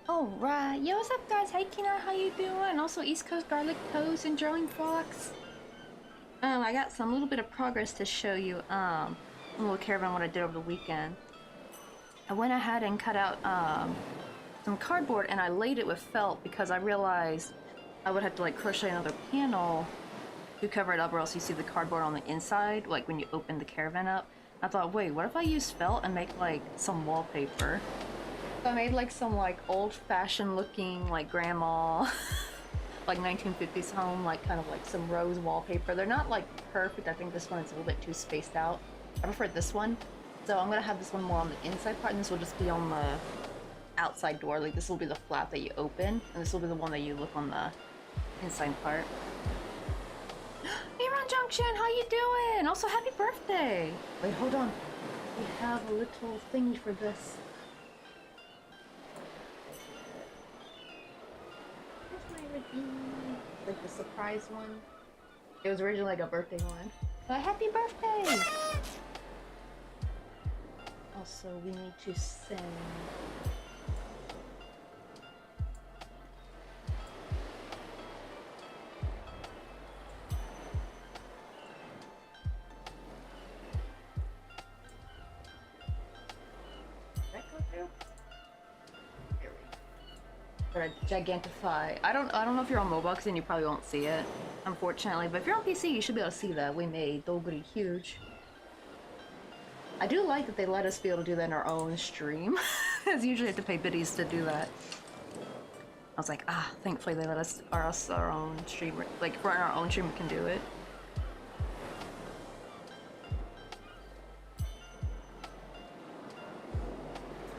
Alright, yo, what's up guys? Hey Kina, how you doing? Also East Coast Garlic Toast and Drawing Fox. I got some little bit of progress to show you. A little caravan what I did over the weekend. I went ahead and cut out some cardboard and I laid it with felt because I realized I would have to like crochet another panel to cover it up, or else you see the cardboard on the inside, like when you open the caravan up. I thought, wait, what if I use felt and make like some wallpaper? So I made like some like old-fashioned looking like grandma like 1950s home, like kind of like some rose wallpaper. They're not like perfect. I think this one is a little bit too spaced out. I prefer this one. So I'm gonna have this one more on the inside part, and this will just be on the outside door. Like this will be the flap that you open, and this will be the one that you look on the inside part. Miron Junction, how you doing? Also, happy birthday! Wait, hold on. We have a little thingy for this. Like the surprise one. It was originally like a birthday one. But happy birthday! Also, we need to send... Did that go through? There we go. Gigantify. I don't know if you're on mobile, because then you probably won't see it, unfortunately. But if you're on PC, you should be able to see that. We made Doguri huge. I do like that they let us be able to do that in our own stream, because usually you have to pay biddies to do that. I was like, thankfully they let us our own stream. Like, for our own stream, we can do it.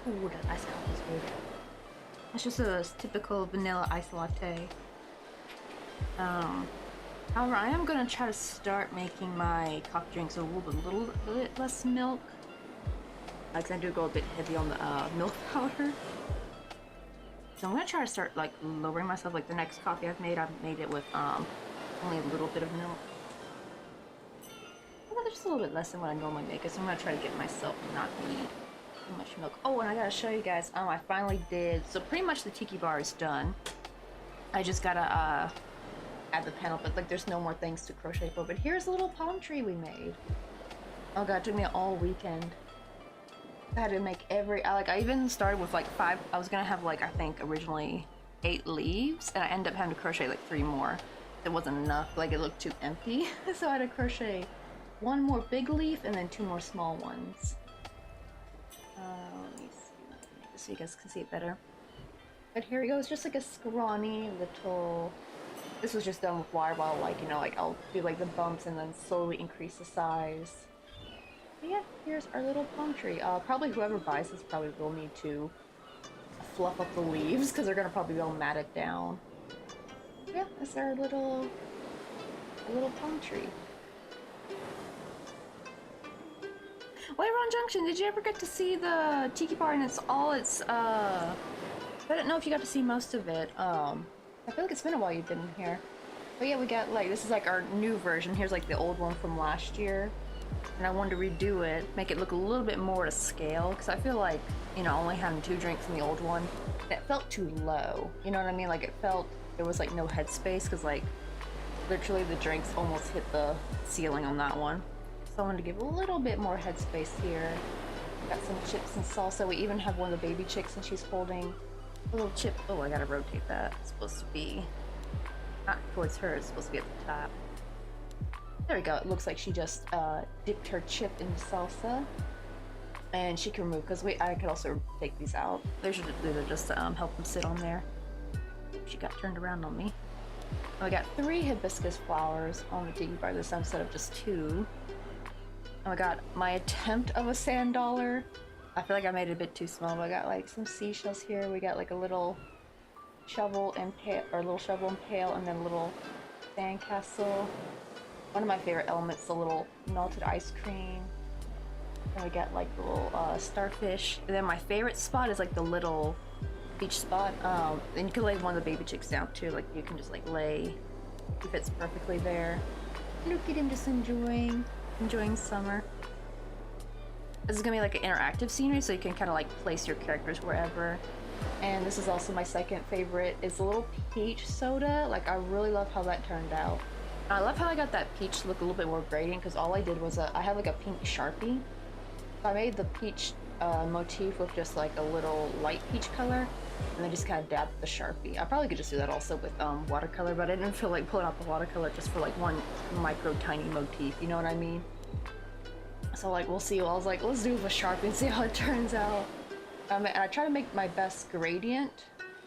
Ooh, that ice coffee is good. It's just a typical vanilla ice latte. However, I am gonna try to start making my coffee drinks with a little bit less milk. Like, I do go a bit heavy on the milk powder. So I'm gonna try to start like lowering myself. Like the next coffee I've made it with only a little bit of milk. Well, just a little bit less than what I normally make it. So I'm gonna try to get myself not need too much milk. Oh, and I gotta show you guys. I finally did. So pretty much the tiki bar is done. I just gotta add the panel, but like there's no more things to crochet for. But here's a little palm tree we made. Oh god, it took me all weekend. I had to make I even started with like 5. I was gonna have like, I think originally 8 leaves, and I ended up having to crochet like 3 more. It wasn't enough, like it looked too empty. So I had to crochet 1 more big leaf and then 2 more small ones. Let me see this so you guys can see it better. But here we go. It's just like a scrawny little... This was just done with wire ball, like, you know, like I'll do like the bumps and then slowly increase the size. But yeah, here's our little palm tree. Probably whoever buys this probably will need to fluff up the leaves because they're gonna probably be all matted down. Yeah, that's our little palm tree. Wait, Ron Junction, did you ever get to see the Tiki Bar and I don't know if you got to see most of it. I feel like it's been a while you've been here. But yeah, we got like, this is like our new version. Here's like the old one from last year. And I wanted to redo it, make it look a little bit more to scale, because I feel like, you know, only having 2 drinks in the old one, that felt too low. You know what I mean? Like it felt, there was like no headspace, because like, literally the drinks almost hit the ceiling on that one. So I wanted to give a little bit more headspace here. Got some chips and salsa. We even have one of the baby chicks and she's holding a little chip. Oh, I gotta rotate that. It's supposed to be not towards her, it's supposed to be at the top. There we go. It looks like she just dipped her chip in salsa. And she can remove, because I could also take these out. They're just help them sit on there. She got turned around on me. I got 3 hibiscus flowers on the tiki bar this time instead of just 2. And I got my attempt of a sand dollar. I feel like I made it a bit too small, but I got like some seashells here. We got like a little shovel and pail, or a little shovel and pail, and then a little sand castle. One of my favorite elements, the little melted ice cream. And we got like the little starfish. And then my favorite spot is like the little beach spot. And you can lay one of the baby chicks down too. Like you can just like lay. He fits perfectly there. Look at him just enjoying summer. This is gonna be like an interactive scenery, so you can kind of like place your characters wherever. And this is also my second favorite. It's a little peach soda. Like I really love how that turned out. I love how I got that peach look a little bit more gradient, because all I did was I had like a pink Sharpie. So I made the peach motif with just like a little light peach color, and then just kind of dabbed the Sharpie. I probably could just do that also with watercolor, but I didn't feel like pulling out the watercolor just for like one micro tiny motif, you know what I mean? So like we'll see. I was like, let's do it with Sharpie and see how it turns out. And I try to make my best gradient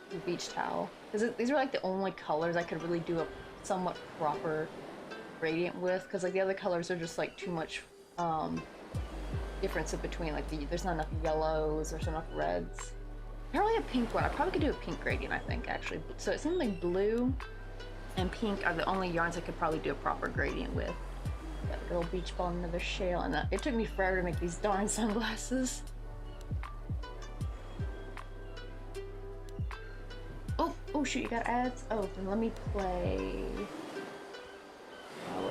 with beach towel, because these are like the only colors I could really do a somewhat proper gradient with, because like the other colors are just like too much difference in between, like there's not enough yellows, there's not enough reds. Probably a pink one. I probably could do a pink gradient, I think, actually. So it seems like blue and pink are the only yarns I could probably do a proper gradient with. Got a little beach ball and another shell, and it took me forever to make these darn sunglasses. Oh shoot, you got ads? Oh, then let me play.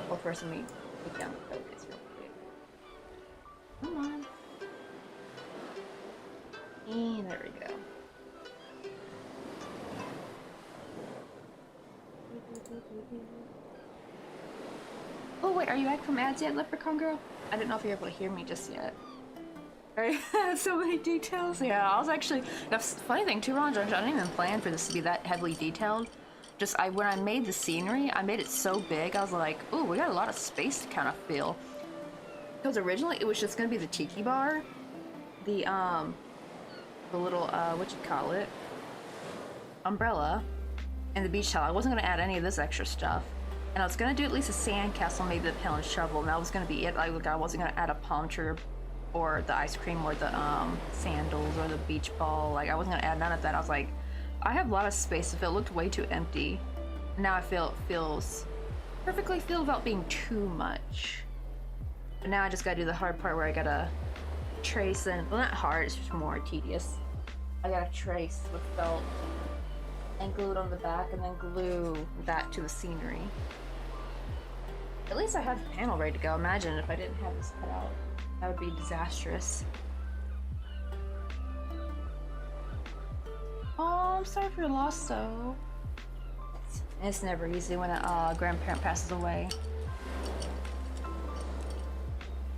Well, first let me take down the focus real quick. Come on. And there we go. Oh wait, are you back from ads yet, Leprechaun Girl? I didn't know if you were able to hear me just yet. So many details. Yeah, I was actually. That's the funny thing too, Ron. I didn't even plan for this to be that heavily detailed. Just when I made the scenery, I made it so big. I was like, ooh, we got a lot of space to kind of fill. Because originally it was just gonna be the tiki bar, the little what you call it, umbrella, and the beach towel. I wasn't gonna add any of this extra stuff. And I was gonna do at least a sand castle, maybe the pail and shovel, and that was gonna be it. I wasn't gonna add a palm tree or the ice cream or the sandals or the beach ball. Like I wasn't gonna add none of that. I was like, I have a lot of space. If it looked way too empty, now I feel it feels perfectly filled without being too much. But now I just gotta do the hard part where I gotta trace, and well, not hard, it's just more tedious. I gotta trace with felt and glue it on the back, and then glue that to the scenery. At least I have the panel ready to go. Imagine if I didn't have this cut out. That would be disastrous. Oh, I'm sorry for your loss, though. It's never easy when a grandparent passes away.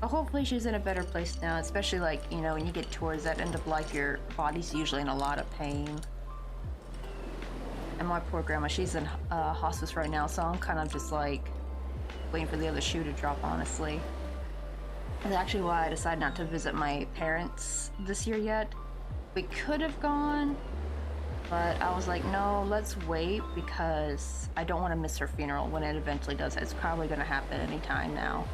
But hopefully she's in a better place now, especially like, you know, when you get towards that end of life, your body's usually in a lot of pain. And my poor grandma, she's in hospice right now, so I'm kind of just like waiting for the other shoe to drop, honestly. That's actually why I decided not to visit my parents this year yet. We could have gone, but I was like, no, let's wait, because I don't want to miss her funeral when it eventually does. It's probably going to happen anytime now.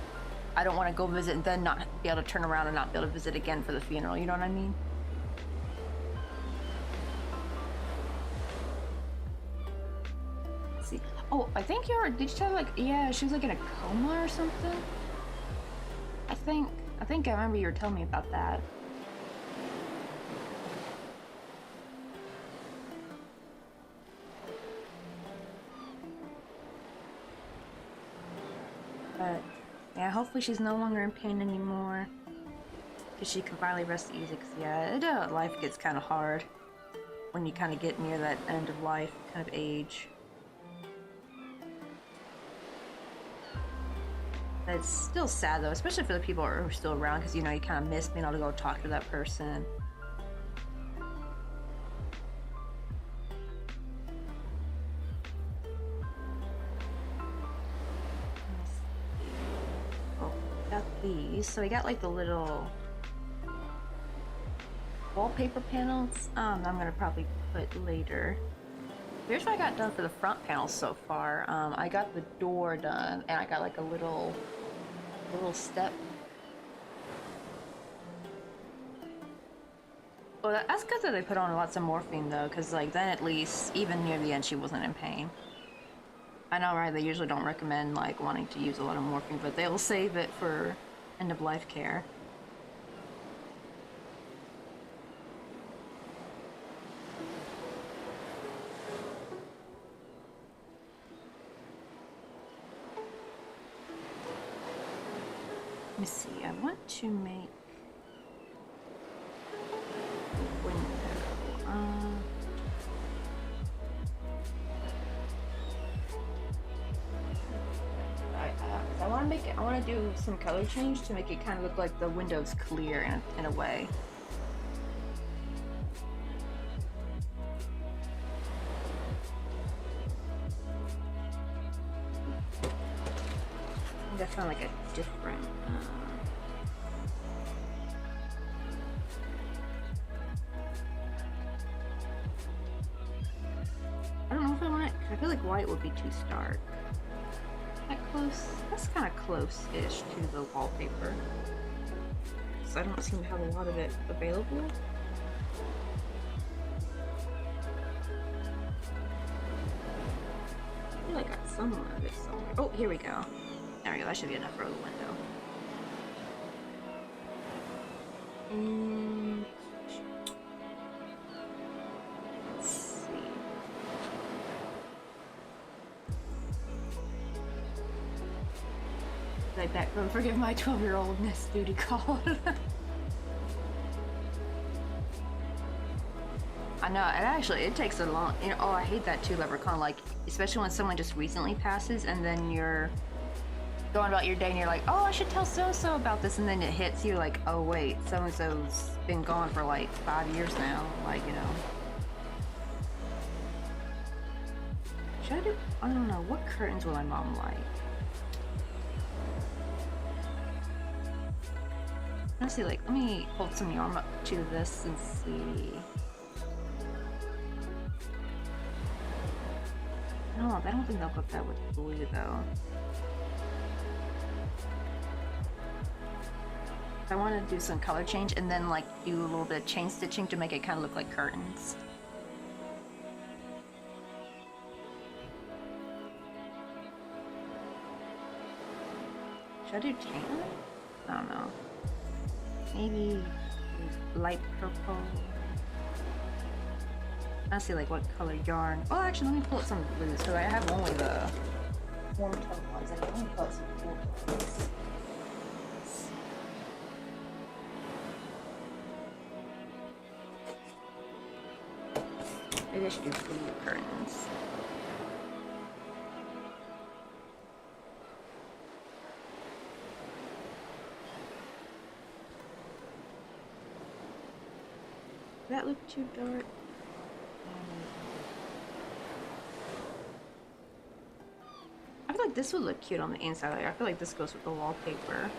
I don't want to go visit and then not be able to turn around and not be able to visit again for the funeral, you know what I mean? Let's see. Oh, I think did you tell, like, yeah, she was like in a coma or something? I think I remember you were telling me about that. But yeah, hopefully she's no longer in pain anymore. Because she can finally rest easy. Because yeah, life gets kind of hard when you kind of get near that end of life kind of age. But it's still sad though, especially for the people who are still around, because you know you kind of miss being able to go talk to that person. Oh, got these. So we got like the little wallpaper panels. I'm gonna probably put later. Here's what I got done for the front panels so far. I got the door done, and I got like a little step. Well, that's good that they put on lots of morphine though, because like then at least even near the end she wasn't in pain. I know, right? They usually don't recommend like wanting to use a lot of morphine, but they'll save it for end of life care. Let me see, I want to make a window. I want to make it, I want to do some color change to make it kind of look like the window's clear in a way. I think I found like a different I don't know if I want it. I feel like white would be too stark. That close? That's kind of close-ish to the wallpaper. So I don't seem to have a lot of it available. I feel like I got some of it somewhere. Oh, here we go. There we go. That should be enough for the window. And let's see. Like that. Forgive my 12-year-oldness duty call. I know, it takes a long, you know, oh, I hate that too, Leprechaun, like, especially when someone just recently passes and then you're going about your day and you're like, oh, I should tell so-so about this, and then it hits you like, oh wait, so-and-so's been gone for like 5 years now, like, you know. Should I do, I don't know, what curtains will my mom like? Honestly, like, let me hold some yarn up to this and see. No, I don't think they'll put that with blue though. I want to do some color change and then like do a little bit of chain stitching to make it kind of look like curtains. Should I do tan? I don't know. Maybe light purple. I see like what color yarn. Oh, actually, let me pull up some blues because I have only the warm tone ones. And let me pull up some cool ones. Maybe I should do blue curtains. Does that look too dark? I feel like this would look cute on the inside. Like, I feel like this goes with the wallpaper.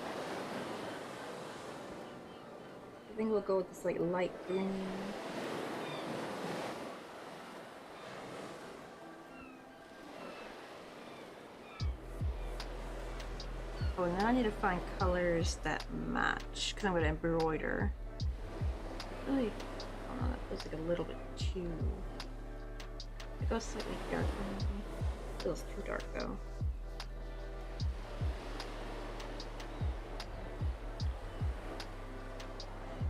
I think we'll go with this like light green. Oh, and then I need to find colors that match because I'm going to embroider. Really, I don't know, that feels like a little bit too. It goes slightly darker maybe. Feels too dark though.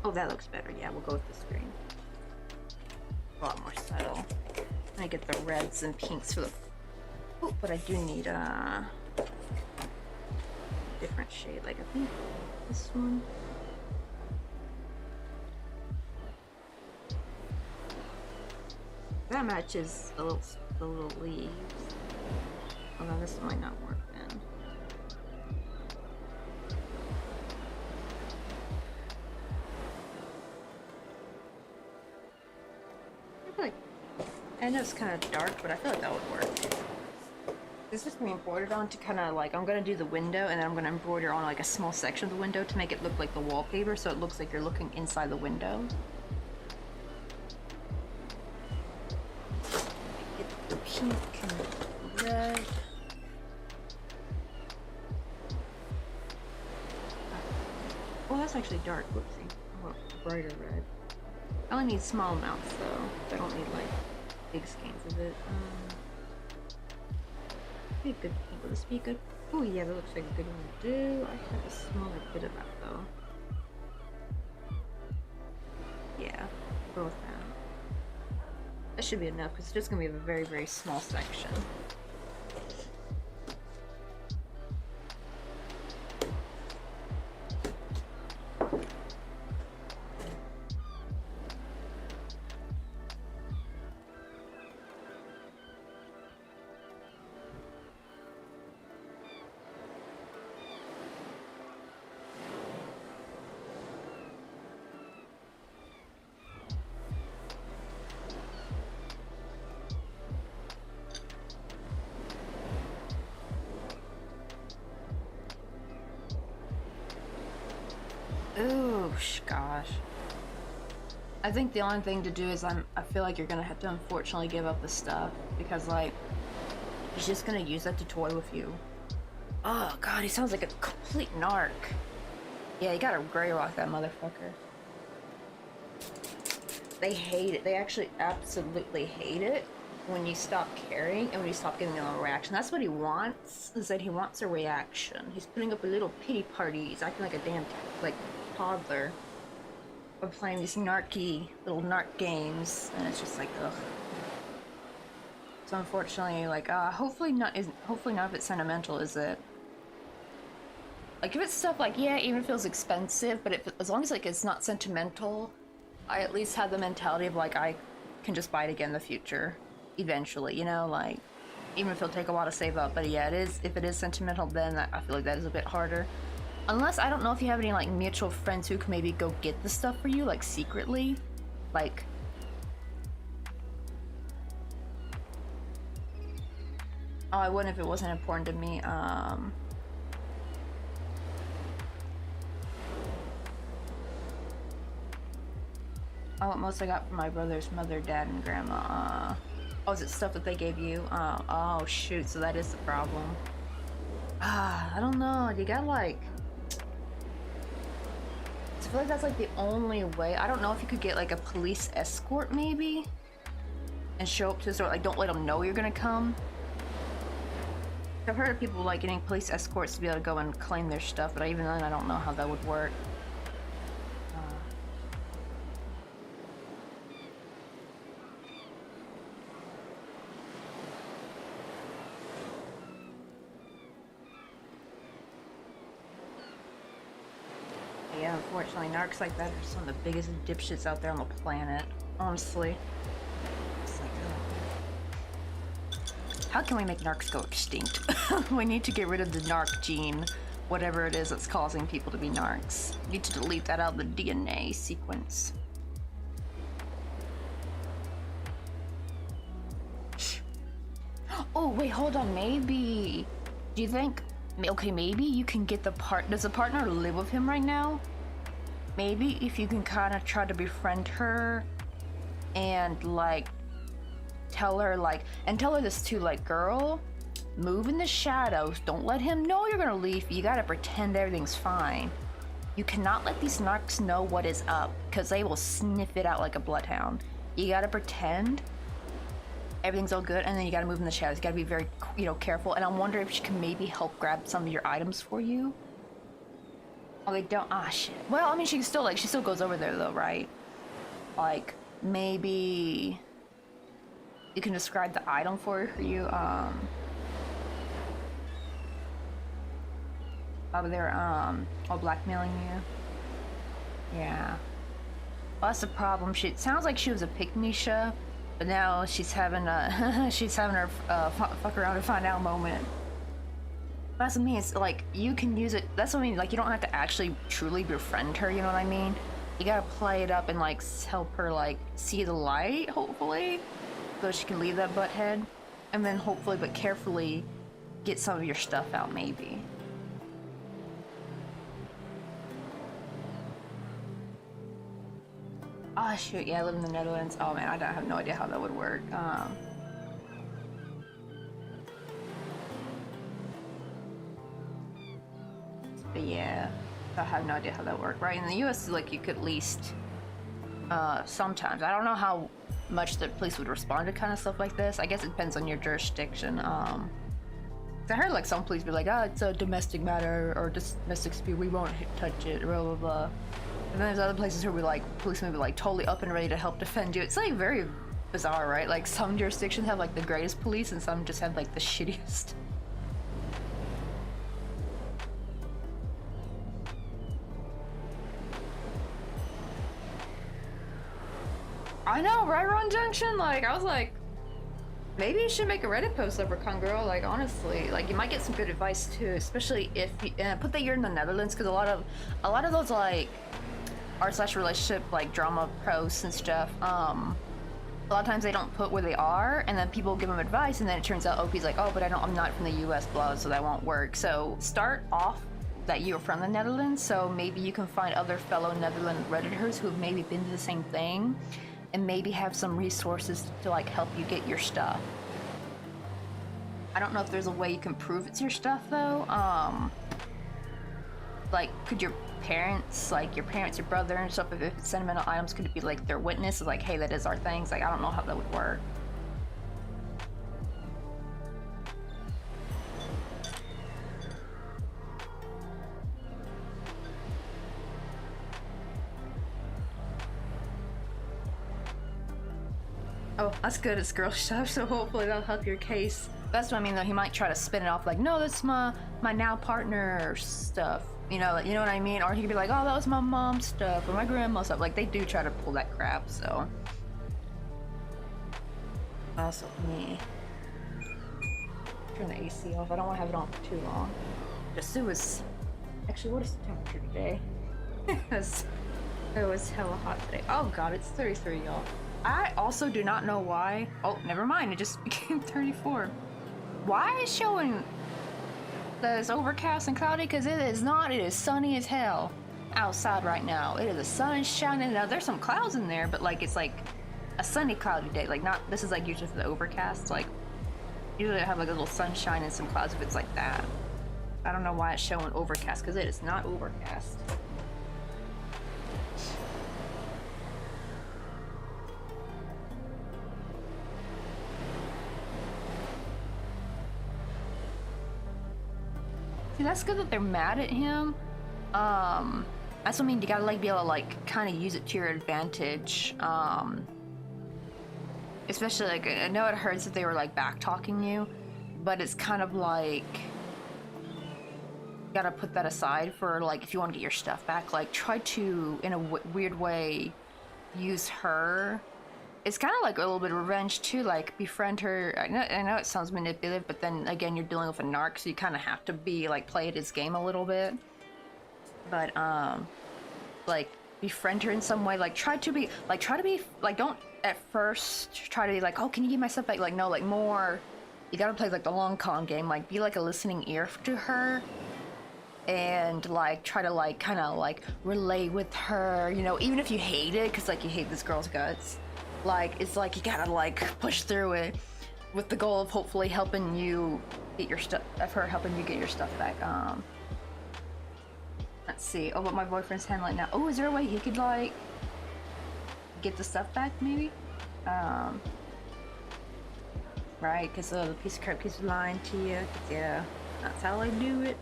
Oh, that looks better. Yeah, we'll go with this green. A lot more subtle. I get the reds and pinks for the... Oh, but I do need a different shade. Like, I think this one. That matches the little leaves. Oh no, this might not work then. I feel like, I know it's kind of dark, but I feel like that would work. This is going to be embroidered on to kind of like, I'm going to do the window and then I'm going to embroider on like a small section of the window to make it look like the wallpaper, so it looks like you're looking inside the window. Get the pink and red. Oh, that's actually dark. Whoopsie. I want brighter red. I only need small amounts though. I don't need like big skeins of it. Be a good pink. Will this be good? Oh yeah, that looks like a good one to do. I have a smaller bit of that though. Yeah, go with that. That should be enough because it's just gonna be a very, very small section. Ooh, gosh. I think the only thing to do is I feel like you're gonna have to unfortunately give up the stuff because like he's just gonna use that to toy with you. Oh god, he sounds like a complete narc. Yeah, you gotta gray rock that motherfucker. They hate it. They actually absolutely hate it when you stop caring and when you stop giving them a reaction. That's what he wants, is that he wants a reaction. He's putting up a little pity party. He's acting like a damn like toddler. We're playing these little narc games, and it's just like, ugh. So unfortunately, like, hopefully none of it's sentimental, is it? Like, if it's stuff like, yeah, it even feels expensive, but as long as like it's not sentimental, I at least have the mentality of like I can just buy it again in the future, eventually, you know, like even if it'll take a while to save up. But yeah, if it is sentimental, then I feel like that is a bit harder. Unless, I don't know if you have any like mutual friends who can maybe go get the stuff for you, like secretly, like. Oh, I wouldn't if it wasn't important to me. Oh, what most I got from my brother's mother, dad, and grandma. Oh, is it stuff that they gave you? Oh shoot, so that is the problem. I don't know, you got like... I feel like that's like the only way. I don't know if you could get like a police escort maybe? And show up to the store, like don't let them know you're gonna come. I've heard of people like getting police escorts to be able to go and claim their stuff, but even then I don't know how that would work. Yeah, unfortunately, narcs like that are some of the biggest dipshits out there on the planet, honestly. It's like, how can we make narcs go extinct? We need to get rid of the narc gene, whatever it is that's causing people to be narcs. We need to delete that out of the DNA sequence. Oh, wait, hold on, maybe... Do you think... Okay, maybe you can get the does the partner live with him right now? Maybe if you can kind of try to befriend her and like tell her this too, like, girl, move in the shadows, don't let him know you're gonna leave, you gotta pretend everything's fine. You cannot let these narcs know what is up because they will sniff it out like a bloodhound. You gotta pretend everything's all good, and then you gotta move in the shadows. You gotta be very, careful. And I'm wondering if she can maybe help grab some of your items for you. Oh, they don't. Ah, shit. Well, I mean, she can still, like, she still goes over there, though, right? Like, maybe you can describe the item for you. Over there, while blackmailing you. Yeah. Well, that's the problem. It sounds like she was a pick-me-sha, but now she's having a, she's having her, fuck around and find out moment. That's what I mean, it's like, you can use it, that's what I mean, like, you don't have to actually truly befriend her, you know what I mean? You gotta play it up and, like, help her, like, see the light, hopefully, so she can leave that butthead, and then hopefully, but carefully, get some of your stuff out, maybe. Oh, shoot, yeah, I live in the Netherlands. Oh, man, I have no idea how that would work. But yeah, I have no idea how that worked. Right, in the US, like, you could at least, sometimes. I don't know how much the police would respond to kind of stuff like this. I guess it depends on your jurisdiction. I heard, like, some police be like, oh, it's a domestic matter, or domestic dispute, we won't touch it, blah, blah, blah. And then there's other places where we like policemen be like totally up and ready to help defend you. It's like very bizarre, right? Like some jurisdictions have like the greatest police and some just have like the shittiest. I know, right, Ron Junction? Like, I was like, maybe you should make a Reddit post, Leprechaun Girl. Like, honestly, like you might get some good advice too, especially if you put that you're in the Netherlands, because a lot of those like r/relationship like drama posts and stuff, a lot of times they don't put where they are, and then people give them advice, and then it turns out OP's like, oh, but I'm not from the US, blah, so that won't work. So start off that you're from the Netherlands, so maybe you can find other fellow Netherlands Redditors who've maybe been to the same thing, and maybe have some resources to like help you get your stuff. I don't know if there's a way you can prove it's your stuff though. Like, could your parents, your brother and stuff, if it's sentimental items, could it be like their witness, like, hey, that is our things? Like, I don't know how that would work. Oh, that's good, it's girl stuff, so hopefully that'll help your case. That's what I mean, though. He might try to spin it off like, no, that's my now partner stuff. You know what I mean? Or he could be like, oh, that was my mom's stuff or my grandma's stuff. Like, they do try to pull that crap, so. Also, me. Turn the AC off. I don't want to have it on for too long. Just, it was. Actually, what is the temperature today? It was hella hot today. Oh, God, it's 33, y'all. I also do not know why. Oh, never mind. It just became 34. Why is showing that it's overcast and cloudy? Because it is not. It is sunny as hell outside right now. It is the sun shining. Now there's some clouds in there, but like it's like a sunny cloudy day. Like not. This is like usually for the overcast. Like usually I have like a little sunshine and some clouds if it's like that. I don't know why it's showing overcast because it is not overcast. See, that's good that they're mad at him. That's what I mean, you gotta like be able to like kind of use it to your advantage. Especially like, I know it hurts if they were like back talking you, but it's kind of like, you gotta put that aside for like, if you want to get your stuff back, like try to, in a weird way, use her. It's kind of like a little bit of revenge too, like befriend her. I know it sounds manipulative, but then again, you're dealing with a narc, so you kind of have to be like play at his game a little bit. But like befriend her in some way. Like try to be like don't at first try to be like, oh, can you give my stuff back? Like no, like more. You gotta play like the long con game. Like be like a listening ear to her. And like try to like kind of like relate with her, you know, even if you hate it, because like you hate this girl's guts. Like, it's like you gotta like push through it with the goal of hopefully helping you get your stuff, of her helping you get your stuff back. Let's see. Oh, but my boyfriend's handling now. Oh, is there a way he could like get the stuff back maybe? Right, because the piece of crap keeps lying to you. Yeah, that's how they do it.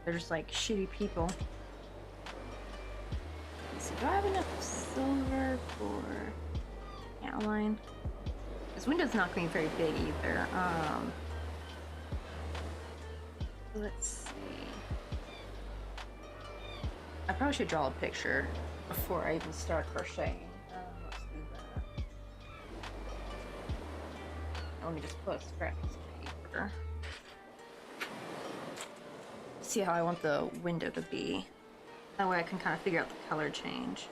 They're just like shitty people. see, do I have enough silver for outline? This window's not going to be very big either. Let's see. I probably should draw a picture before I even start crocheting. Let's do that. Let me just put a scrap piece of paper. See how I want the window to be. That way I can kind of figure out the color change.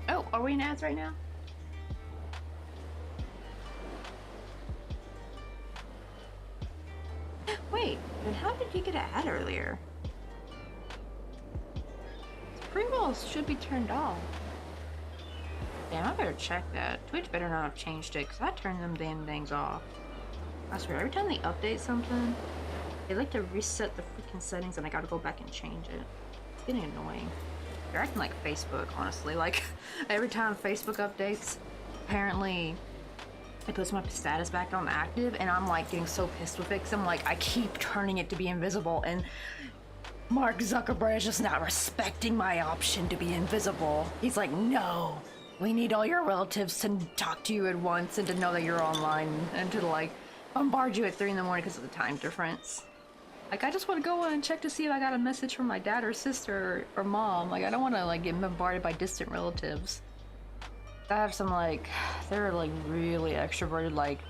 Oh, are we in ads right now? Wait, then how did you get an ad earlier? Pre-rolls should be turned off. Damn, I better check that. Twitch better not have changed it, because I turned them damn things off. I swear, every time they update something, they like to reset the freaking settings and I gotta go back and change it. It's getting annoying. They're acting like Facebook, honestly. Like, every time Facebook updates, apparently it puts my status back on active, and I'm like getting so pissed with it, because I'm like, I keep turning it to be invisible, and Mark Zuckerberg is just not respecting my option to be invisible. He's like, no, we need all your relatives to talk to you at once and to know that you're online and to like bombard you at 3 in the morning because of the time difference. Like, I just want to go and check to see if I got a message from my dad or sister or mom. Like, I don't want to like get bombarded by distant relatives. I have some like, they're like really extroverted. Like,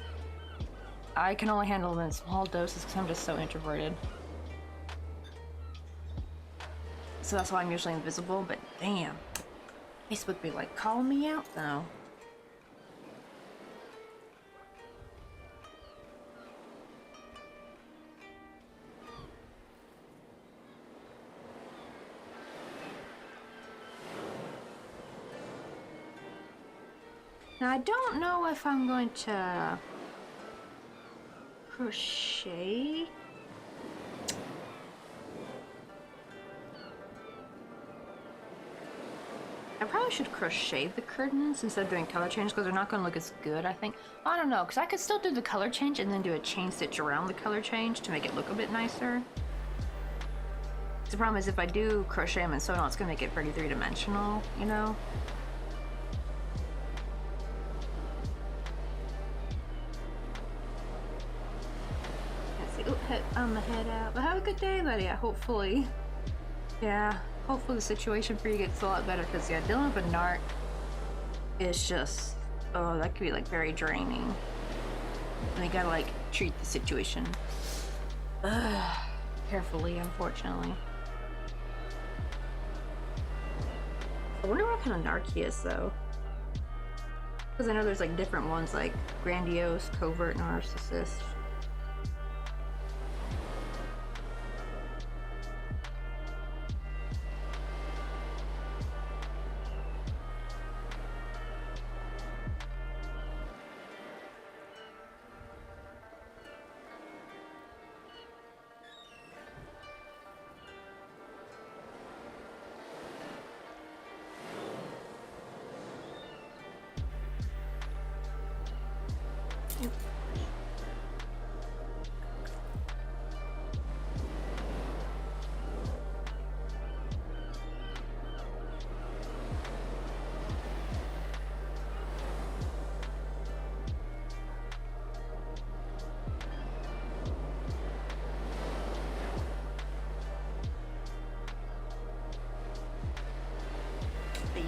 I can only handle them in small doses because I'm just so introverted. So that's why I'm usually invisible, but damn. Facebook be like calling me out though. Now I don't know if I'm going to crochet. I probably should crochet the curtains instead of doing color change because they're not going to look as good, I think. I don't know, because I could still do the color change and then do a chain stitch around the color change to make it look a bit nicer. The problem is if I do crochet them and sew on, it's going to make it pretty three-dimensional, you know? Let's see. Oh, I'm the head out. But have a good day, buddy. Hopefully. Yeah. Hopefully the situation for you gets a lot better, because yeah, dealing with a narc is just, oh, that could be like very draining. And you gotta like treat the situation carefully, unfortunately. I wonder what kind of narc he is though, because I know there's like different ones, like grandiose, covert, narcissist.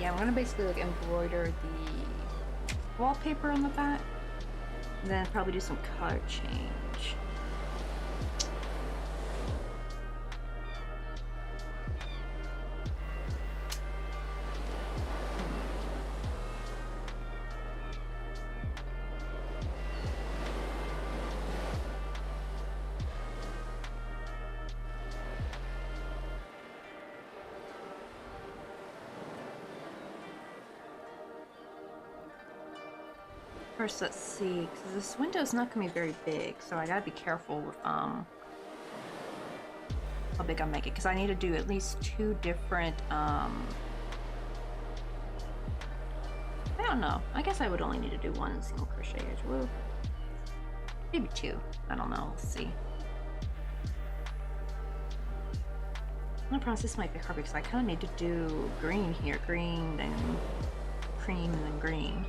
Yeah, I'm gonna basically like embroider the wallpaper on the back, and then probably do some color change. First, let's see, because this window's not gonna be very big, so I gotta be careful with how big I make it, because I need to do at least 2 different, I don't know. I guess I would only need to do 1 single crochet edge. Well, maybe 2. I don't know. We'll see. The process might be hard because I kind of need to do green here. Green, then cream, and then green.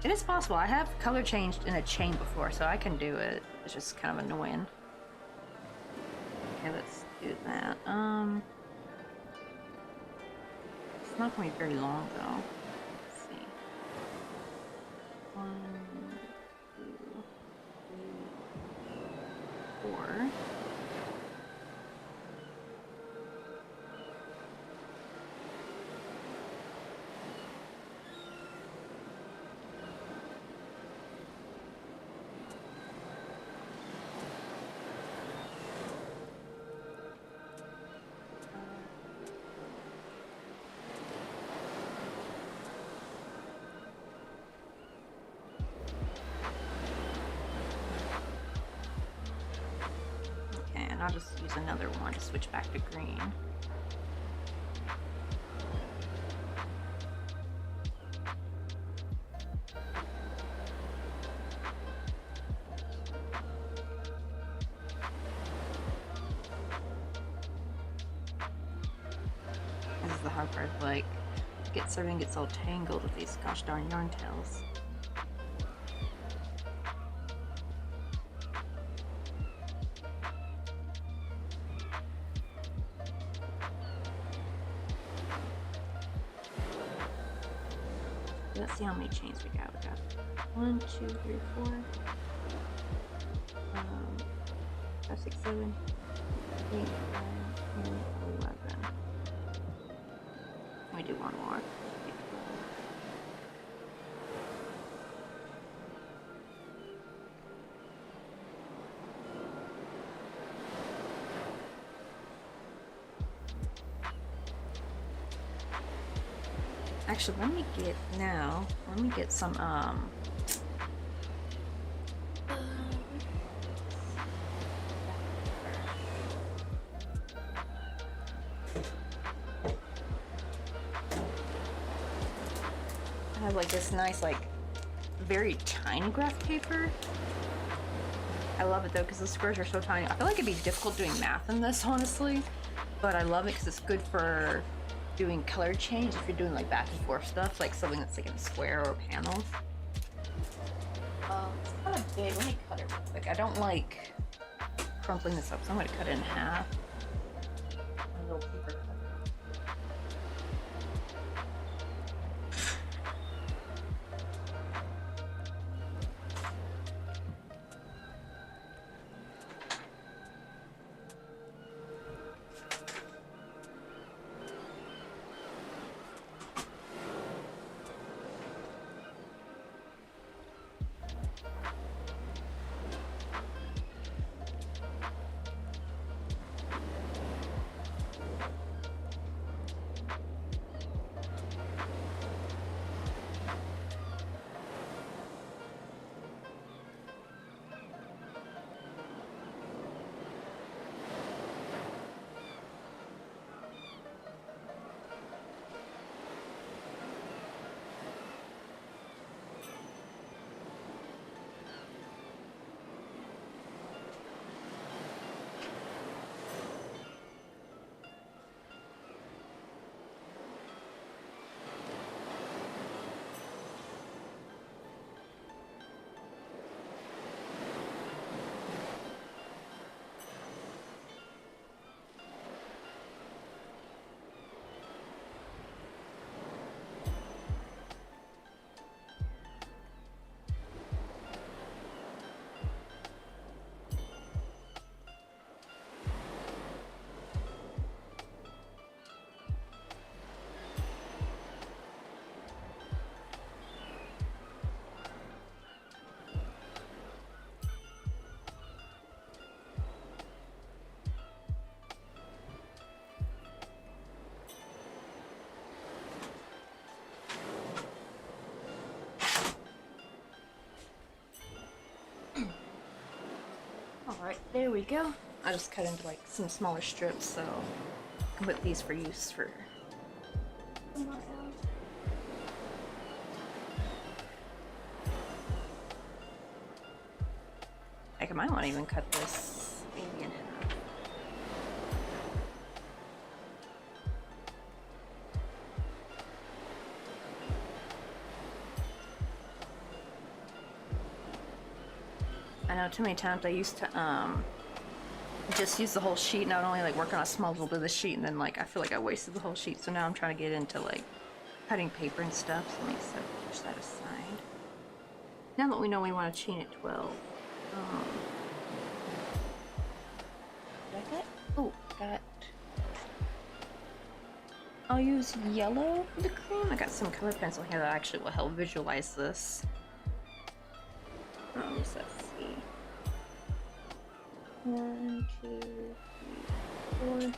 It is possible. I have color changed in a chain before, so I can do it. It's just kind of annoying. Okay, let's do that. It's not going to be very long, though. Let's see. 1, 2, 3, 4. And I'll just use another one to switch back to green. This is the hard part, like, everything gets all tangled with these gosh darn yarn tails. Let's see how many chains we got. We got 1, 2, 3, 4, 5, 6, 7, 8, 9, 10, 11. Let me do one more. Actually, let me get some, I have like this nice, like, very tiny graph paper. I love it though, because the squares are so tiny. I feel like it'd be difficult doing math in this, honestly, but I love it because it's good for doing color change if you're doing like back and forth stuff, like something that's like in a square or panels. It's kind of big. Let me cut it real quick. I don't like crumpling this up, so I'm going to cut it in half. My little paper cutter. Alright, there we go. I just cut into like some smaller strips, so I can put these for use for tomorrow. Like, I might want to even cut this maybe in half. I know too many times I used to just use the whole sheet and I would only like work on a small little bit of the sheet, and then like I feel like I wasted the whole sheet, so now I'm trying to get into like cutting paper and stuff, so let me push that aside. Now that we know we want to chain at 12. Did I get? Oh, got. I'll use yellow for the cream. I got some color pencil here that actually will help visualize this. So let's see. 1, 2, 3, 4.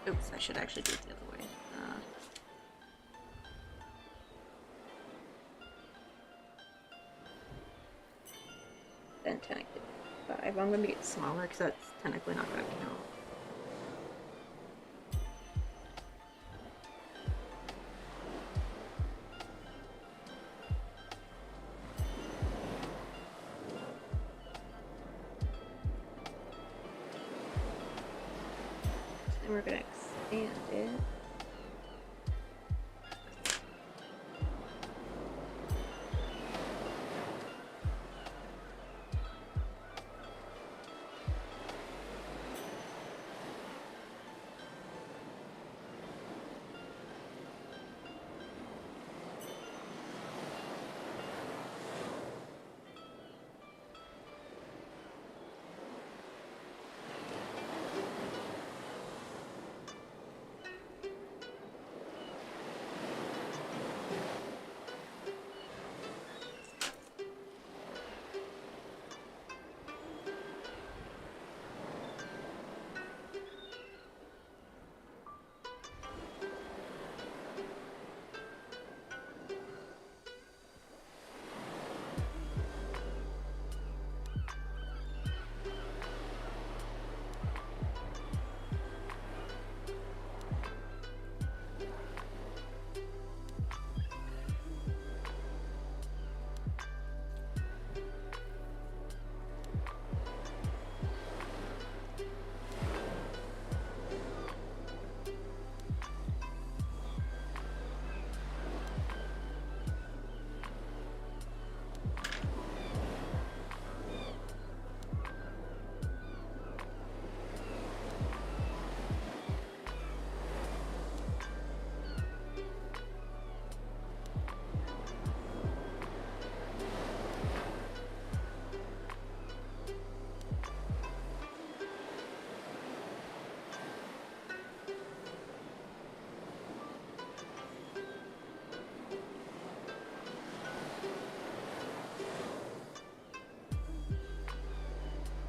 Oops, I should actually do it the other way. Then technically 5. I'm going to make it smaller because that's technically not going to count. And we're going to expand it.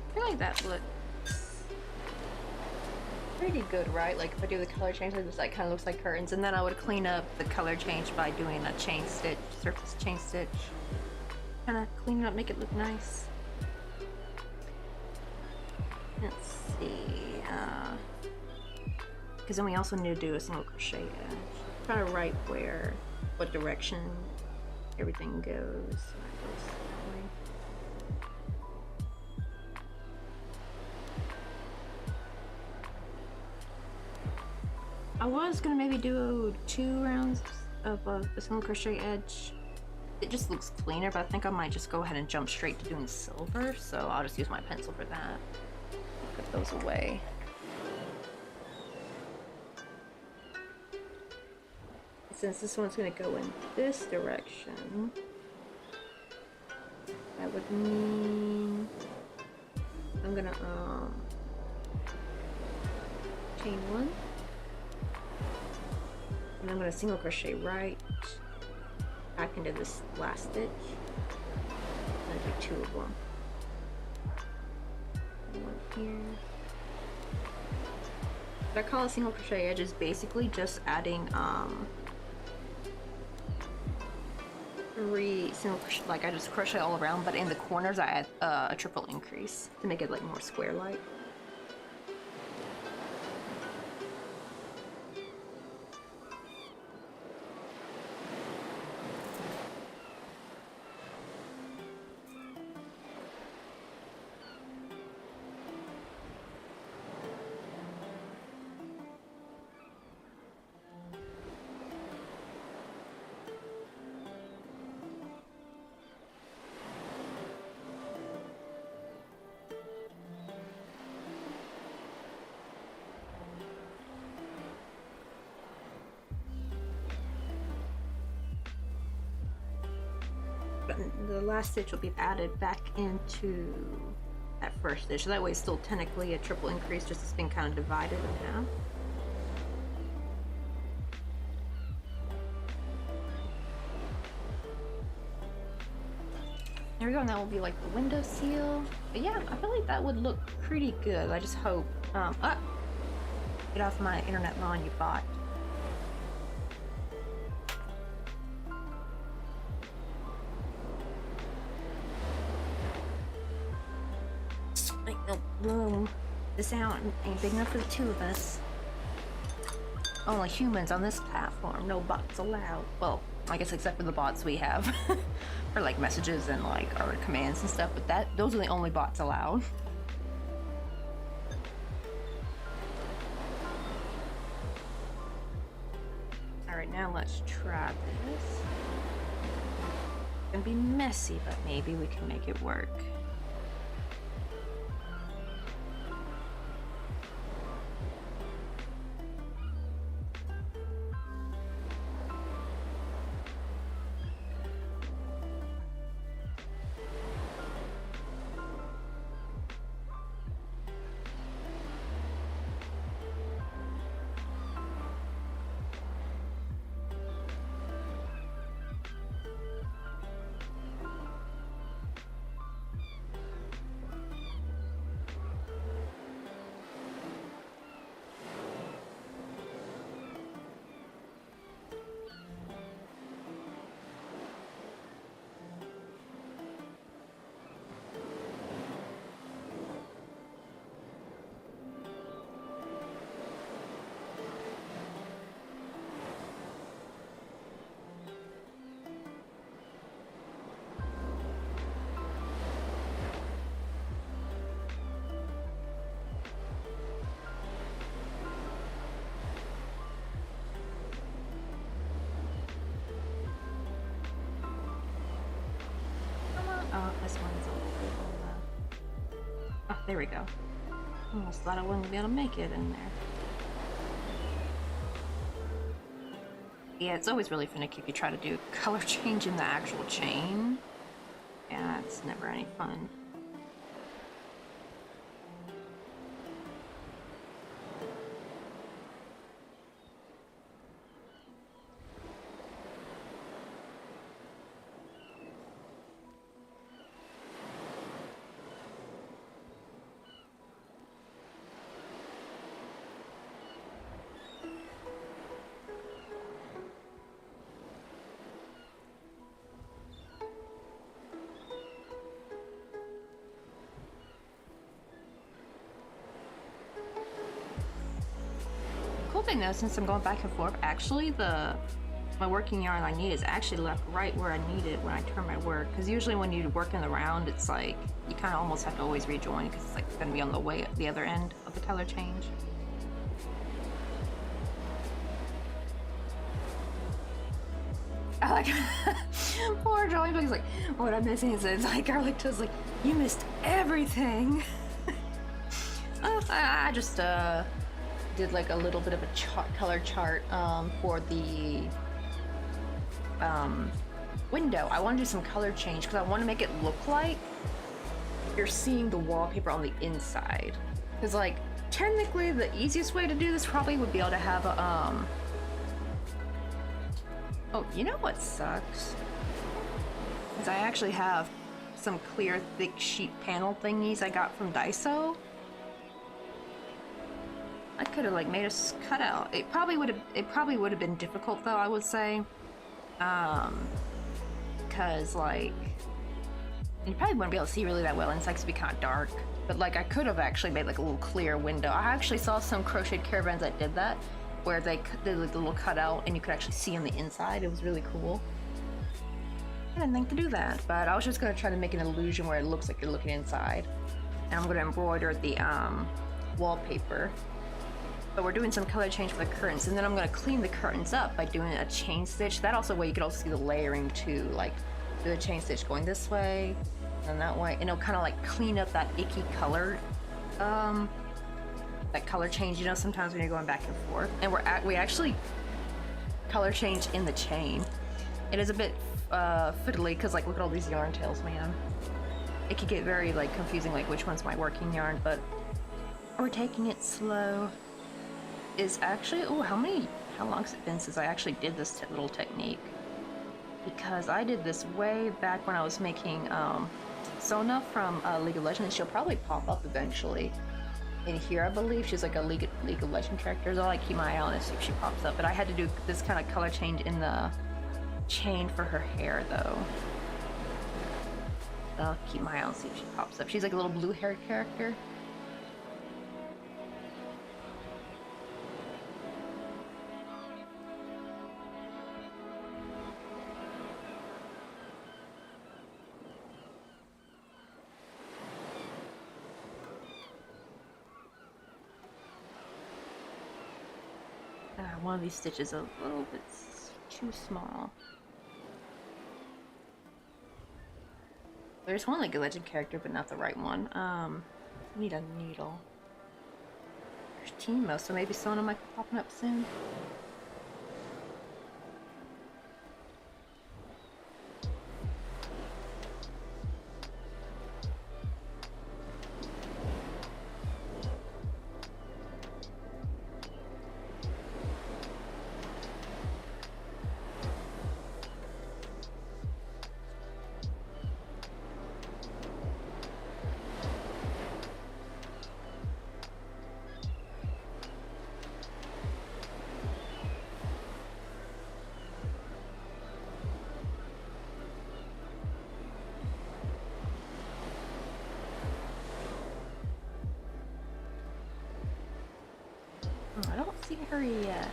I feel like that looks pretty good, right? Like if I do the color change, it just like kind of looks like curtains, and then I would clean up the color change by doing a chain stitch, surface chain stitch. Kind of clean it up, make it look nice. Let's see, because then we also need to do a single crochet edge. Try to write what direction everything goes. I was gonna maybe do 2 rounds of the single crochet edge. It just looks cleaner, but I think I might just go ahead and jump straight to doing silver, so I'll just use my pencil for that. Put those away. Since this one's gonna go in this direction, that would mean I'm gonna chain 1. And I'm going to single crochet right back into this last stitch. I'm going to do 2 of them. One here. What I call a single crochet edge is basically just adding 3 single crochet, like I just crochet all around, but in the corners I add a triple increase to make it like more square-like. The last stitch will be added back into that first stitch. So that way it's still technically a triple increase, just it's been kind of divided in half. There we go, and that will be like the window seal. But yeah, I feel like that would look pretty good. I just hope, get off my internet line, you bot. Room. This out ain't big enough for the two of us. Only humans on this platform. No bots allowed. Well, I guess except for the bots we have for like messages and like our commands and stuff. But those are the only bots allowed. All right, now let's try this. It's gonna be messy, but maybe we can make it work. Oh, this one's a little, oh, there we go. Almost thought I wouldn't be able to make it in there. Yeah, it's always really finicky if you try to do color change in the actual chain. Yeah, it's never any fun. Cool thing though, since I'm going back and forth, actually my working yarn I need is actually left right where I need it when I turn my work. Because usually when you work in the round, it's like you kind of almost have to always rejoin because it's like going to be on the other end of the color change. I like poor Joey Bug's like, what I'm missing is it's like Garlic Toad's like, you missed everything. I just did like a little bit of a color chart for the window. I want to do some color change because I want to make it look like you're seeing the wallpaper on the inside. Because like technically the easiest way to do this probably would be able to have a oh, you know what sucks? Is I actually have some clear thick sheet panel thingies I got from Daiso. I could have like made a cutout. It probably would have been difficult though, I would say. because like you probably wouldn't be able to see really that well inside because it'd be kind of dark. But like I could have actually made like a little clear window. I actually saw some crocheted caravans that did that, where they did like the little cutout and you could actually see on the inside. It was really cool. I didn't think to do that, but I was just gonna try to make an illusion where it looks like you're looking inside. And I'm gonna embroider the wallpaper. But we're doing some color change for the curtains, and then I'm gonna clean the curtains up by doing a chain stitch. That also way you could also see the layering too, like do a chain stitch going this way and that way, and it'll kind of like clean up that icky color, that color change. You know, sometimes when you're going back and forth, and we actually color change in the chain. It is a bit fiddly because like look at all these yarn tails, man. It could get very like confusing, like which one's my working yarn, but we're taking it slow. Is actually, oh, how long has it been since I actually did this little technique? Because I did this way back when I was making Sona from League of Legends. She'll probably pop up eventually in here, I believe. She's like a League of Legends character, so I'll like keep my eye on it, see if she pops up. But I had to do this kind of color change in the chain for her hair though. I'll keep my eye on, see if she pops up. She's like a little blue haired character. One of these stitches is a little bit too small. There's one like a legend character, but not the right one. I need a needle. There's Teemo, so maybe Sona might be popping up soon. I don't see her yet.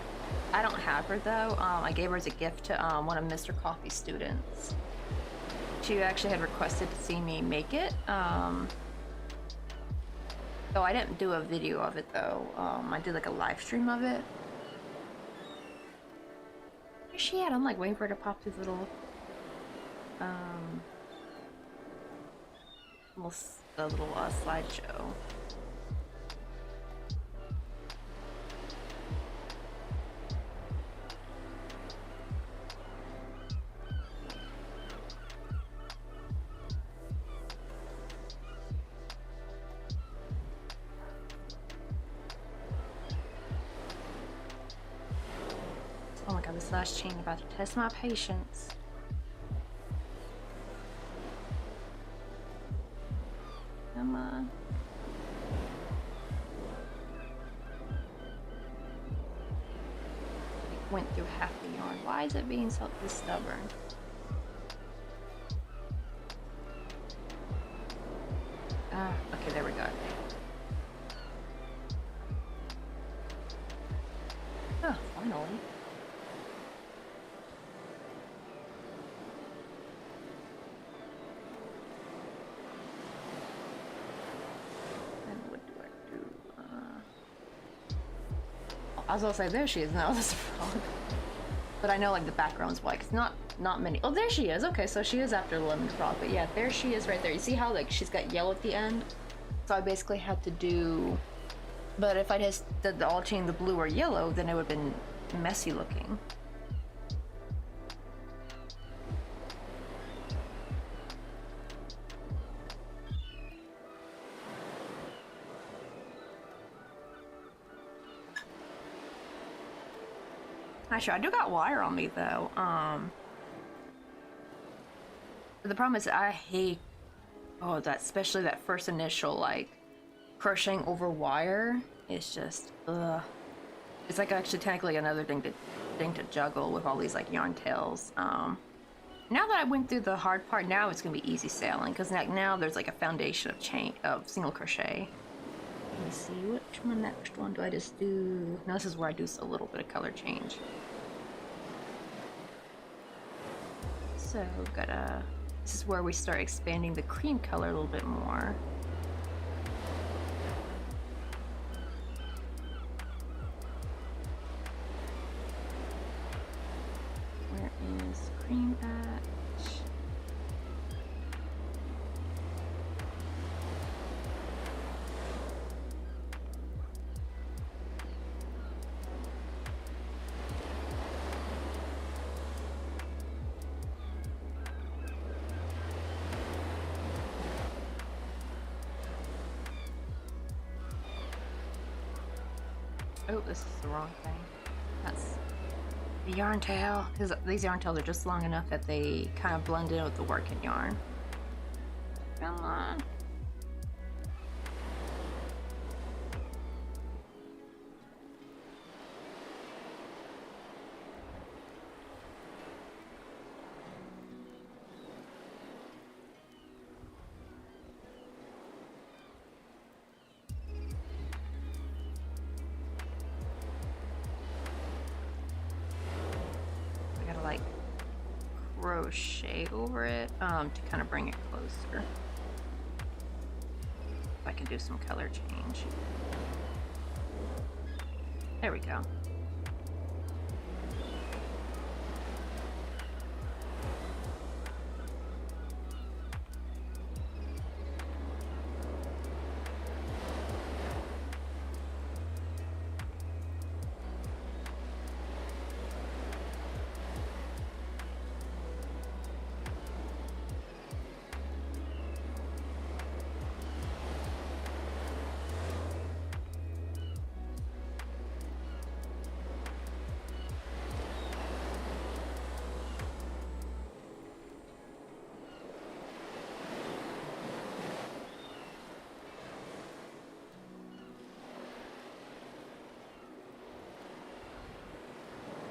I don't have her though. I gave her as a gift to one of Mr. Coffee's students. She actually had requested to see me make it. So I didn't do a video of it though. I did like a live stream of it. Where's she at? I'm like waiting for her to pop through the little slideshow. Oh my god, this last chain about to test my patience. Come on. It went through half the yarn. Why is it being so stubborn? Ah, okay, there we go. Oh, finally. I was gonna say, there she is now, this frog. But I know like the background's white, cause not many. Oh, there she is. Okay, so she is after the lemon frog, but yeah, there she is right there. You see how like she's got yellow at the end? So I basically had to do, but if I just did the alternate the blue or yellow, then it would have been messy looking. Actually, I do got wire on me though. The problem is I hate, that especially that first initial like crocheting over wire. It's just It's like actually technically another thing to juggle with all these like yarn tails. Now that I went through the hard part, now it's gonna be easy sailing because now there's like a foundation of chain of single crochet. Let me see, which one next one do I just do? No, this is where I do a little bit of color change. So this is where we start expanding the cream color a little bit more. Where is cream at? Oh, this is the wrong thing. That's the yarn tail, because these yarn tails are just long enough that they kind of blend in with the working yarn. Come on. Crochet over it to kind of bring it closer. If I can do some color change. There we go.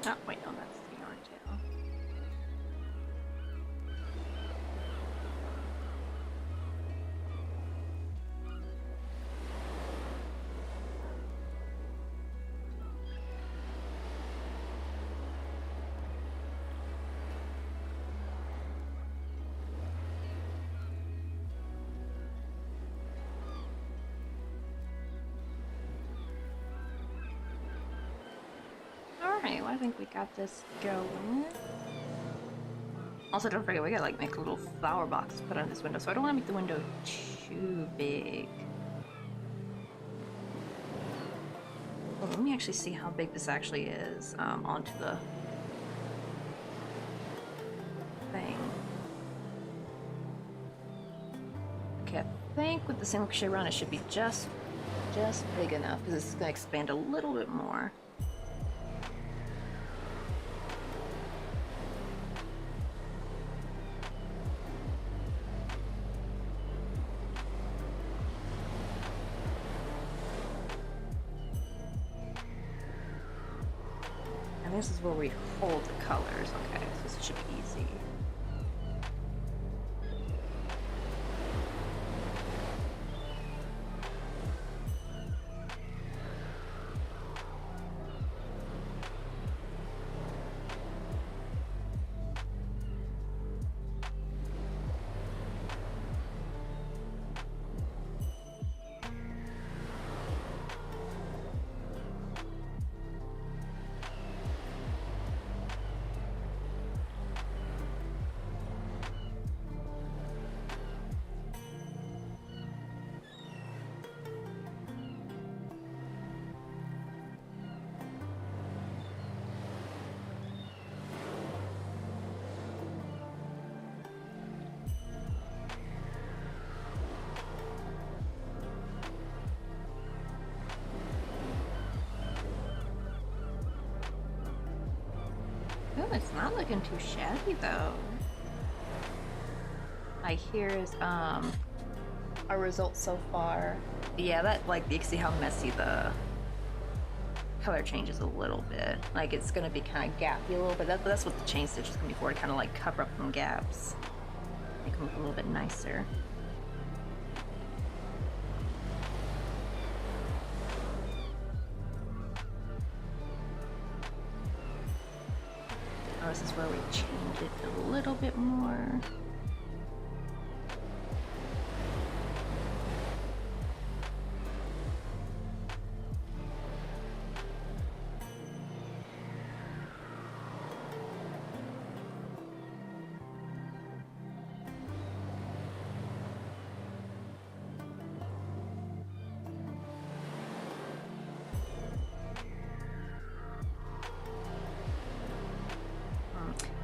Oh, wait, no, that's the yarn tail. Alright, well, I think we got this going. Also, don't forget, we gotta like make a little flower box to put on this window, so I don't want to make the window too big. Well, let me actually see how big this actually is onto the thing. Okay, I think with the single crochet round it should be just big enough because it's gonna expand a little bit more. This is where we hold the colors. Okay, so this should be easy. Oh, it's not looking too shabby though. Here is our results so far. Yeah, that like you can see how messy the color changes a little bit. Like it's gonna be kind of gappy a little bit. That's what the chain stitch is gonna be for, to kind of like cover up some gaps. Make them look a little bit nicer. Oh, this is where we change it a little bit more.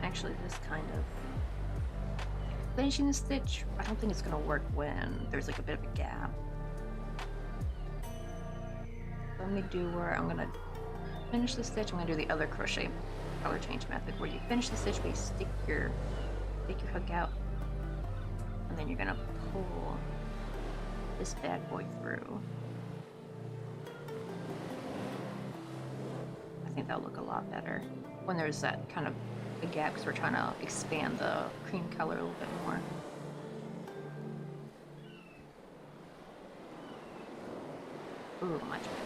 Actually, this kind of finishing the stitch, I don't think it's gonna work when there's like a bit of a gap. Let me do where I'm gonna finish the stitch. I'm gonna do the other crochet color change method where you finish the stitch, but you stick your hook out, and then you're gonna pull this bad boy through. I think that'll look a lot better when there's that kind of a gap, because we're trying to expand the cream color a little bit more. Ooh, much better.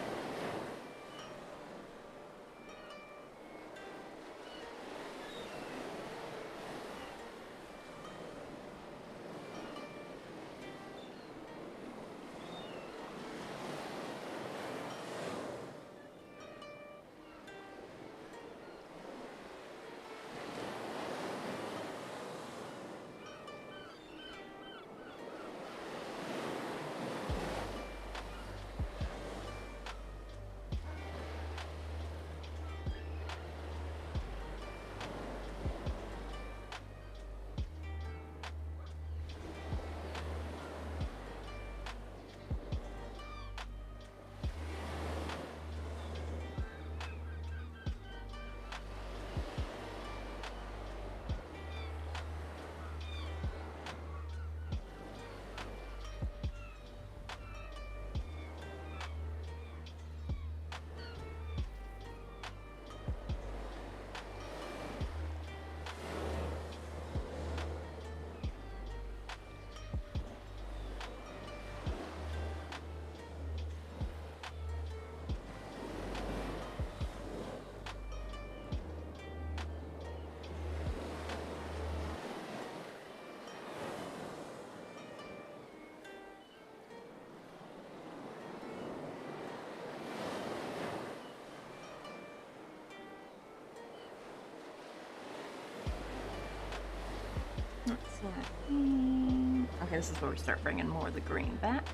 Let's see that green. Okay, this is where we start bringing more of the green back.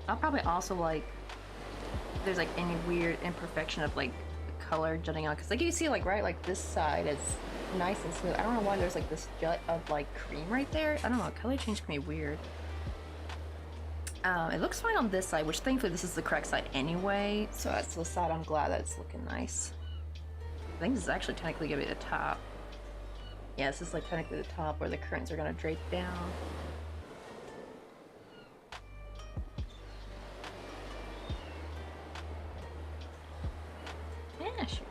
I'll probably also like, if there's like any weird imperfection of like the color jutting out, because like you see like right, like this side is nice and smooth. I don't know why there's like this jut of like cream right there. I don't know, color change can be weird. It looks fine on this side, which thankfully this is the correct side anyway, so that's the side I'm glad that it's looking nice. I think this is actually technically gonna be the top. Yeah, this is like technically the top where the curtains are gonna drape down. Yeah, sure.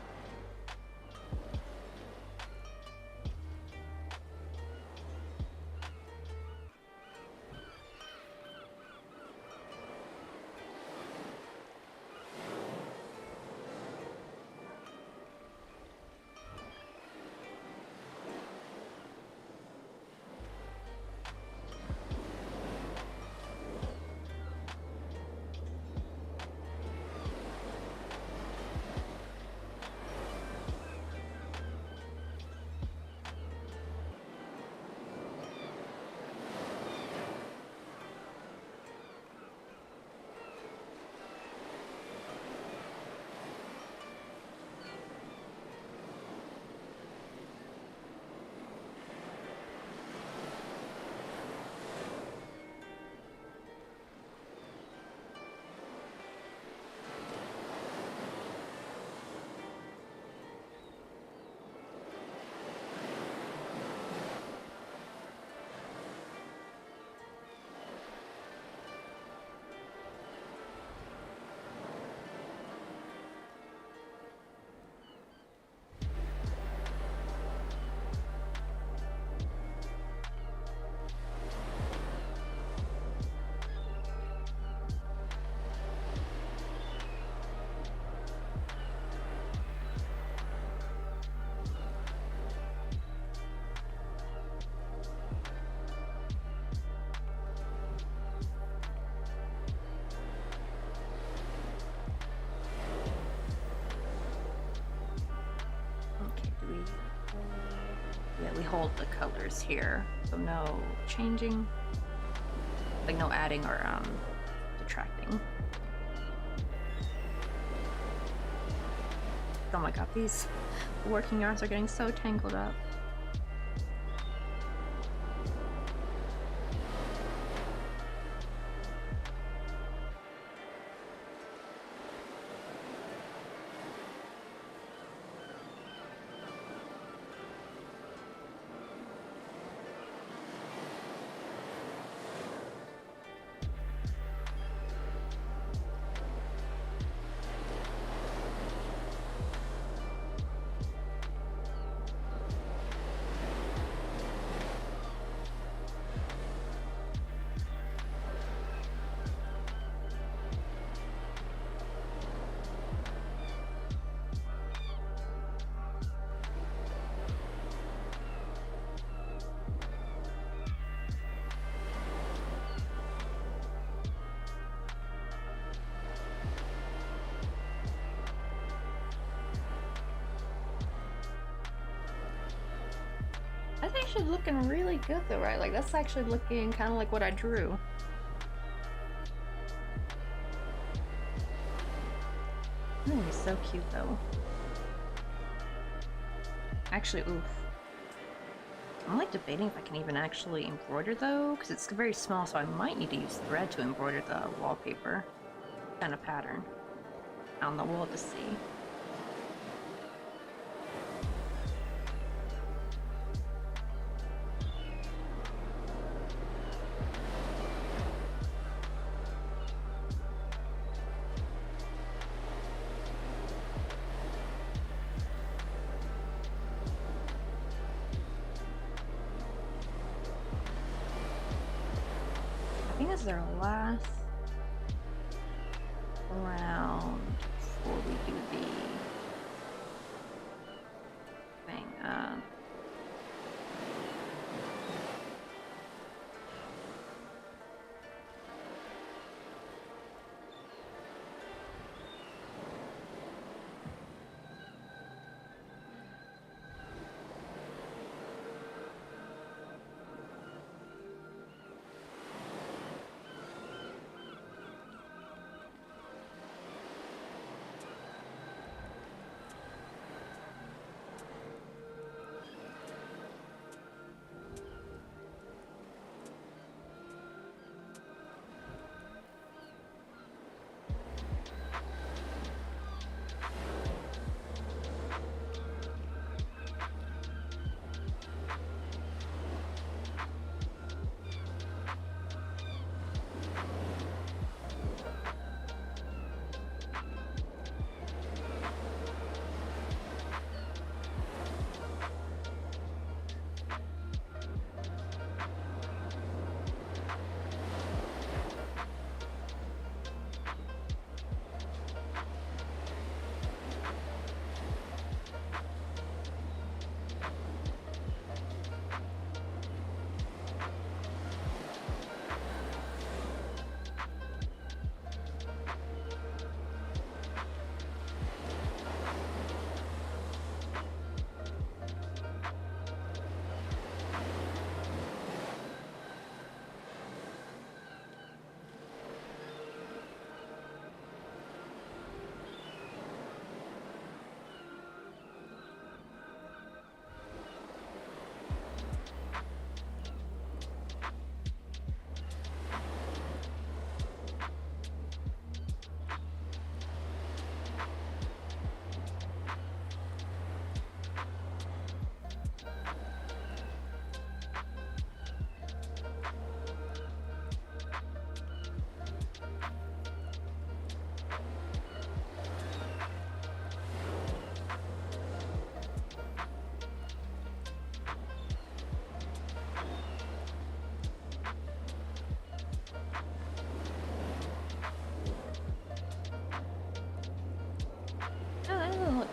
we hold the colors here, so no changing, like no adding or detracting. Oh my god, these working yarns are getting so tangled up. That's actually looking really good though, right? Like that's actually looking kind of like what I drew. Ooh, he's so cute though. Actually, oof. I'm like debating if I can even actually embroider though, because it's very small, so I might need to use thread to embroider the wallpaper kind of pattern on the wall to see. I think this is our last round before we do the thing. Oh, that doesn't look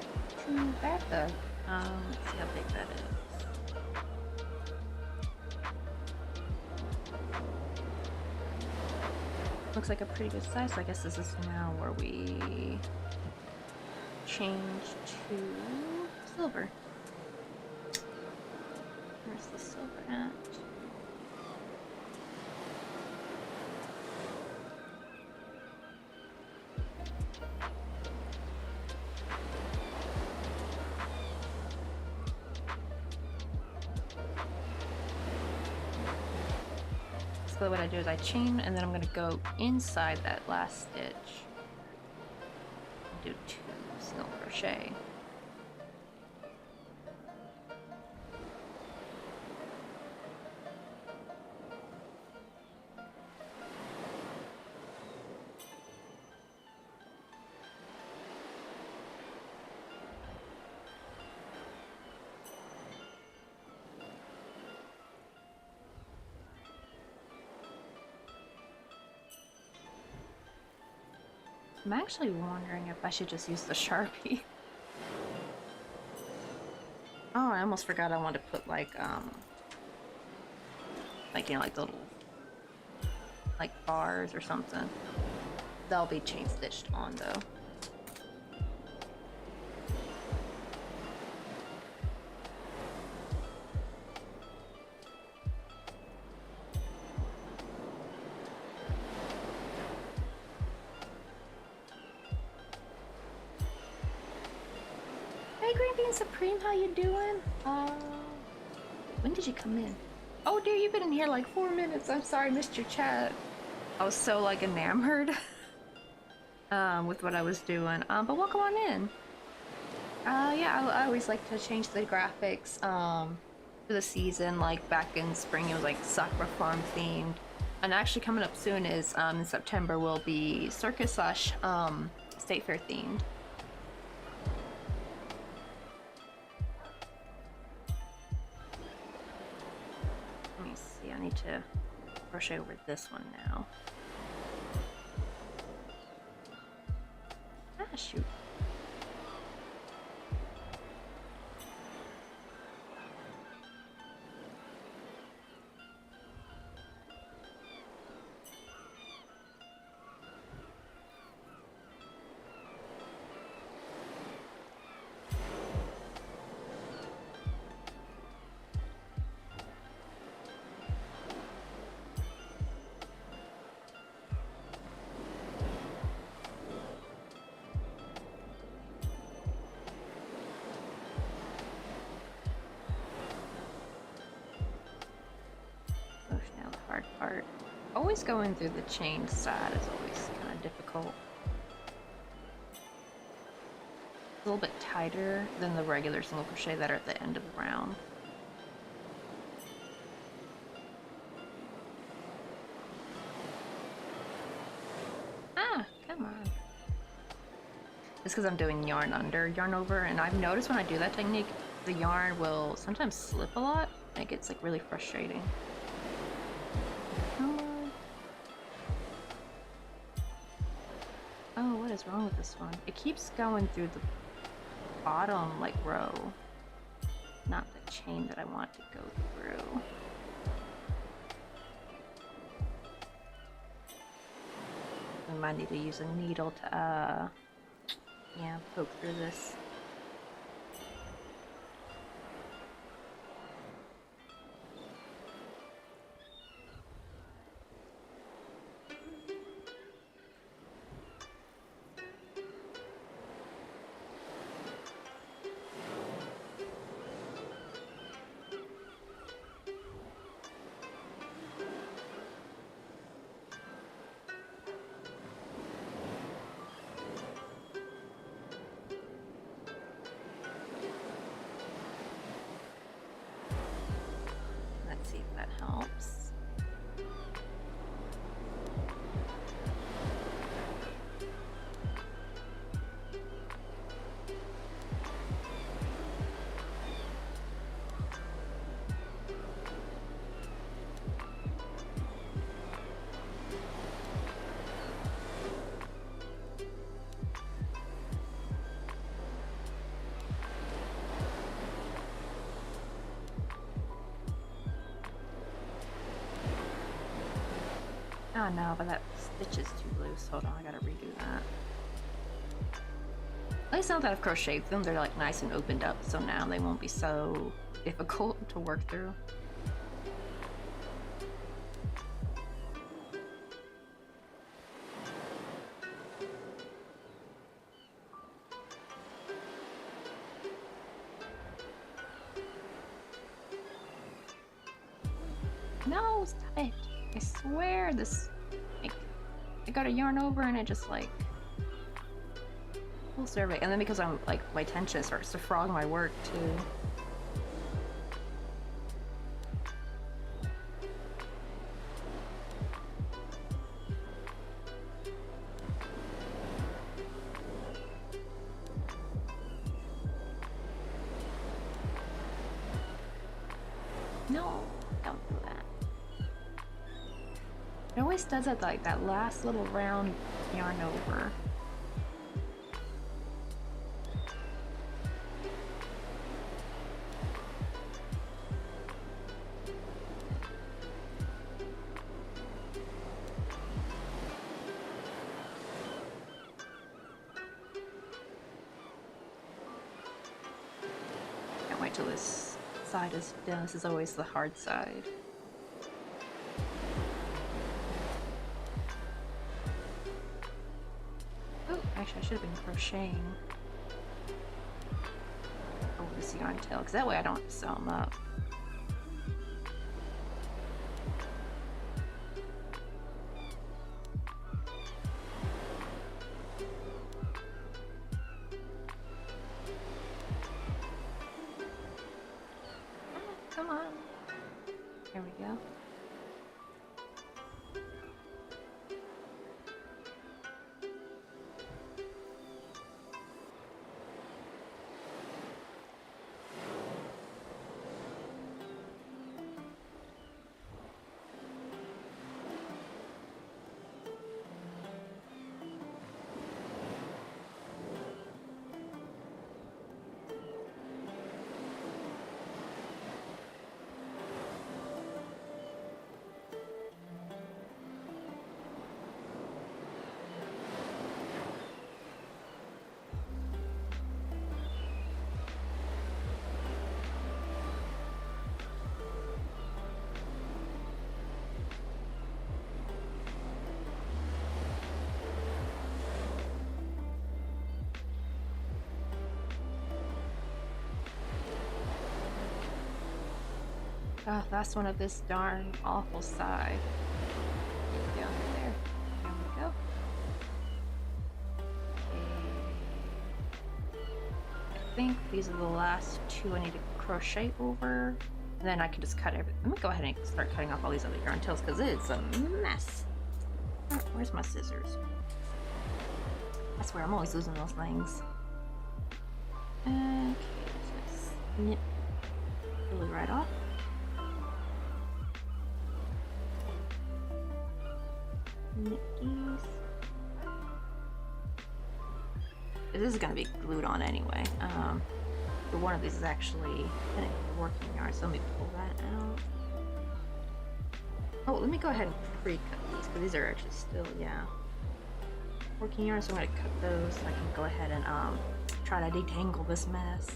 too bad though. Let's see how big that is. Looks like a pretty good size, so I guess this is now where we change to silver. Where's the silver at? So what I do is I chain and then I'm going to go inside that last stitch. Do 2 single crochet. I'm actually wondering if I should just use the Sharpie. Oh, I almost forgot I wanted to put like you know, like the little like bars or something. They'll be chain stitched on though. Hey Green Bean Supreme, how you doing? When did you come in? Oh dear, you've been in here like 4 minutes. I'm sorry, missed your chat. I was so like enamored with what I was doing. But welcome on in. Yeah, I always like to change the graphics for the season. Like back in spring, it was like Sakura Farm themed, and actually coming up soon is in September will be circus slash state fair themed. Let me see. I need to crochet over this one now. Ah, shoot. Part. Always going through the chain side is always kind of difficult. It's a little bit tighter than the regular single crochet that are at the end of the round. Ah, come on. It's because I'm doing yarn under, yarn over, and I've noticed when I do that technique, the yarn will sometimes slip a lot, and it gets like really frustrating. Oh, what is wrong with this one? It keeps going through the bottom, like, row. Not the chain that I want to go through. I might need to use a needle to, yeah, poke through this. Oh no, but that stitch is too loose. Hold on, I gotta redo that. At least now that I've crocheted them, they're like nice and opened up, so now they won't be so difficult to work through. No, stop it. I swear this, like, I got a yarn over and I just like full survey, and then because I'm like my tension starts to frog my work too. No, don't do that. It always does it like that last little round yarn over. Can't wait till this side is done. This is always the hard side. Oh, actually I should have been crocheting over this yarn tail, because that way I don't have to sew them up. Come on. Here we go. Oh, last one of this darn awful side. Down there. There we go. Okay. I think these are the last two I need to crochet over. And then I can just cut everything. Let me go ahead and start cutting off all these other yarn tails because it's a mess. Oh, where's my scissors? I swear I'm always losing those things. Okay, just snip really right off. Nickies. This is going to be glued on anyway. But one of these is actually working yarn, so let me pull that out. Oh, let me go ahead and pre-cut these, because these are actually still, yeah, working yarn, so I'm going to cut those so I can go ahead and try to detangle this mess.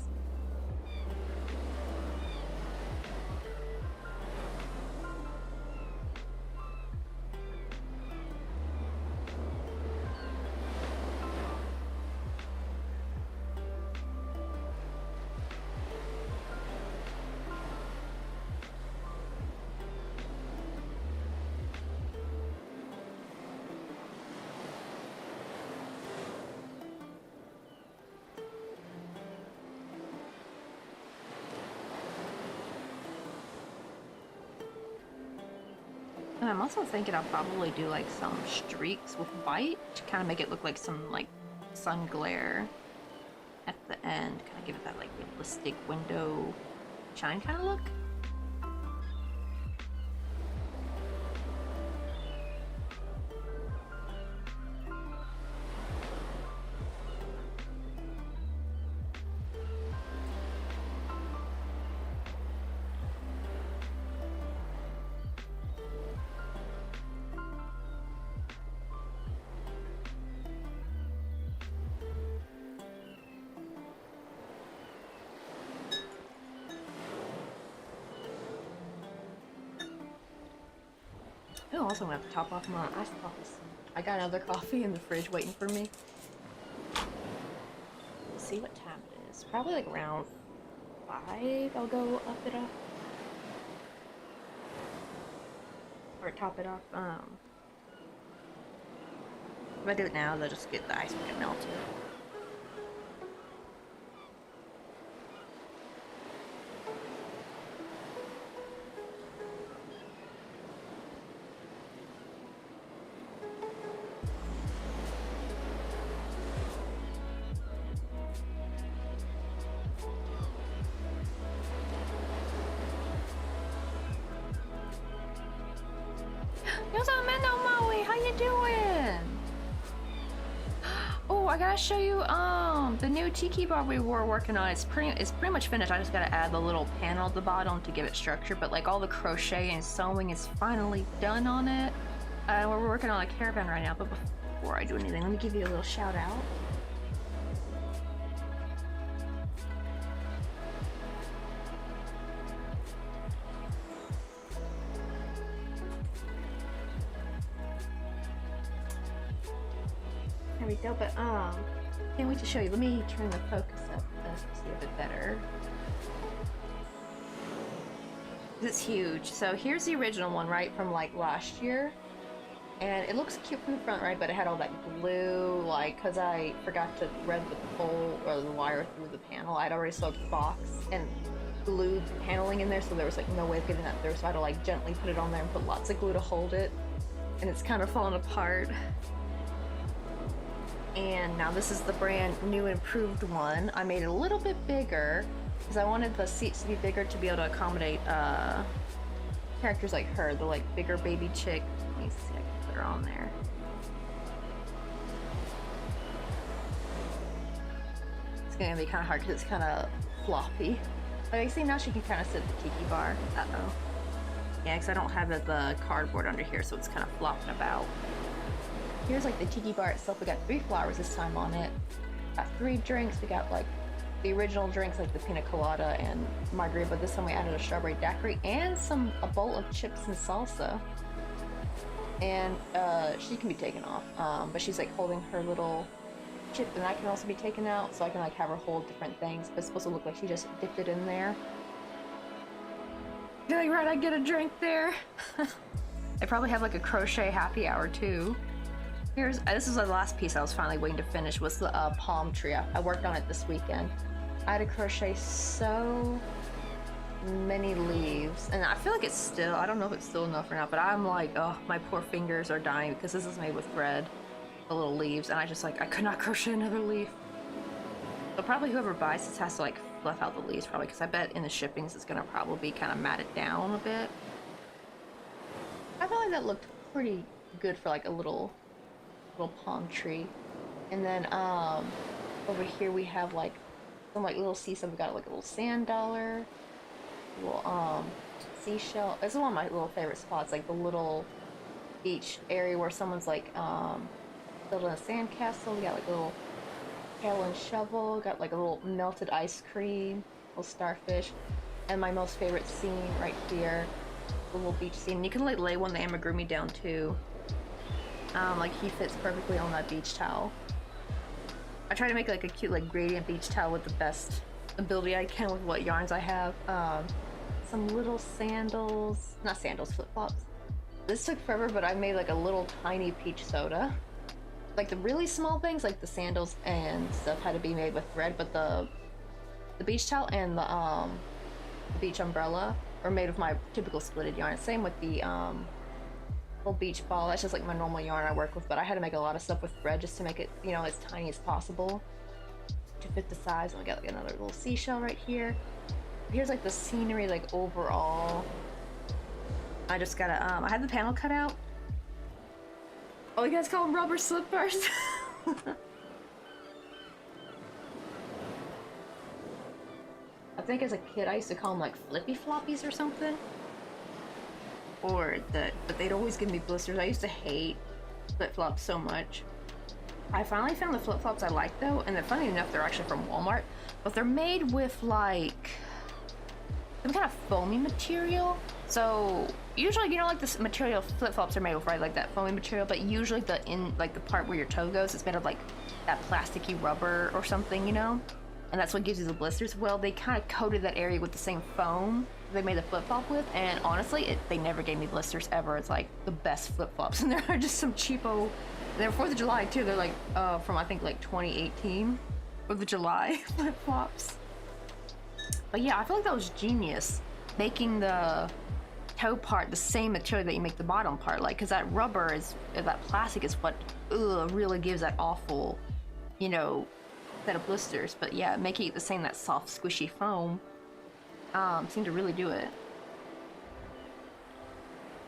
And I'm also thinking I'll probably do like some streaks with white to kind of make it look like some like sun glare at the end, kind of give it that like realistic window shine kind of look. I also gonna have to top off my iced coffee. I got another coffee in the fridge waiting for me. Let's see what time it is. Probably like around 5. I'll go up it up. Or top it off. If I do it now, they'll just get the ice get melted. How you doing? Oh, I gotta show you the new tiki bar we were working on. It's pretty much finished. I just gotta add the little panel at the bottom to give it structure, but like all the crochet and sewing is finally done on it. We're working on a Caravan right now, but before I do anything, let me give you a little shout out. There we go, but can't wait to show you. Let me turn the focus up to see a bit better. It's huge. So here's the original one, right, from like last year. And it looks cute from the front, right, but it had all that glue, like, because I forgot to thread the pole or the wire through the panel. I'd already sewed the box and glued the paneling in there, so there was like no way of getting that through, so I had to like gently put it on there and put lots of glue to hold it. And it's kind of falling apart. And now this is the brand new improved one. I made it a little bit bigger because I wanted the seats to be bigger to be able to accommodate characters like her, the like bigger baby chick. Let me see, I can put her on there. It's gonna be kind of hard because it's kind of floppy. Like I see now she can kind of sit the tiki bar. Uh-oh. Yeah, because I don't have the cardboard under here, so it's kind of flopping about. Here's like the tiki bar itself. We got 3 flowers this time on it. Got 3 drinks. We got like the original drinks like the pina colada and margarita, but this time we added a strawberry daiquiri and a bowl of chips and salsa. And she can be taken off, but she's like holding her little chip, and I can also be taken out, so I can like have her hold different things, but it's supposed to look like she just dipped it in there. You're like, right, I get a drink there. I probably have like a crochet happy hour too. This is the last piece I was finally waiting to finish, was the palm tree. I worked on it this weekend. I had to crochet so many leaves, and I feel like it's still, I don't know if it's still enough or not, but I'm like, oh, my poor fingers are dying because this is made with thread, the little leaves, and I could not crochet another leaf. So probably whoever buys this has to like fluff out the leaves probably, because I bet in the shippings it's gonna probably kind of mat it down a bit. I felt like that looked pretty good for like a little palm tree. And then over here we have like some like little sea stuff. We got like a little sand dollar, little seashell. This is one of my little favorite spots, like the little beach area where someone's like building a sand castle. We got like a little pail and shovel, got like a little melted ice cream, little starfish, and my most favorite scene right here, the little beach scene. You can like lay one of the amigurumi down too. Like he fits perfectly on that beach towel. I try to make like a cute like gradient beach towel with the best ability I can with what yarns I have. Some little sandals, not sandals, flip-flops. This took forever, but I made like a little tiny peach soda. Like the really small things, like the sandals and stuff, had to be made with thread, but the beach towel and the beach umbrella are made with my typical splitted yarn. Same with the little beach ball. That's just like my normal yarn I work with, but I had to make a lot of stuff with thread just to make it, you know, as tiny as possible to fit the size. And we got like another little seashell right here. Here's like the scenery, like overall. I just gotta I had the panel cut out. Oh, you guys call them rubber slippers? I think as a kid I used to call them like flippy floppies or something. But they'd always give me blisters. I used to hate flip-flops so much. I finally found the flip-flops I like though, and funny enough, they're actually from Walmart, but they're made with like some kind of foamy material. So usually, you know, like this material flip-flops are made with, right? Like that foamy material, but usually the part where your toe goes, it's made of like that plasticky rubber or something, you know? And that's what gives you the blisters. Well, they kind of coated that area with the same foam they made the flip-flop with, and honestly, they never gave me blisters ever. It's like the best flip-flops, and they're just some cheapo. They're 4th of July too. They're like from I think like 2018 4th of July flip-flops. But yeah, I feel like that was genius, making the toe part the same material that you make the bottom part, like, because that rubber that plastic is what really gives that awful, you know, set of blisters. But yeah, making it the same, that soft squishy foam, seemed to really do it.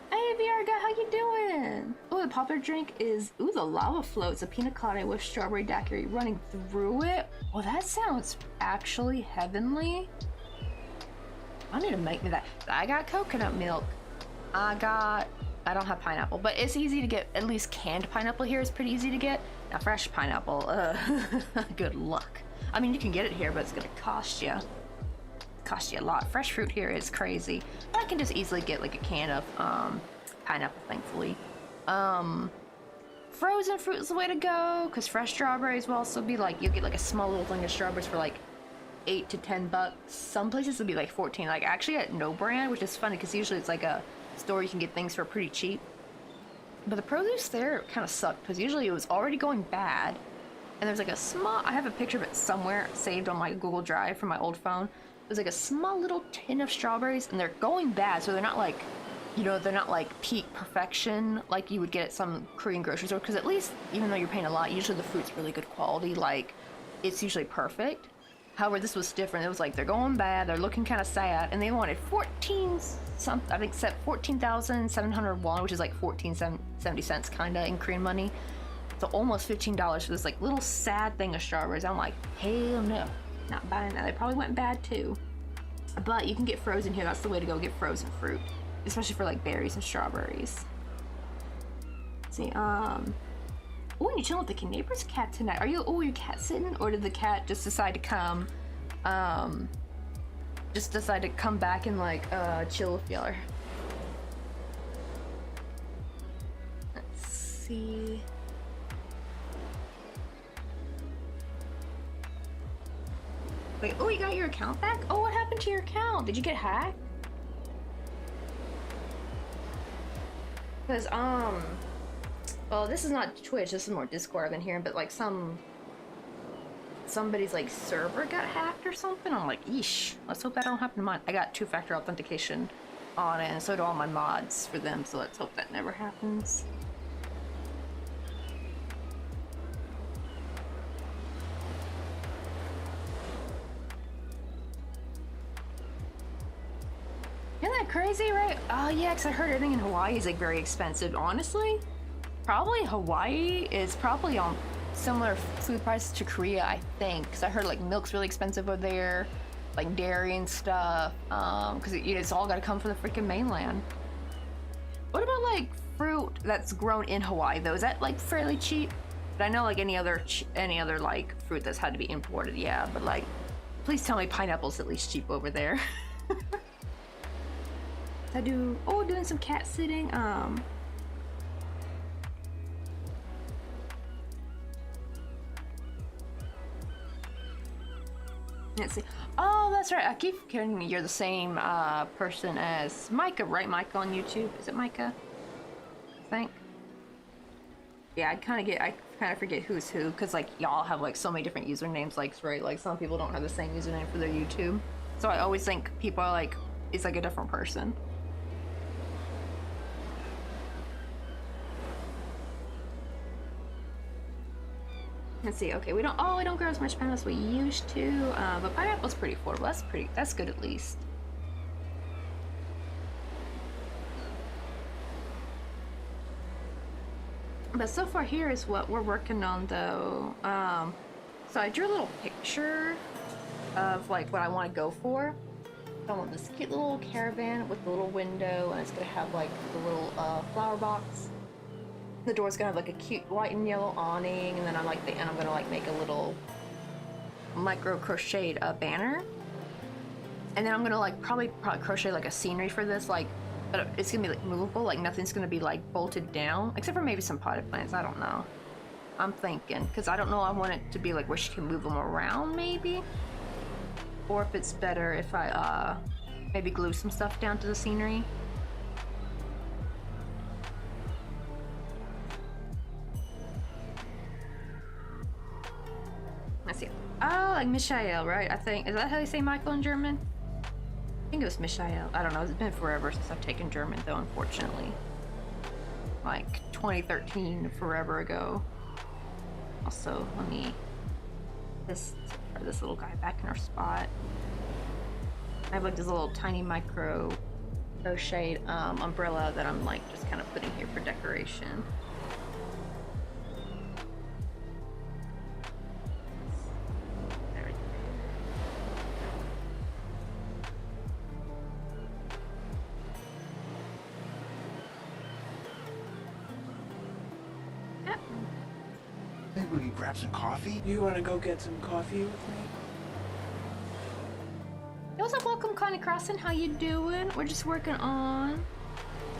Hey VR guy, how you doing? Oh, the popular drink is the lava floats, a pina colada with strawberry daiquiri running through it. Well, that sounds actually heavenly. I need to make me that. I got coconut milk. I don't have pineapple, but it's easy to get. At least canned pineapple here is pretty easy to get. Now fresh pineapple, good luck. I mean, you can get it here, but it's gonna cost you a lot. Fresh fruit here is crazy, but I can just easily get like a can of pineapple, thankfully. Frozen fruit is the way to go, because fresh strawberries will also be like, you'll get like a small little thing of strawberries for like $8 to $10. Some places will be like 14. Like actually at No Brand, which is funny because usually it's like a store you can get things for pretty cheap. But the produce there kind of sucked because usually it was already going bad, and there's like a small. I have a picture of it somewhere saved on my Google Drive from my old phone. There's like a small little tin of strawberries, and they're going bad, so they're not like, you know, they're not like peak perfection like you would get at some Korean grocery store. Because at least, even though you're paying a lot, usually the fruit's really good quality. Like it's usually perfect. However, this was different. It was like they're going bad, they're looking kind of sad, and they wanted 14,700 won, which is like 70 cents kind of in Korean money. So almost $15 for this like little sad thing of strawberries. I'm like, hell no, not buying that. They probably went bad too. But you can get frozen here. That's the way to go, get frozen fruit, especially for like berries and strawberries. Let's see, oh, and you're chilling with the neighbor's cat tonight. Are you, you're cat sitting? Or did the cat just decide to come, back and like, chill with y'all? Let's see. Wait, oh, you got your account back? Oh, what happened to your account? Did you get hacked? Because, well, this is not Twitch, this is more Discord I've been hearing, but like somebody's like server got hacked or something. I'm like, eesh, let's hope that don't happen to mine. I got 2-factor authentication on it, and so do all my mods for them, so let's hope that never happens. Isn't that crazy, right? Oh yeah, because I heard everything in Hawaii is like very expensive. Honestly, probably Hawaii is probably on similar food prices to Korea, I think, because I heard like milk's really expensive over there, like dairy and stuff, because it's all got to come from the freaking mainland. What about like fruit that's grown in Hawaii though? Is that like fairly cheap? But I know like any other like fruit that's had to be imported, yeah. But like, please tell me pineapple's at least cheap over there. Doing some cat sitting. Let's see. Oh, that's right. I keep forgetting you're the same person as Micah, right? Micah on YouTube. Is it Micah? I think. Yeah, I kind of forget who's who, because like y'all have like so many different usernames. Like, right? Like some people don't have the same username for their YouTube, so I always think people are like, it's like a different person. Let's see. Okay, we don't grow as much pineapple as we used to, but pineapple's pretty affordable. That's good at least. But so far here is what we're working on though. So I drew a little picture of like what I want to go for. So I want this cute little caravan with the little window, and it's gonna have like the little flower box. The door's gonna have like a cute white and yellow awning, and then I'm gonna like make a little micro crocheted banner, and then I'm gonna like probably crochet like a scenery for this, like But it's gonna be like movable, like nothing's gonna be like bolted down, except for maybe some potted plants. I don't know. I'm thinking, because I don't know, I want it to be like where she can move them around maybe, or if it's better if I maybe glue some stuff down to the scenery. Let's see. Oh, like Michael, right? I think, is that how you say Michael in German? I think it was Michael. I don't know. It's been forever since I've taken German, though, unfortunately. Like 2013, forever ago. Also, let me this little guy back in our spot. I have like this little tiny micro crocheted umbrella that I'm like just kind of putting here for decoration. We can grab some coffee? You want to go get some coffee with me? Hey, what's up? Welcome, Connie Crossan. How you doing? We're just working on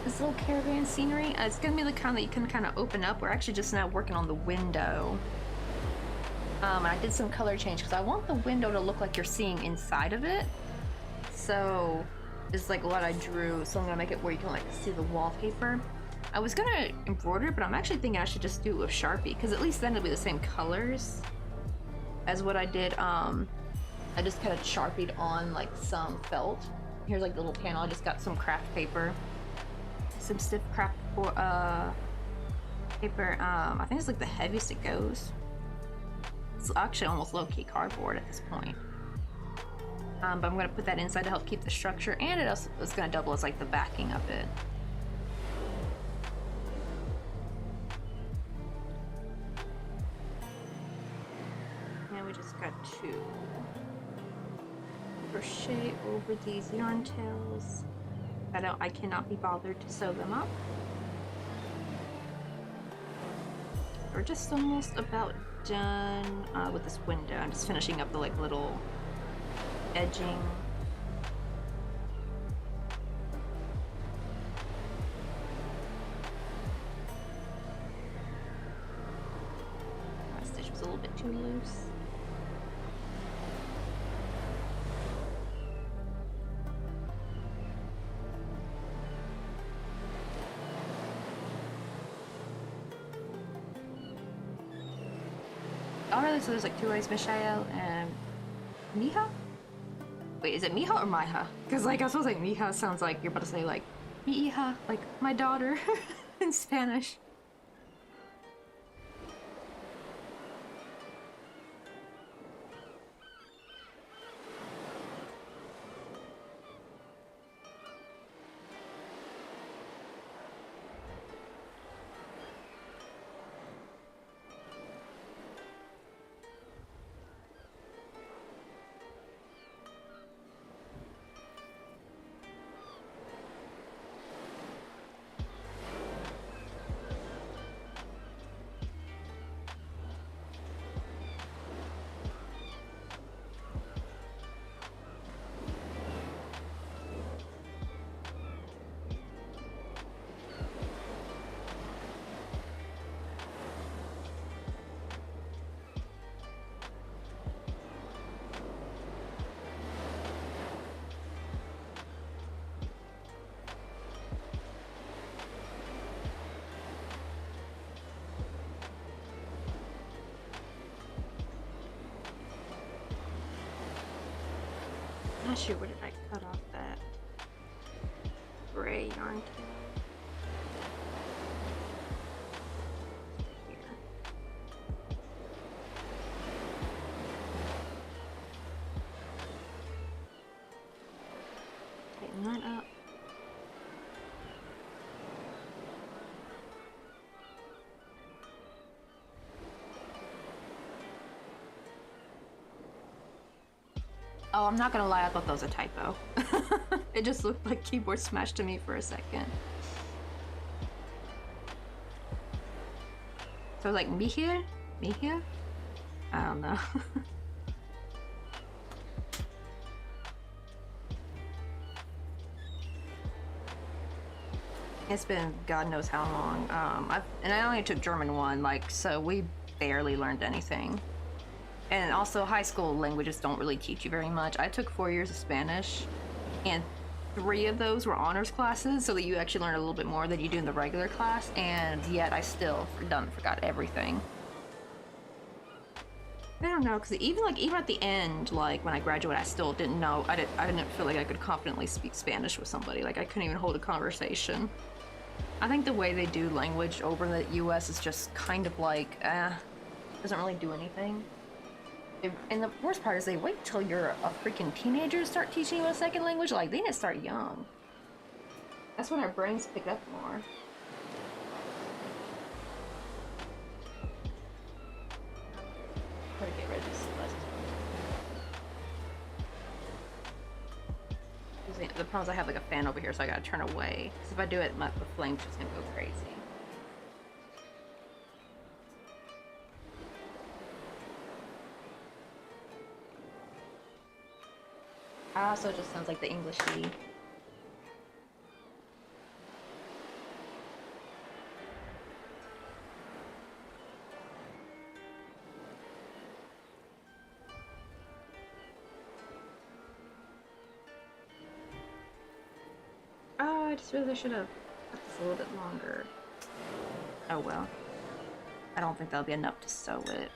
this little caravan scenery. It's gonna be the kind that you can kind of open up. We're actually just now working on the window. I did some color change because I want the window to look like you're seeing inside of it. So it's like what I drew. So I'm gonna make it where you can like see the wallpaper. I was gonna embroider, but I'm actually thinking I should just do it with Sharpie, because at least then it'll be the same colors as what I did. I just kind of Sharpied on like some felt. Here's like the little panel. I just got some craft paper, some stiff craft paper. I think it's like the heaviest it goes. It's actually almost low-key cardboard at this point. But I'm gonna put that inside to help keep the structure, and it also is gonna double as like the backing of it. We just got to crochet over these yarn tails. I cannot be bothered to sew them up. We're just almost about done with this window. I'm just finishing up the like little edging. My stitch was a little bit too loose. Oh, really? So there's like two ways, Michael and Miha? Wait, is it Miha or Maiha? Because like I was supposed to say Miha sounds like you're about to say like mi hija, like my daughter in Spanish. Not sure where did I cut off that gray yarn tail. Here. Tighten that up. Oh, I'm not gonna lie, I thought that was a typo. It just looked like keyboard smashed to me for a second. So like, me here? Me here? I don't know. It's been God knows how long. And I only took German 1, like, so we barely learned anything. And also, high school languages don't really teach you very much. I took 4 years of Spanish, and 3 of those were honors classes, so that you actually learn a little bit more than you do in the regular class, and yet I still forgot everything. I don't know, because even at the end, like when I graduated, I still didn't know. I didn't feel like I could confidently speak Spanish with somebody. Like I couldn't even hold a conversation. I think the way they do language over in the U.S. is just kind of like, doesn't really do anything. And the worst part is they wait till you're a freaking teenager to start teaching you a second language. Like, they need to start young. That's when our brains pick up more. Try to get rid of this list. The problem is I have like a fan over here, so I gotta turn away. Because if I do it, the flame's just gonna go crazy. So it just sounds like the English E. Oh, I just really should have cut this a little bit longer. Oh well. I don't think that'll be enough to sew it.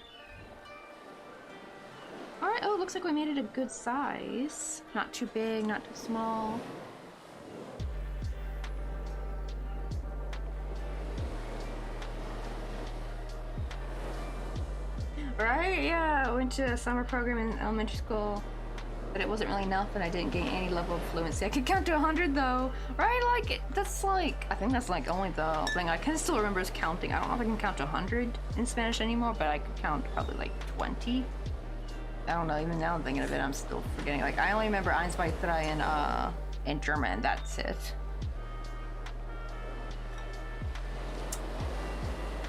Alright, oh, it looks like we made it a good size. Not too big, not too small. Right, yeah, I went to a summer program in elementary school, but it wasn't really enough and I didn't gain any level of fluency. I could count to 100 though, right? Like, that's like, I think that's like only the thing I can still remember is counting. I don't know if I can count to 100 in Spanish anymore, but I could count probably like 20. I don't know, even now I'm thinking of it, I'm still forgetting. Like, I only remember eins, zwei, drei in German, that's it.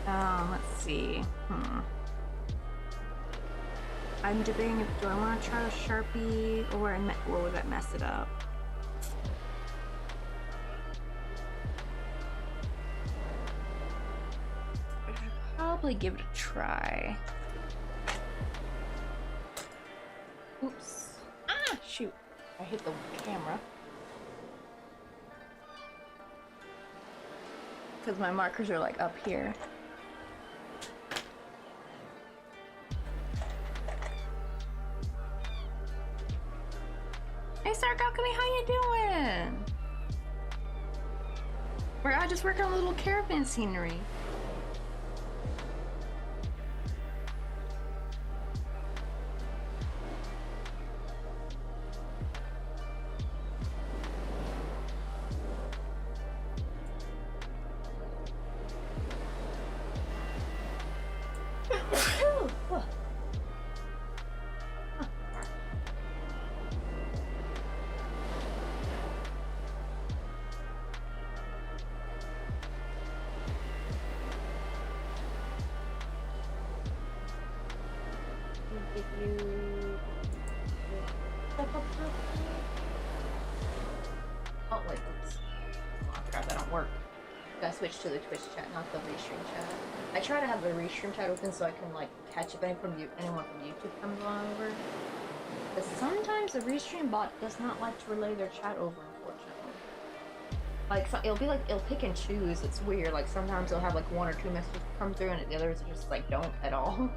Let's see. I'm debating if do I want to try a Sharpie or would that mess it up? I should probably give it a try. Oops. Ah, shoot. I hit the camera. Because my markers are like up here. Hey, Stark Alchemy, how you doing? I just working on a little caravan scenery. Oh wait, oops. Oh, I forgot that don't work. Gotta switch to the Twitch chat, not the restream chat. I try to have the restream chat open so I can like catch if anyone from YouTube comes on over. But sometimes the restream bot does not like to relay their chat over, unfortunately. Like, so it'll pick and choose. It's weird. Like, sometimes they'll have like 1 or 2 messages come through, and the others just like don't at all.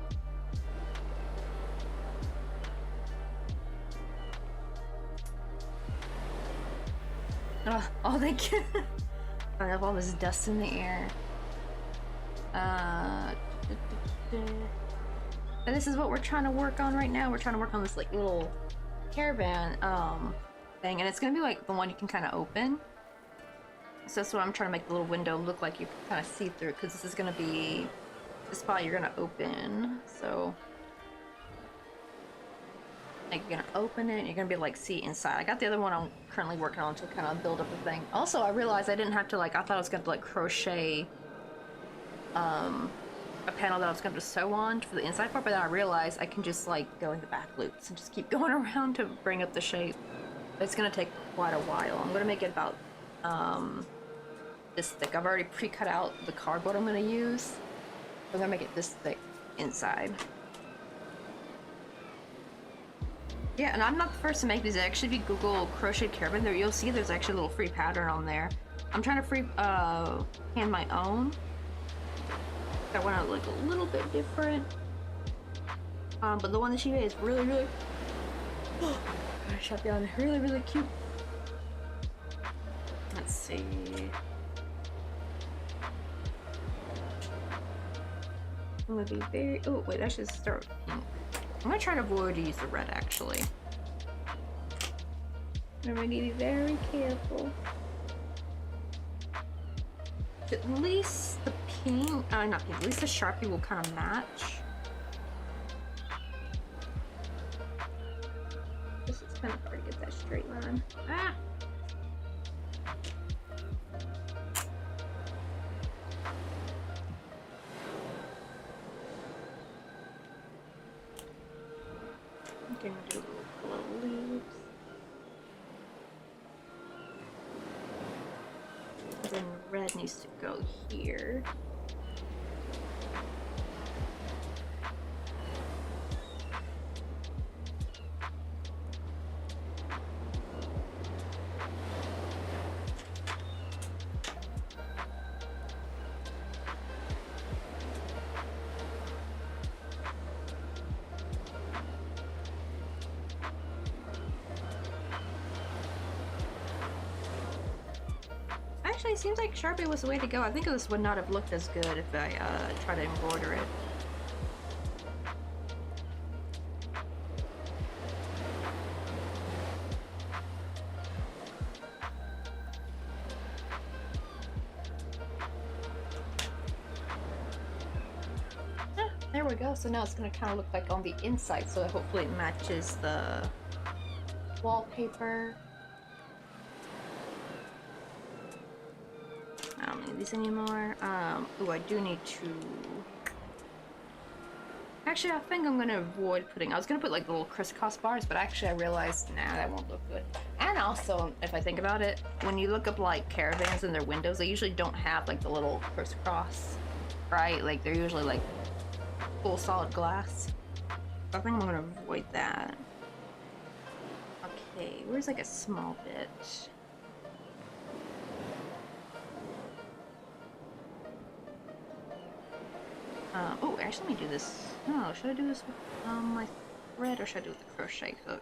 Oh, thank you. I have all this dust in the air. This is what we're trying to work on right now. We're trying to work on this like little caravan thing, and it's gonna be like the one you can kind of open. So that's what I'm trying to make the little window look like you can kind of see through, because this is gonna be the spot you're gonna open. So like you're gonna open it, and you're gonna be able to like see inside. I got the other one I'm currently working on to kind of build up the thing. Also, I realized I didn't have to like, I thought I was gonna like crochet a panel that I was going to sew on for the inside part, but then I realized I can just like go in the back loops and just keep going around to bring up the shape. It's going to take quite a while. I'm going to make it about this thick. I've already pre-cut out the cardboard I'm gonna use. I'm gonna make it this thick inside. Yeah, and I'm not the first to make these. Actually, if you Google Crocheted Caravan, there you'll see there's actually a little free pattern on there. I'm trying to hand my own. I want to look a little bit different. But the one that she made is really, really. Oh, I shut down. Really, really cute. Let's see. I'm gonna be very. Oh wait, I should start with pink. I'm gonna try to avoid to use the red actually. I'm gonna be very careful. At least the pink, not pink, at least the Sharpie will kind of match. This is kind of hard to get that straight line. Ah! I'm gonna do little leaves. Then red needs to go here. Actually, it seems like Sharpie was the way to go. I think this would not have looked as good if I tried to embroider it. Ah, there we go. So now it's going to kind of look like on the inside, so hopefully it matches the wallpaper. I don't need these anymore. Oh, I do need to... Actually, I think I'm gonna avoid putting... I was gonna put like little crisscross bars, but actually I realized, nah, that won't look good. And also, if I think about it, when you look up like caravans and their windows, they usually don't have like the little crisscross, right? Like they're usually like full solid glass. So I think I'm gonna avoid that. Okay, where's like a small bit? Oh, actually, let me do this. No, should I do this with my thread or should I do it with the crochet hook?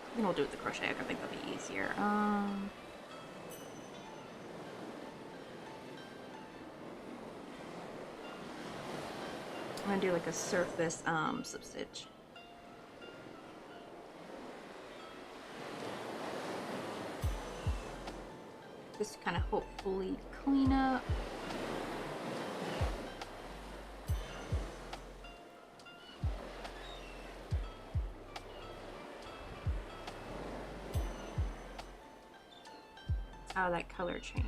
I think we'll do it with the crochet hook. I think that'll be easier. I'm gonna do like a surface slip stitch. Just to kind of hopefully clean up. How that color change.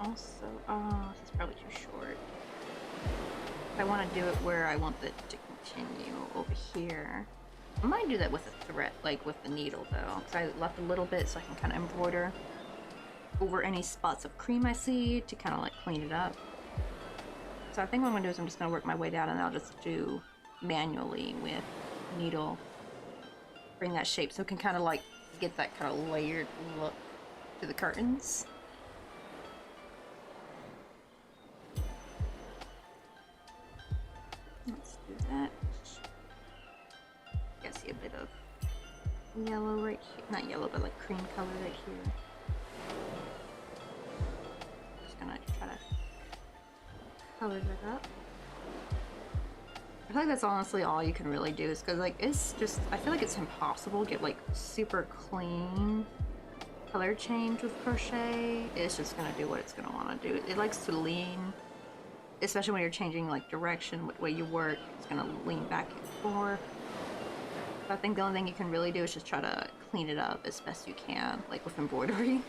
Also, this is probably too short. I want to do it where I want it to continue over here. I might do that with a thread, like with the needle though, because I left a little bit so I can kind of embroider over any spots of cream I see to kind of like clean it up. So I think what I'm gonna do is I'm just gonna work my way down, and I'll just do manually with needle, bring that shape so it can kind of like get that kind of layered look to the curtains. Let's do that. I see a bit of yellow right here. Not yellow, but like cream color right here. Just gonna try to color that up. I feel like that's honestly all you can really do, is because like it's just, I feel like it's impossible to get like super clean color change with crochet. It's just gonna do what it's gonna want to do. It likes to lean, especially when you're changing like direction, what way you work. It's gonna lean back and forth. I think the only thing you can really do is just try to clean it up as best you can, like with embroidery.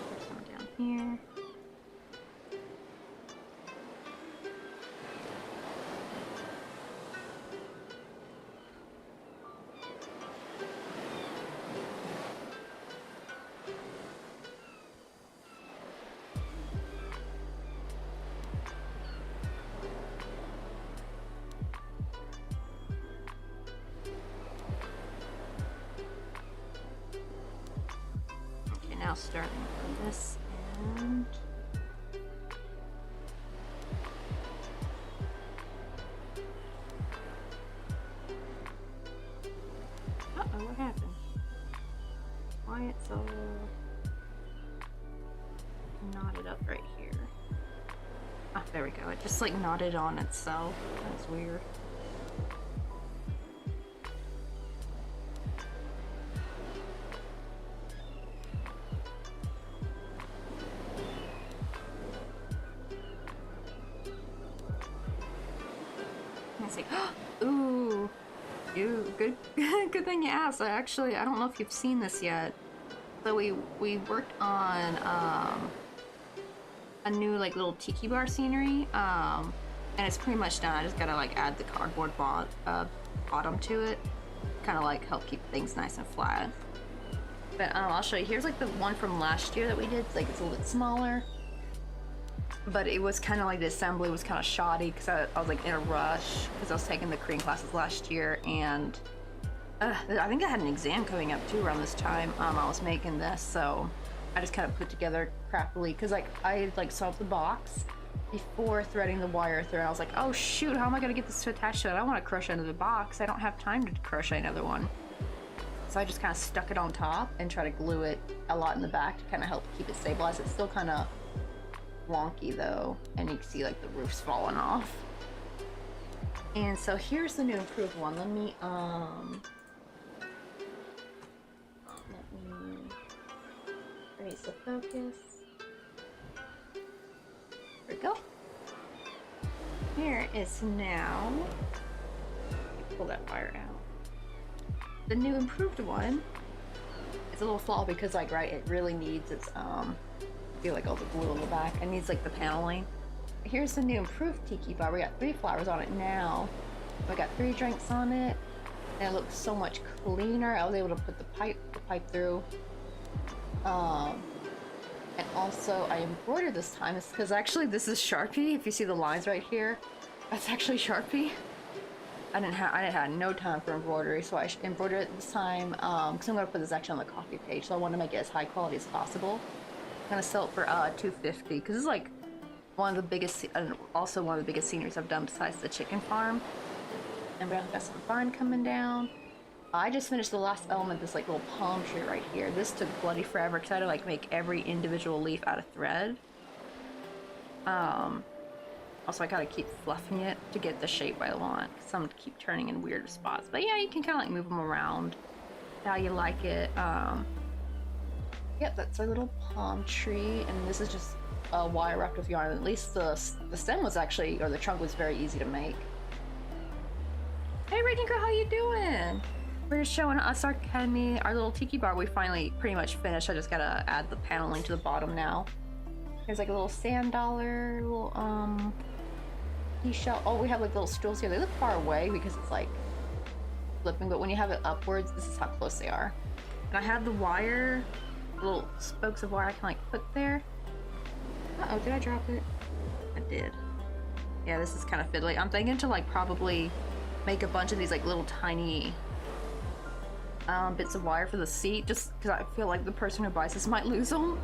Put some down here. Now starting from this end. Uh-oh, what happened? Why it's all knotted up right here? Ah, there we go. It just like knotted on itself. That's weird. Ooh, good, good thing you asked. I don't know if you've seen this yet. So we worked on a new like little tiki bar scenery, and it's pretty much done. I just gotta like add the cardboard bottom to it, kind of like help keep things nice and flat. But I'll show you. Here's like the one from last year that we did. Like it's a little bit smaller. But it was kind of like the assembly was kind of shoddy because I was like in a rush because I was taking the Korean classes last year, and I think I had an exam coming up too around this time. I was making this, so I just kind of put together crappily because like I like solved the box before threading the wire through. I was like, oh shoot, how am I gonna get this to attach to it? I want to crochet into the box. I don't have time to crochet another one. So I just kind of stuck it on top and try to glue it a lot in the back to kind of help keep it stabilized. It's still kind of wonky though, and you can see like the roof's falling off. And so here's the new improved one. Let me raise the focus. There we go. Here is now, pull that wire out. The new improved one is a little flawed because like it really needs its feel like all the glue on the back. It needs like the paneling. Here's the new improved tiki bar. We got 3 flowers on it now. We got 3 drinks on it, and it looks so much cleaner. I was able to put the pipe through. And also I embroidered this time. It's because actually this is Sharpie. If you see the lines right here, that's actually Sharpie. I had no time for embroidery, so I embroidered it this time because I'm going to put this actually on the coffee page, so I want to make it as high quality as possible. I'm gonna sell it for $2.50 because it's like one of the biggest, also one of the biggest sceneries I've done besides the chicken farm. And we got some vine coming down. I just finished the last element, this like little palm tree right here. This took bloody forever because I had to like make every individual leaf out of thread. Also I gotta keep fluffing it to get the shape I want. Some keep turning in weird spots, but yeah, you can kind of like move them around how you like it. Yep, that's our little palm tree, and this is just wire wrapped with yarn. At least the stem was actually, or the trunk was very easy to make. Hey, Raging Girl, how you doing? We're showing us our Kemi, our little tiki bar. We finally pretty much finished. I just gotta add the paneling to the bottom now. There's like a little sand dollar, little seashell. Oh, we have like little stools here. They look far away because it's like flipping, but when you have it upwards, this is how close they are. And I have the wire, little spokes of wire I can like put there. Uh-oh, did I drop it? I did. Yeah, this is kind of fiddly. I'm thinking to like probably make a bunch of these like little tiny bits of wire for the seat, just because I feel like the person who buys this might lose them.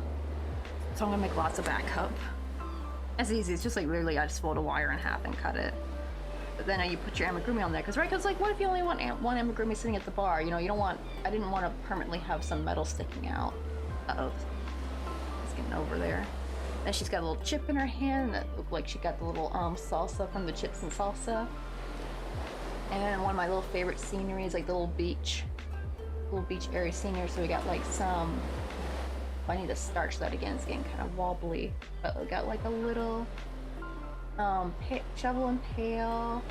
So I'm gonna make lots of backup. It's easy. It's just like literally I just fold a wire in half and cut it. But then you put your amigurumi on there, because like what if you only want one amigurumi sitting at the bar? You know, you don't want. I didn't want to permanently have some metal sticking out. Uh-oh, it's getting over there. Then she's got a little chip in her hand that looked like she got the little salsa from the chips and salsa. And one of my little favorite sceneries, like the little beach area scenery. So we got like some. I need to starch that again. It's getting kind of wobbly. But we got like a little shovel and pail,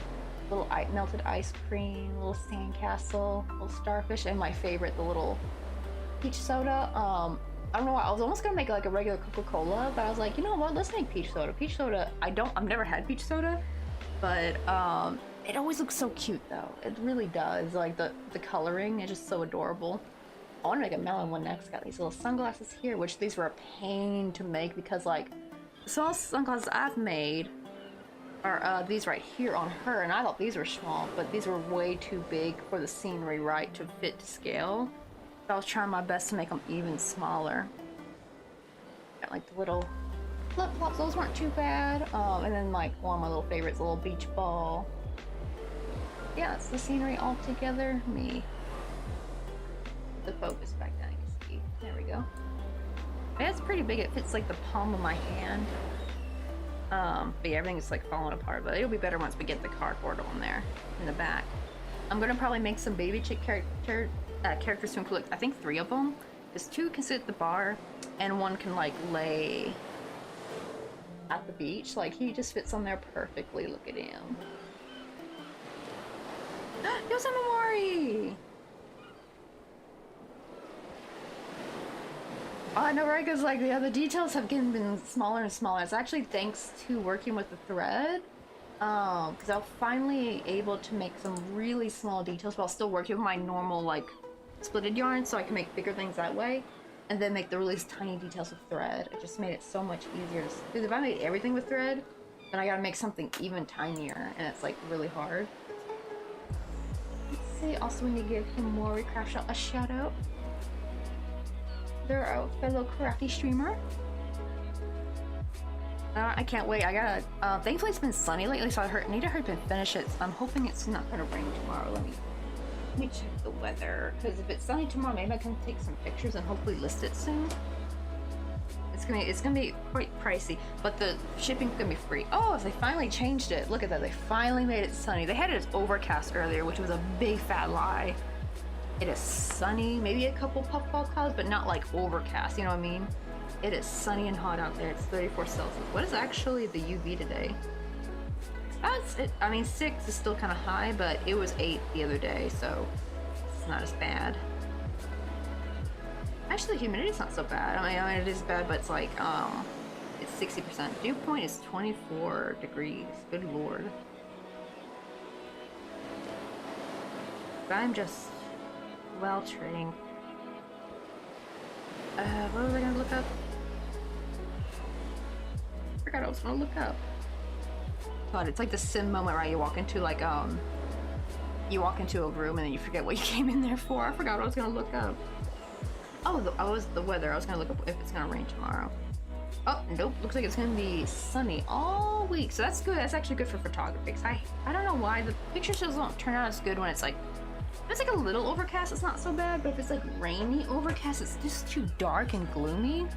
little melted ice cream, little sandcastle, little starfish, and my favorite, the little peach soda. I don't know why, I was almost gonna make like a regular Coca-Cola, but I was like, you know what, let's make peach soda. Peach soda, I've never had peach soda, but it always looks so cute though. It really does. Like the coloring is just so adorable. I want to make a melon one next. Got these little sunglasses here, which these were a pain to make because like the small sunglasses I've made are these right here on her, and I thought these were small, but these were way too big for the scenery, right, to fit to scale. So I was trying my best to make them even smaller. Got like the little flip-flops, those weren't too bad. And then like one of my little favorites, a little beach ball. Yeah, it's the scenery all together. Me. The focus back down, you can see. There we go. Yeah, it's pretty big. It fits like the palm of my hand. But yeah, everything is like falling apart, but it'll be better once we get the cardboard on there in the back. I'm gonna probably make some baby chick characters to include, I think 3 of them. Because 2 can sit at the bar, and 1 can like lay at the beach. Like he just fits on there perfectly. Look at him. Yosamimori! Oh, I know, right? Because like the details have been smaller and smaller. It's actually thanks to working with the thread. Because I'm finally able to make some really small details while still working with my normal like splitted yarn, so I can make bigger things that way, and then make the really tiny details with thread. It just made it so much easier. Because if I made everything with thread, then I gotta make something even tinier, and it's like really hard. Let's see. Also, we need to give Himori Craft Shop a shout out. They're a fellow crafty streamer. I can't wait. I gotta. Thankfully, it's been sunny lately, so I need to hurry and finish it. So I'm hoping it's not gonna rain tomorrow. Let me check the weather, because if it's sunny tomorrow, maybe I can take some pictures and hopefully list it soon. It's gonna be quite pricey, but the shipping's gonna be free. Oh, they finally changed it. Look at that. They finally made it sunny. They had it as overcast earlier, which was a big fat lie. It is sunny, maybe a couple puffball clouds, but not like overcast, you know what I mean? It is sunny and hot out there. It's 34 Celsius. What is actually the UV today? I mean, 6 is still kind of high, but it was 8 the other day, so it's not as bad. Actually, humidity's not so bad. I mean, it is bad, but it's like, it's 60%. Dew point is 24 degrees. Good lord. But I'm just well trained. What was I gonna look up? I forgot I was gonna look up. God, it's like the sim moment, right? You walk into like you walk into a room and then you forget what you came in there for. I forgot what I was gonna look up. Oh, the weather. I was gonna look up if it's gonna rain tomorrow. Oh, nope. Looks like it's gonna be sunny all week. So that's good. That's actually good for photography. Cause I don't know why the pictures just don't turn out as good when it's like, if it's like a little overcast, it's not so bad. But if it's like rainy overcast, it's just too dark and gloomy.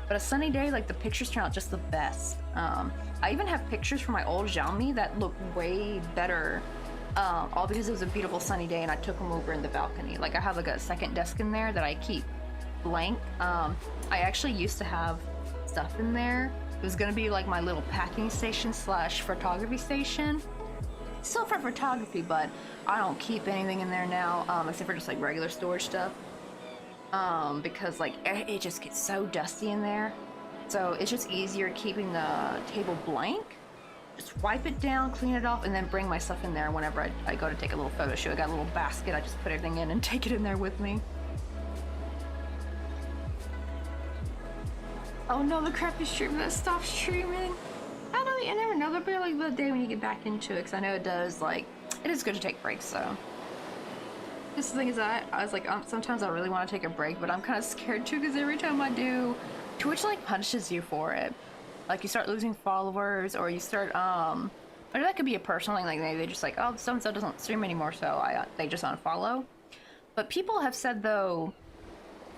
But a sunny day, like the pictures turn out just the best. I even have pictures from my old Xiaomi that look way better. All because it was a beautiful sunny day and I took them over in the balcony. Like I have like a second desk in there that I keep blank. I actually used to have stuff in there. It was gonna be like my little packing station slash photography station. still for photography, but I don't keep anything in there now, except for just like regular storage stuff. Because like it just gets so dusty in there. So it's just easier keeping the table blank. Just wipe it down, clean it off, and then bring my stuff in there whenever I go to take a little photo shoot. I got a little basket, I just put everything in and take it in there with me. Oh no, the crap is streaming. That stopped streaming. I don't. I never know. There'll be like the day when you get back into it, because I know it does. Like, it is good to take breaks. So, this thing is, I was like, sometimes I really want to take a break, but I'm kind of scared too, because every time I do, Twitch like punishes you for it. Like you start losing followers, or you start or that could be a personal thing. Like they just like, oh, so and so doesn't stream anymore, so they just unfollow. But people have said though,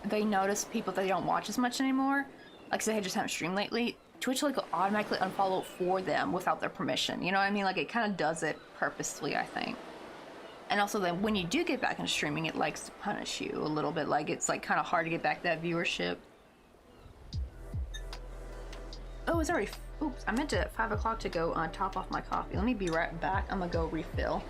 they notice people that they don't watch as much anymore. Like say I just haven't streamed lately, Twitch like will automatically unfollow for them without their permission. You know what I mean? Like it kind of does it purposefully, I think. And also then when you do get back into streaming, it likes to punish you a little bit. Like it's like kind of hard to get back that viewership. Oh, it's already, oops, I meant to at 5 o'clock to go top off my coffee. Let me be right back. I'm gonna go refill.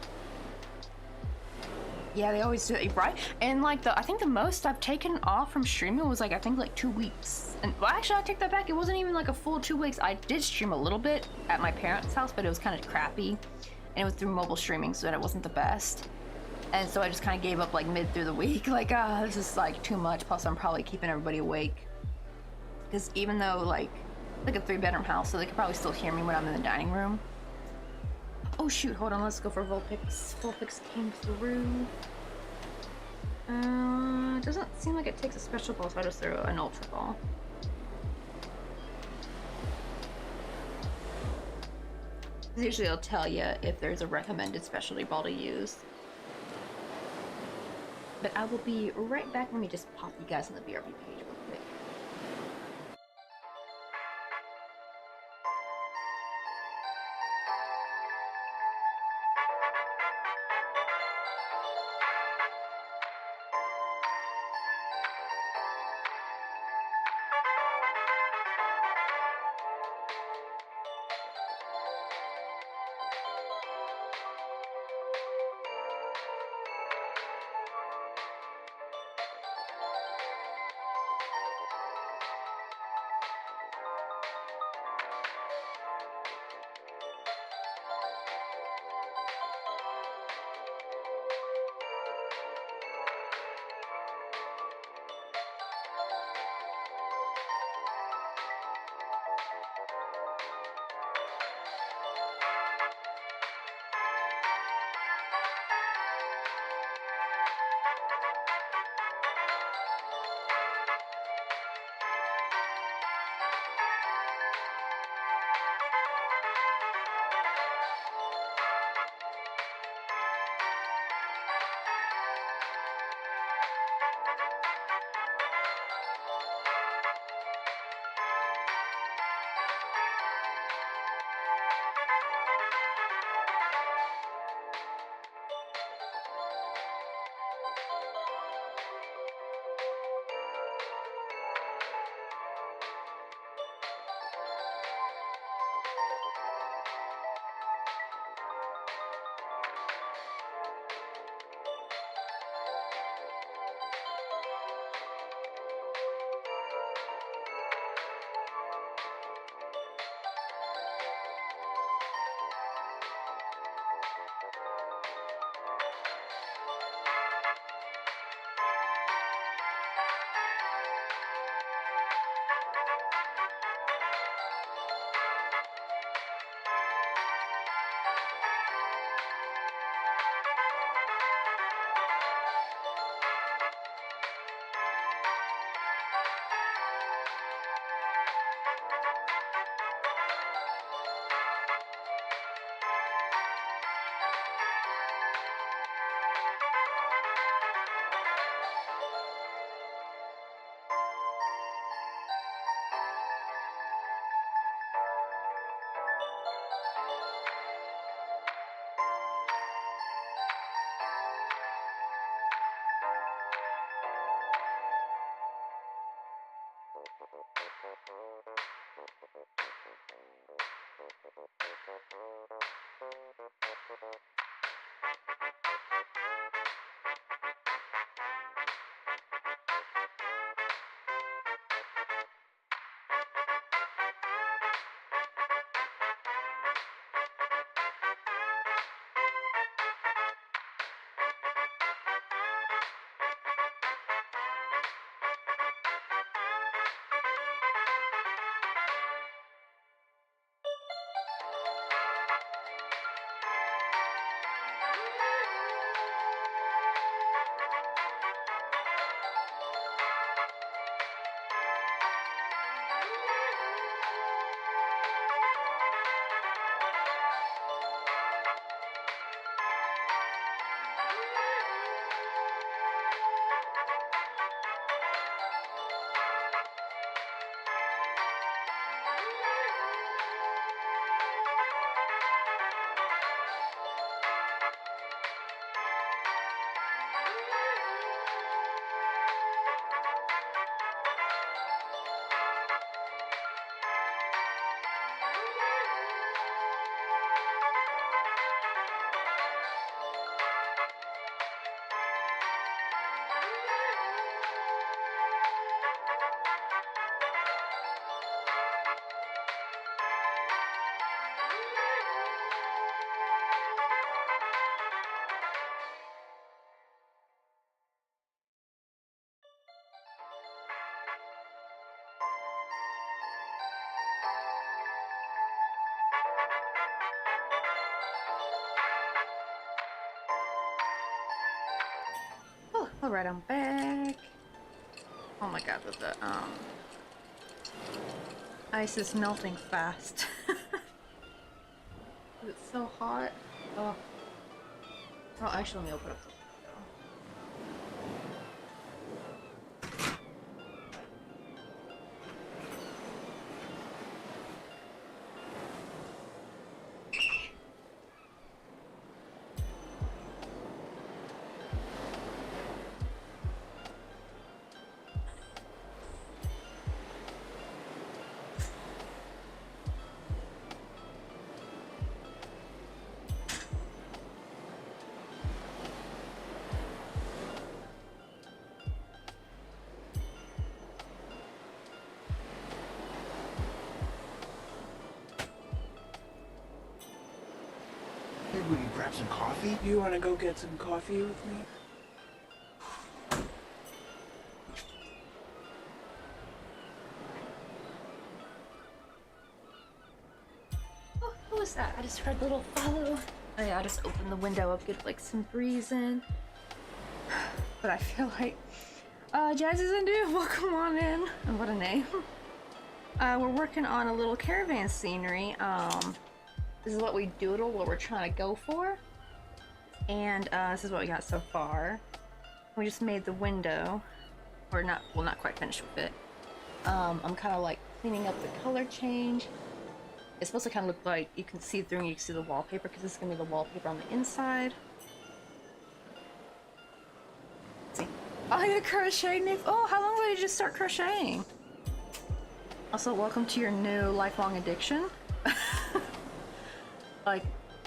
Yeah, they always do it, right? And like I think the most I've taken off from streaming was like, I think like 2 weeks. And well, actually I take that back. It wasn't even like a full 2 weeks. I did stream a little bit at my parents' house, but it was kind of crappy. And it was through mobile streaming, so that it wasn't the best. And so I just kind of gave up like mid through the week. Like, this is like too much. Plus I'm probably keeping everybody awake. Because even though like a 3-bedroom house, so they could probably still hear me when I'm in the dining room. Oh shoot, hold on, let's go for Vulpix. Vulpix came through. Doesn't seem like it takes a special ball, so I just throw an ultra ball. Usually it'll tell you if there's a recommended specialty ball to use. But I will be right back. Let me just pop you guys on the BRB page real quick. Go right on back. Oh my god, the ice is melting fast. It's so hot. Oh. Oh, actually, let me open up the Maybe we can grab some coffee? You want to go get some coffee with me? Oh, what was that? I just heard a little follow. Oh yeah, I just opened the window up, get like some breeze in. But I feel like, Jazz is in dude, welcome on in. And what a name. We're working on a little caravan scenery. This is what we doodle, what we're trying to go for. And this is what we got so far. We just made the window. Or not, well, not quite finished with it. I'm kind of like cleaning up the color change. It's supposed to kind of look like you can see through and you can see the wallpaper because this is going to be the wallpaper on the inside. Let's see. Oh, yeah, crochet new. Oh, how long ago did you just start crocheting? Also, welcome to your new lifelong addiction. Like,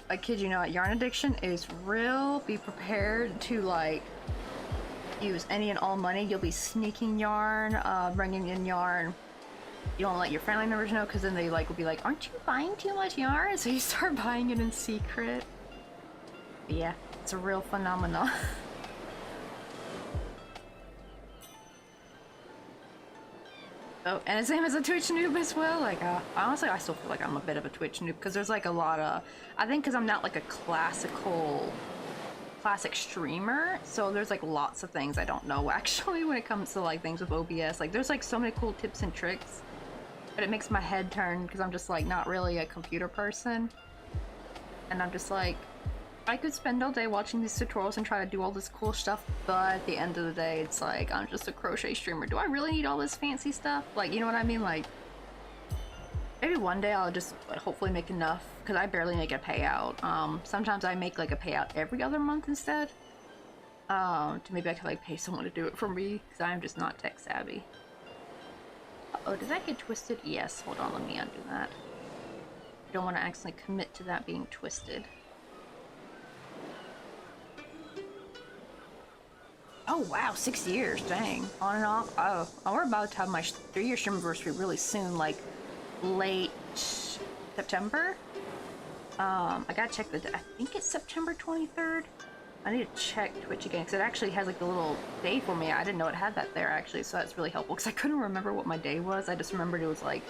I kid you not, yarn addiction is real. Be prepared to like use any and all money. You'll be sneaking yarn, bringing in yarn. You don't let your family members know because then they like will be like, aren't you buying too much yarn? So you start buying it in secret. But yeah, it's a real phenomenon. Oh, and the same as a Twitch noob as well. Like, honestly, I still feel like I'm a bit of a Twitch noob because there's like a lot of, I think because I'm not like a classic streamer, so there's like lots of things I don't know actually when it comes to like things with OBS. Like, there's like so many cool tips and tricks, but it makes my head turn because I'm just like not really a computer person, and I'm just like, I could spend all day watching these tutorials and try to do all this cool stuff, but at the end of the day, it's like, I'm just a crochet streamer. Do I really need all this fancy stuff? Like, you know what I mean? Like, maybe one day I'll just hopefully make enough, because I barely make a payout. Sometimes I make like a payout every other month instead. To maybe I could like pay someone to do it for me, because I'm just not tech savvy. Uh-oh, did that get twisted? Yes, hold on, let me undo that. I don't want to accidentally commit to that being twisted. Oh wow, 6 years, dang. On and off. Oh, we're about to have my 3-year stream anniversary really soon, like late September. I gotta check I think it's September 23rd. I need to check Twitch again because it actually has like a little day for me. I didn't know it had that there actually, so that's really helpful because I couldn't remember what my day was. I just remembered it was like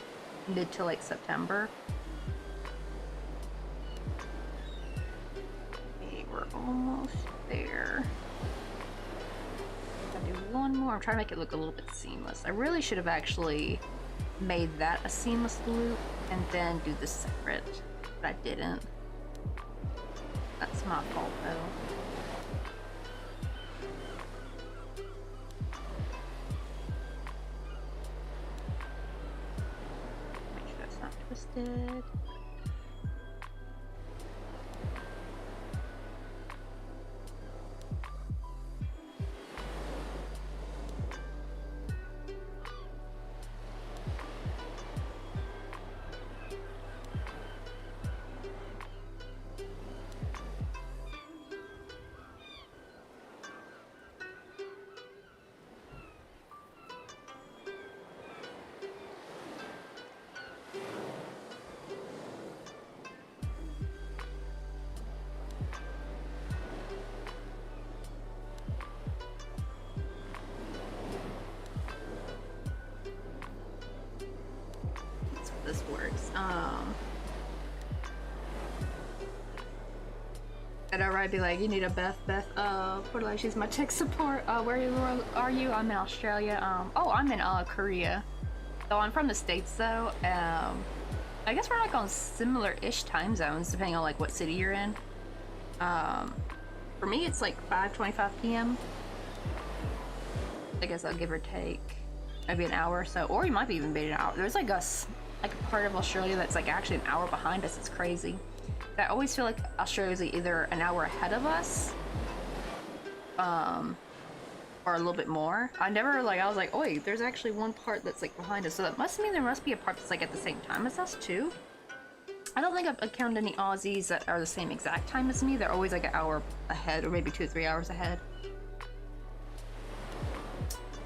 mid to late September. Okay, we're almost there. Do one more. I'm trying to make it look a little bit seamless. I really should have actually made that a seamless loop and then do this separate, but I didn't. That's my fault though. Make sure that's not twisted. This works. And I'd be like, you need a Beth. What do I use my tech support? Where are you? I'm in Australia. Oh, I'm in Korea. So I'm from the States though. I guess we're like on similar-ish time zones depending on like what city you're in. For me, it's like 5:25 p.m. I guess I'll give or take maybe an hour or so, or you might be even be an hour. There's like a part of Australia that's like actually an hour behind us. It's crazy. I always feel like Australia's either an hour ahead of us, or a little bit more. I was like, oh wait, there's actually one part that's like behind us, so that must mean there must be a part that's like at the same time as us too. I don't think I've counted any Aussies that are the same exact time as me. They're always like an hour ahead, or maybe 2 or 3 hours ahead.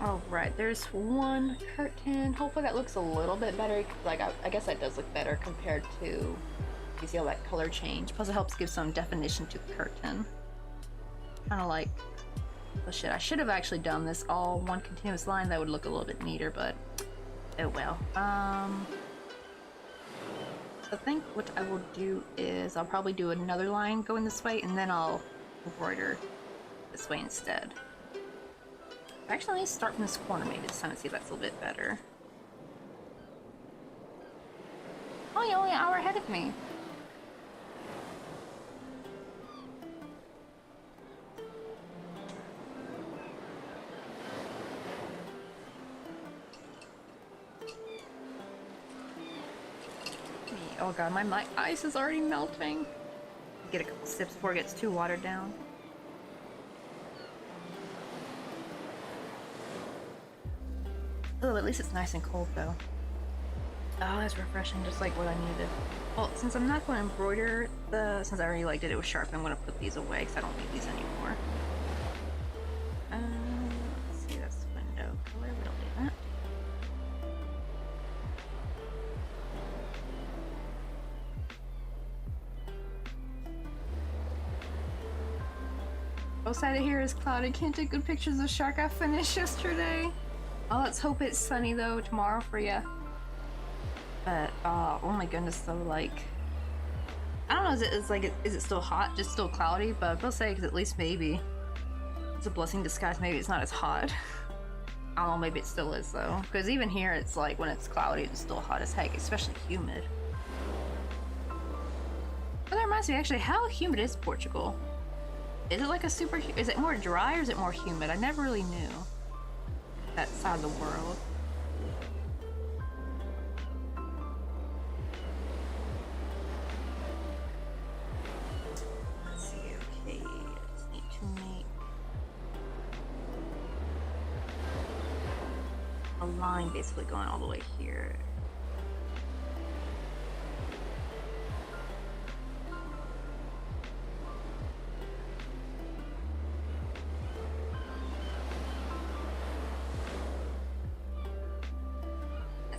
All right, there's one curtain. Hopefully that looks a little bit better. Like I guess that does look better compared to. You see all that color change. Plus it helps give some definition to the curtain. Kind of like, oh shit, I should have actually done this all one continuous line. That would look a little bit neater, but oh well. I think what I will do is I'll probably do another line going this way, and then I'll embroider this way instead. Actually, let me start from this corner maybe this time and see if that's a little bit better. Oh, you're only an hour ahead of me. Oh god, my ice is already melting. Get a couple sips before it gets too watered down. Oh, at least it's nice and cold though. Oh, that's refreshing, just like what I needed. Well, since I'm not going to embroider since I already like did it with Sharp, I'm going to put these away because I don't need these anymore. Let's see, that's the window color. We don't need that. Both sides of here is cloudy. Can't take good pictures of shark I finished yesterday. Oh, let's hope it's sunny though tomorrow for you. But oh my goodness, though, like I don't know, is it still hot? Just still cloudy? But I'll say, because at least maybe it's a blessing in disguise. Maybe it's not as hot. I don't know. Maybe it still is though, because even here it's like when it's cloudy, it's still hot as heck, especially humid. But that reminds me, actually, how humid is Portugal? Is it like a super? Is it more dry or is it more humid? I never really knew that side of the world. Let's see. Okay, I just need to make a line basically going all the way here.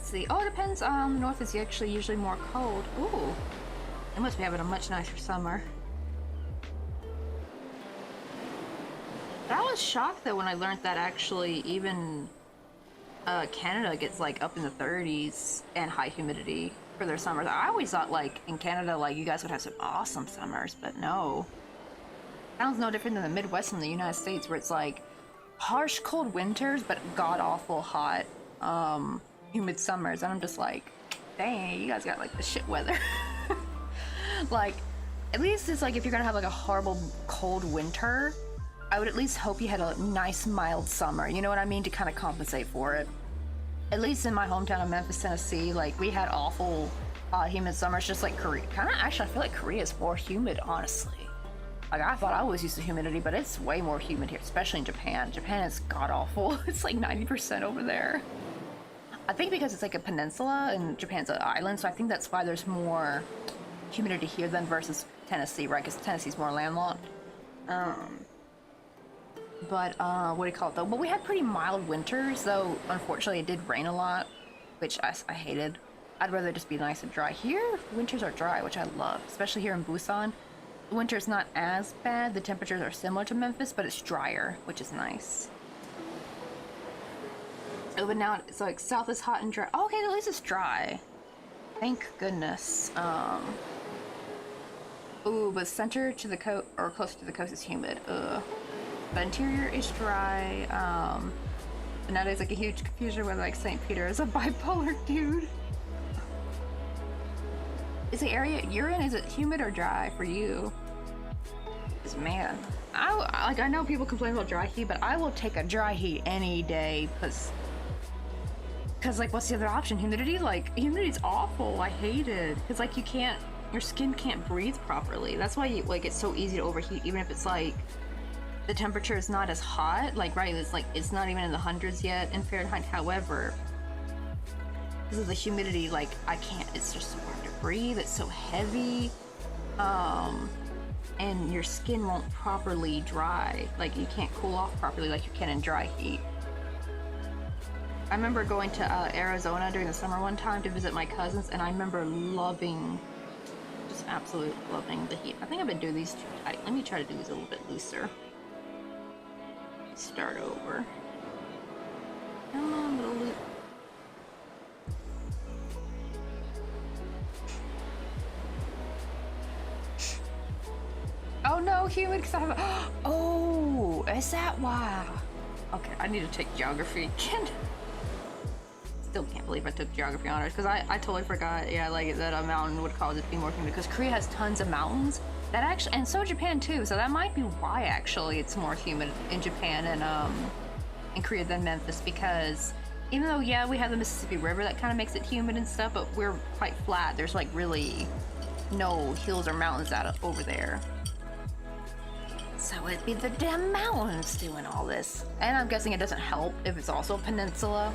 See. Oh, it depends. The north is actually usually more cold. Ooh, they must be having a much nicer summer. But I was shocked though when I learned that actually even Canada gets like up in the 30s and high humidity for their summers. I always thought like in Canada, like you guys would have some awesome summers, but no. Sounds no different than the Midwest in the United States, where it's like harsh cold winters but god awful hot humid summers, and I'm just like, dang, you guys got like the shit weather. Like, at least it's like if you're gonna have like a horrible cold winter, I would at least hope you had a nice mild summer, you know what I mean, to kind of compensate for it. At least in my hometown of Memphis, Tennessee, like we had awful humid summers, just like Korea. Kind of, actually, I feel like Korea is more humid, honestly. Like, I thought I was used to humidity, but it's way more humid here, especially in Japan. Japan is god awful. It's like 90% over there. I think because it's like a peninsula and Japan's an island, so I think that's why there's more humidity here than versus Tennessee, right? Because Tennessee's more landlocked. But what do you call it though? But we had pretty mild winters, though unfortunately it did rain a lot, which I hated. I'd rather just be nice and dry. Here, winters are dry, which I love, especially here in Busan. The winter's not as bad. The temperatures are similar to Memphis, but it's drier, which is nice. Oh, but now it's like south is hot and dry. Oh, okay, at least it's dry. Thank goodness. Ooh, but center to the coast or closer to the coast is humid. Ugh. The interior is dry. But nowadays like a huge confusion with like St. Peter is a bipolar dude. Is the area you're in, is it humid or dry for you? Because man, I know people complain about dry heat, but I will take a dry heat any day because like what's the other option? Humidity? Like humidity's awful. I hate it because like your skin can't breathe properly. That's why it's so easy to overheat, even if it's like the temperature is not as hot. Like right, it's not even in the hundreds yet in Fahrenheit. However, because of the humidity, like I can't. It's just so hard to breathe. It's so heavy, and your skin won't properly dry. Like you can't cool off properly like you can in dry heat. I remember going to Arizona during the summer one time to visit my cousins, and I remember just absolutely loving the heat. I think I've been doing these too tight. Let me try to do these a little bit looser. Start over. Come on, little loop. Oh no, humid because I have a... Oh, is that why? Okay, I need to take geography again. Still can't believe I took geography honors because I totally forgot. Yeah, like that a mountain would cause it to be more humid because Korea has tons of mountains. That actually, and so Japan too. So that might be why actually it's more humid in Japan and in Korea than Memphis, because even though yeah we have the Mississippi River that kind of makes it humid and stuff, but we're quite flat. There's like really no hills or mountains out over there. So it'd be the damn mountains doing all this. And I'm guessing it doesn't help if it's also a peninsula,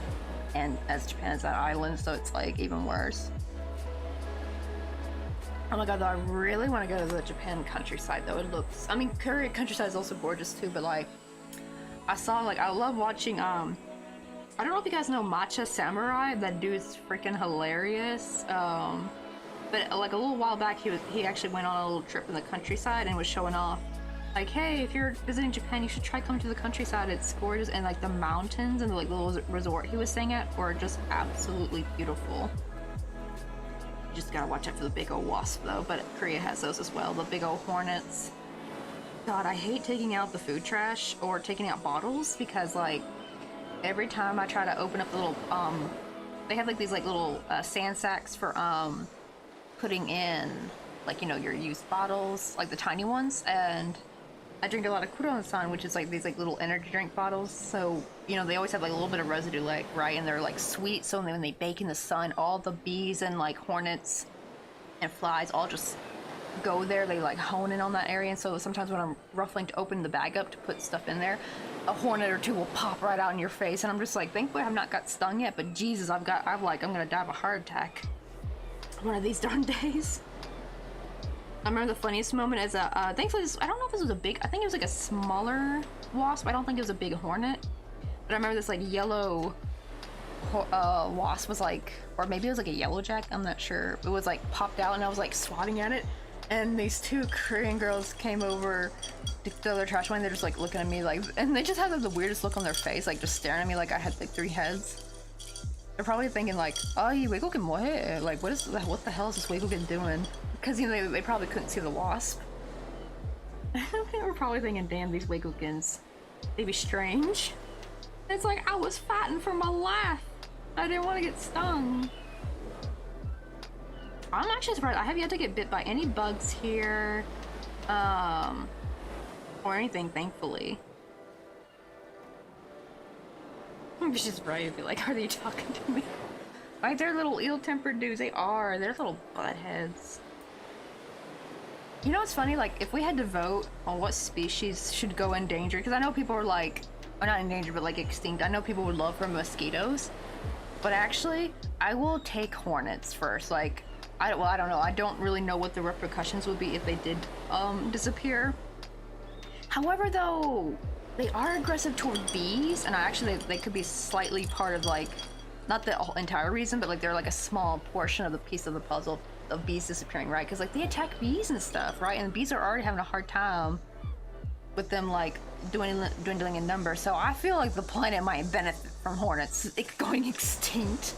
and as Japan is an island, so it's like even worse. Oh my god, though, I really want to go to the Japan countryside though. It looks, I mean, Korea countryside is also gorgeous too, but like, I saw, like, I love watching, I don't know if you guys know Matcha Samurai. That dude's freaking hilarious. But like a little while back, he actually went on a little trip in the countryside and was showing off. Like, hey, if you're visiting Japan, you should try coming to the countryside. It's gorgeous, and like the mountains and the like little resort he was staying at were just absolutely beautiful. You just gotta watch out for the big old wasp though, but Korea has those as well, the big old hornets. God, I hate taking out the food trash or taking out bottles because like every time I try to open up the little, they have like these like little sand sacks for putting in like, you know, your used bottles, like the tiny ones, and I drink a lot of Kuron-san, which is like these like little energy drink bottles. So, you know, they always have like a little bit of residue, like, right, and they're like sweet. So when they bake in the sun, all the bees and like hornets and flies all just go there. They like hone in on that area. And so sometimes when I'm ruffling to open the bag up to put stuff in there, a hornet or two will pop right out in your face. And I'm just like, thankfully I've not got stung yet, but Jesus, I'm gonna die of a heart attack one of these darn days. I remember the funniest moment is thankfully I don't know if this was a big, I think it was like a smaller wasp. I don't think it was a big hornet, but I remember this like yellow wasp was like, or maybe it was like a yellow jack, I'm not sure. It was like popped out and I was like swatting at it, and these two Korean girls came over to throw their trash away, and they're just like looking at me like, and they just had like, the weirdest look on their face, like just staring at me like I had like 3 heads. They're probably thinking like, oh, you Weikoken mohe, like what the hell is this Weikoken doing? Because, you know, they probably couldn't see the wasp. They were probably thinking, damn, these Weikokens, they be strange. It's like, I was fighting for my life. I didn't want to get stung. I'm actually surprised. I have yet to get bit by any bugs here. Or anything, thankfully. I'm just right to be like, are they talking to me? Like, they're little ill-tempered dudes. They are. They're little buttheads. You know what's funny? Like, if we had to vote on what species should go in danger, because I know people are like, or not in danger, but like extinct. I know people would love for mosquitoes, but actually, I will take hornets first. Like, I don't know. I don't really know what the repercussions would be if they did disappear. However, though, they are aggressive toward bees, and they could be slightly part of like, not the entire reason, but like they're like a small portion of the piece of the puzzle of bees disappearing, right? Because like they attack bees and stuff, right? And the bees are already having a hard time with them like dwindling in number. So I feel like the planet might benefit from hornets going extinct.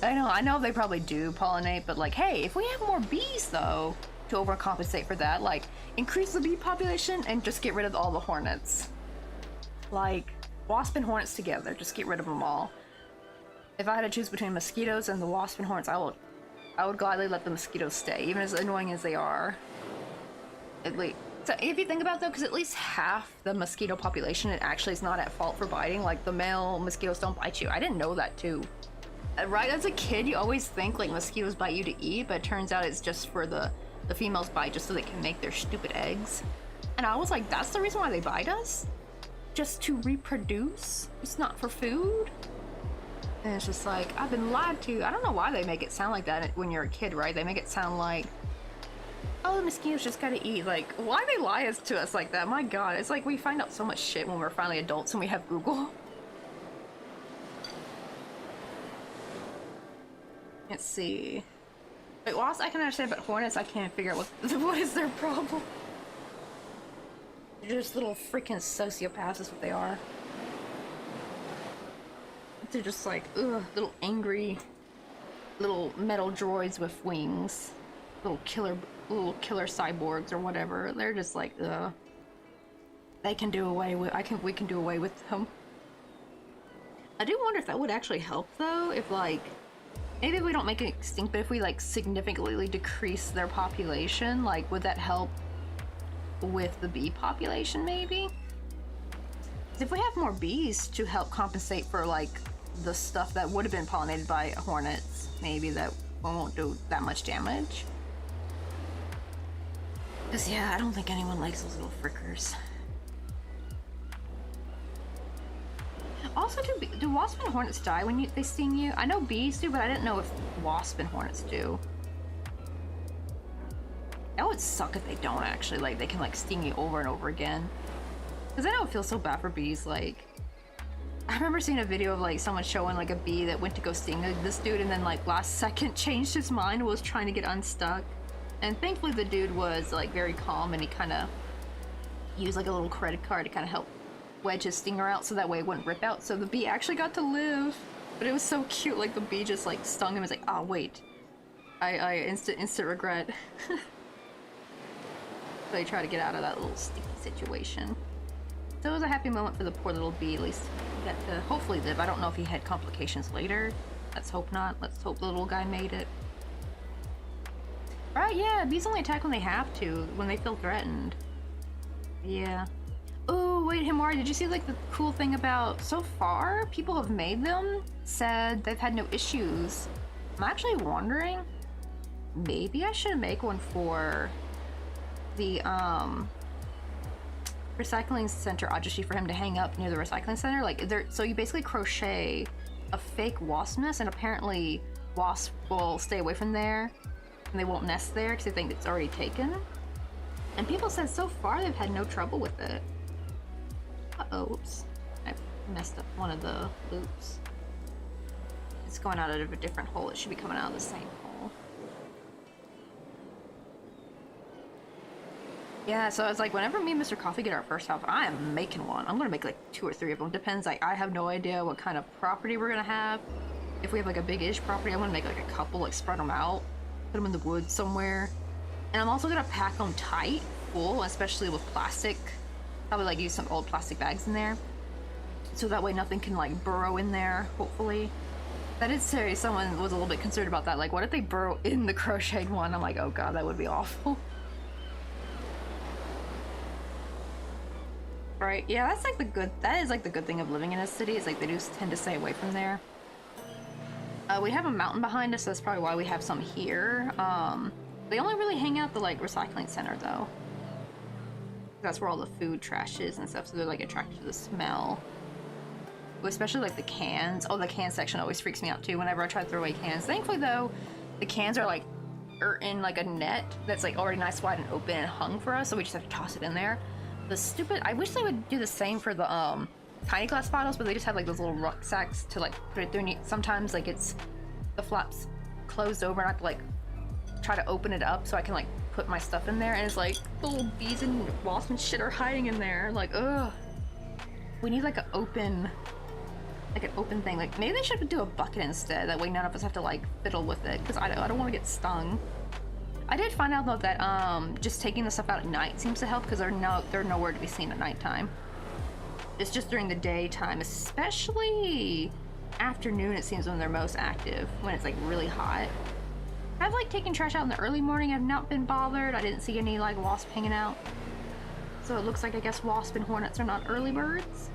I know they probably do pollinate, but like, hey, if we have more bees though, to overcompensate for that. Like, increase the bee population and just get rid of all the hornets. Like, wasp and hornets together, just get rid of them all. If I had to choose between mosquitoes and the wasp and hornets, I would gladly let the mosquitoes stay, even as annoying as they are. At least, so if you think about it though, because at least half the mosquito population, it actually is not at fault for biting. Like, the male mosquitoes don't bite you. I didn't know that too. Right, as a kid, you always think like mosquitoes bite you to eat, but it turns out it's just for the females bite just so they can make their stupid eggs. And I was like, that's the reason why they bite us? Just to reproduce? It's not for food? And it's just like, I've been lied to. I don't know why they make it sound like that when you're a kid, right? They make it sound like, oh, the mosquitoes just gotta eat. Like, why they lie to us like that? My god, it's like we find out so much shit when we're finally adults and we have Google. Let's see. Wait, wasps I can understand, but hornets I can't figure out what is their problem. They're just little freaking sociopaths is what they are. They're just like, ugh, little angry, little metal droids with wings. Little killer cyborgs or whatever. They're just like, ugh. They can do away with, we can do away with them. I do wonder if that would actually help though, if like, maybe we don't make it extinct, but if we like significantly decrease their population, like would that help with the bee population maybe? If we have more bees to help compensate for like the stuff that would have been pollinated by hornets, maybe that won't do that much damage. Cause yeah, I don't think anyone likes those little frickers. Also, do wasp and hornets die when they sting you? I know bees do, but I didn't know if wasp and hornets do. That would suck if they don't actually. Like, they can like sting you over and over again. Cause I know it feels so bad for bees. Like, I remember seeing a video of like someone showing like a bee that went to go sting this dude and then like last second changed his mind and was trying to get unstuck. And thankfully the dude was like very calm and he kind of used like a little credit card to kind of help wedge his stinger out so that way it wouldn't rip out. So the bee actually got to live. But it was so cute, like the bee just like stung him and was like, oh wait. I instant regret. So he tried to get out of that little sticky situation. So it was a happy moment for the poor little bee, at least he got to hopefully live. I don't know if he had complications later. Let's hope not. Let's hope the little guy made it. Right, yeah, bees only attack when they have to, when they feel threatened. Yeah. Oh, wait, Himari, did you see like the cool thing about, so far, people have made them, said they've had no issues. I'm actually wondering, maybe I should make one for the, recycling center Ajashi for him to hang up near the recycling center. Like, so you basically crochet a fake wasp nest, and apparently wasps will stay away from there, and they won't nest there because they think it's already taken. And people said so far they've had no trouble with it. Uh-oh, whoops. I messed up one of the loops. It's going out of a different hole. It should be coming out of the same hole. Yeah, so it's like whenever me and Mr. Coffee get our first house, I am making one. I'm gonna make like 2 or 3 of them. Depends, like I have no idea what kind of property we're gonna have. If we have like a big-ish property, I'm gonna make like a couple, like spread them out, put them in the woods somewhere. And I'm also gonna pack them tight, full, especially with plastic. Probably like use some old plastic bags in there. So that way nothing can like burrow in there, hopefully. That did say someone was a little bit concerned about that. Like, what if they burrow in the crocheted one? I'm like, oh god, that would be awful. Right, yeah, that's like the good, that is like the good thing of living in a city, is like they do tend to stay away from there. We have a mountain behind us, so that's probably why we have some here. They only really hang out at the like recycling center though. That's where all the food trash is and stuff, so they're like attracted to the smell. Especially like the cans. Oh, the can section always freaks me out too whenever I try to throw away cans. Thankfully though, the cans are like in like a net that's like already nice, wide and open and hung for us, so we just have to toss it in there. The stupid, I wish they would do the same for the tiny glass bottles, but they just have like those little rucksacks to like put it through. And sometimes like it's the flaps closed over and I have to like try to open it up so I can like put my stuff in there, and it's like the little bees and wasps and shit are hiding in there. Like, ugh. We need like an open thing. Like maybe they should do a bucket instead. That way none of us have to like fiddle with it, because I don't want to get stung. I did find out though that just taking the stuff out at night seems to help because they're nowhere to be seen at nighttime. It's just during the daytime, especially afternoon. It seems when they're most active, when it's like really hot. I've like taken trash out in the early morning. I've not been bothered. I didn't see any like wasp hanging out. So it looks like I guess wasp and hornets are not early birds.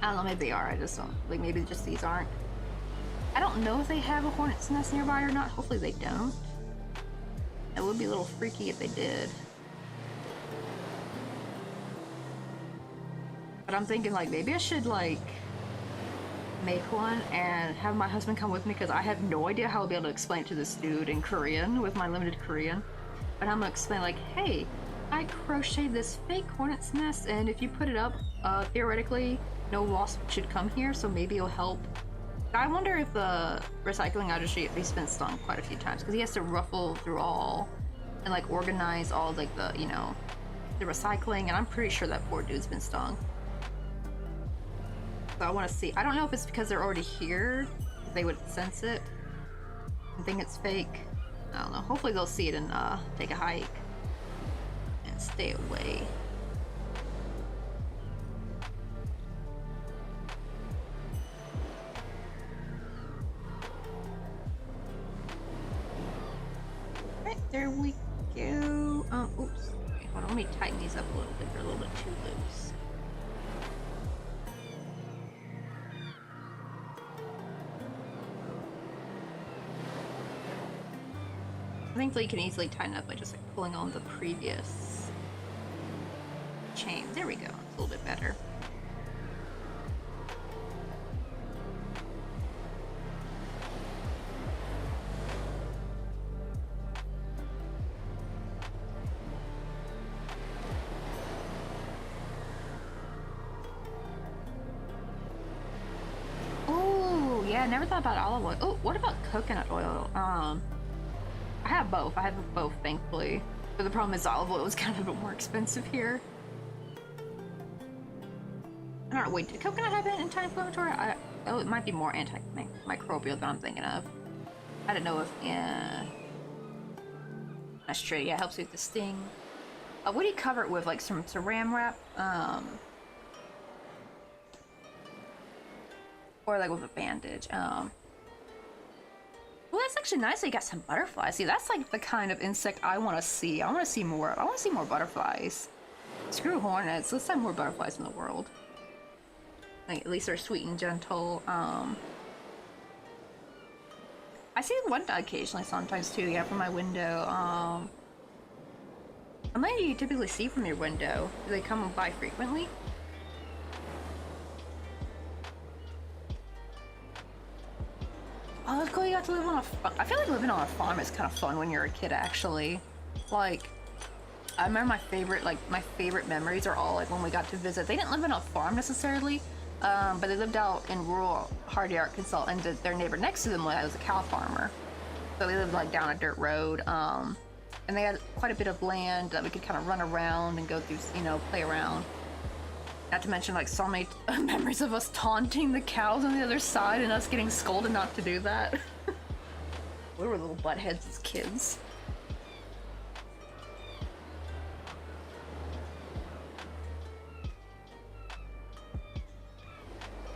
I don't know, maybe they are. I just don't like. Maybe just these aren't. I don't know if they have a hornet's nest nearby or not. Hopefully they don't. It would be a little freaky if they did. But I'm thinking like maybe I should like make one and have my husband come with me because I have no idea how I'll be able to explain it to this dude in Korean with my limited Korean. But I'm gonna explain like, hey, I crocheted this fake hornet's nest and if you put it up, theoretically, no wasp should come here, so maybe it'll help. I wonder if the recycling industry, if he's been stung quite a few times because he has to ruffle through all and like organize all like the, you know, the recycling, and I'm pretty sure that poor dude's been stung. So I want to see. I don't know if it's because they're already here, they would sense it and think it's fake. I don't know. Hopefully they'll see it and take a hike and stay away. Right, there we go. Oops. Okay, hold on, let me tighten these up a little bit. They're a little bit too loose. Thankfully, you can easily tighten up by just like pulling on the previous chain. There we go. It's a little bit better. Oh, yeah. I never thought about olive oil. Oh, what about coconut oil? I have both. I have both, thankfully. But the problem is olive oil is kind of a bit more expensive here. I don't know. Wait, did coconut have an anti-inflammatory? Oh, it might be more antimicrobial than I'm thinking of. I don't know if. Yeah, that's true. Yeah, it helps with the sting. What do you cover it with? Like some saran wrap? Or like with a bandage? Well, that's actually nice that you got some butterflies. See, that's like the kind of insect I want to see. I want to see more. I want to see more butterflies. Screw hornets. Let's have more butterflies in the world. Like, at least they're sweet and gentle. I see one occasionally sometimes too. Yeah, from my window. How many do you typically see from your window? Do they come by frequently? Oh, that's cool. You got to live on a I feel like living on a farm is kind of fun when you're a kid, actually. Like, I remember my favorite memories are all like when we got to visit. They didn't live on a farm necessarily, but they lived out in rural Hardy, Arkansas, and their neighbor next to them was a cow farmer. So they lived like down a dirt road, and they had quite a bit of land that we could kind of run around and go through, you know, play around. Not to mention, like, so many memories of us taunting the cows on the other side and us getting scolded not to do that. We were little buttheads as kids.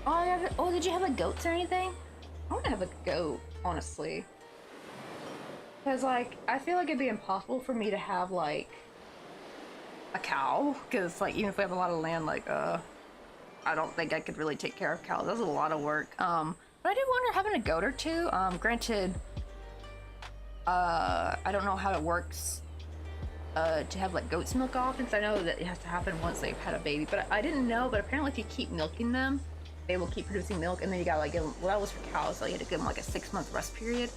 Oh, yeah, oh, did you have like goats or anything? I want to have a goat, honestly. Because, like, I feel like it'd be impossible for me to have, like, a cow, because like even if we have a lot of land, like I don't think I could really take care of cows. That's a lot of work. But I did wonder having a goat or two. Granted, I don't know how it works to have like goat's milk often, because I know that it has to happen once they've had a baby, but I didn't know. But apparently if you keep milking them, they will keep producing milk, and then you gotta like give them, well, that was for cows, so you had to give them like a 6-month rest period,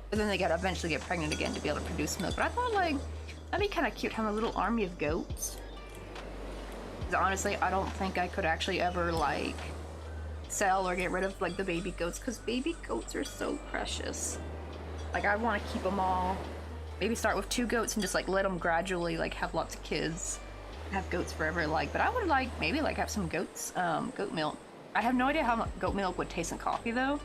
but then they gotta eventually get pregnant again to be able to produce milk. But I thought like that'd be kind of cute, having a little army of goats. Because honestly, I don't think I could actually ever, like, sell or get rid of, like, the baby goats. Because baby goats are so precious. Like, I want to keep them all. Maybe start with 2 goats and just, like, let them gradually, like, have lots of kids. Have goats forever, like. But I would, like, maybe, like, have some goats, goat milk. I have no idea how goat milk would taste in coffee, though.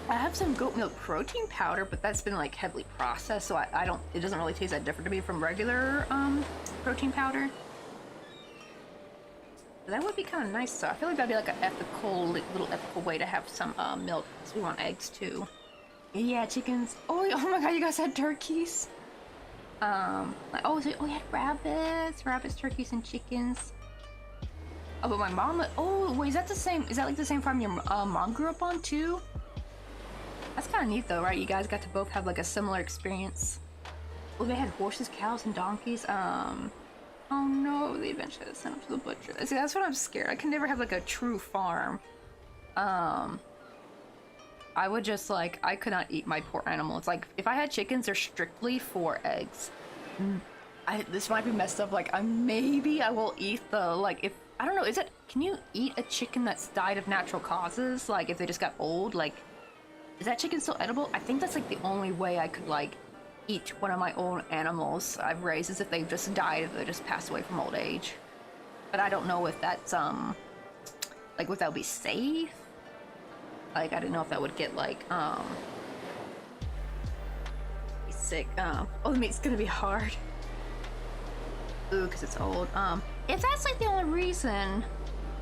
I have some goat milk protein powder, but that's been like heavily processed, so I don't, it doesn't really taste that different to me from regular protein powder. But that would be kind of nice, so I feel like that'd be like an ethical, little ethical way to have some milk, because we want eggs too. Yeah, chickens. Oh, oh my god, you guys had turkeys. Like, oh, so, oh, we had rabbits, turkeys, and chickens. Oh, but my mom, oh, wait, is that the same, is that like the same farm your mom grew up on too? That's kind of neat though, right? You guys got to both have like a similar experience. Well, they had horses, cows, and donkeys. Oh no, they eventually had to send them to the butcher. See, that's what I'm scared. I can never have like a true farm. I would just like, I could not eat my poor animals. Like, if I had chickens, they're strictly for eggs. This might be messed up. Like, maybe I will eat the, like, if, I don't know, is it, can you eat a chicken that's died of natural causes? Like, if they just got old, like, is that chicken still edible? I think that's like the only way I could like eat one of my own animals I've raised is if they just died, if they just passed away from old age. But I don't know if that's, like, would that be safe? Like, I didn't know if that would get, like, sick. Oh, the meat's gonna be hard. Ooh, because it's old. If that's, like, the only reason,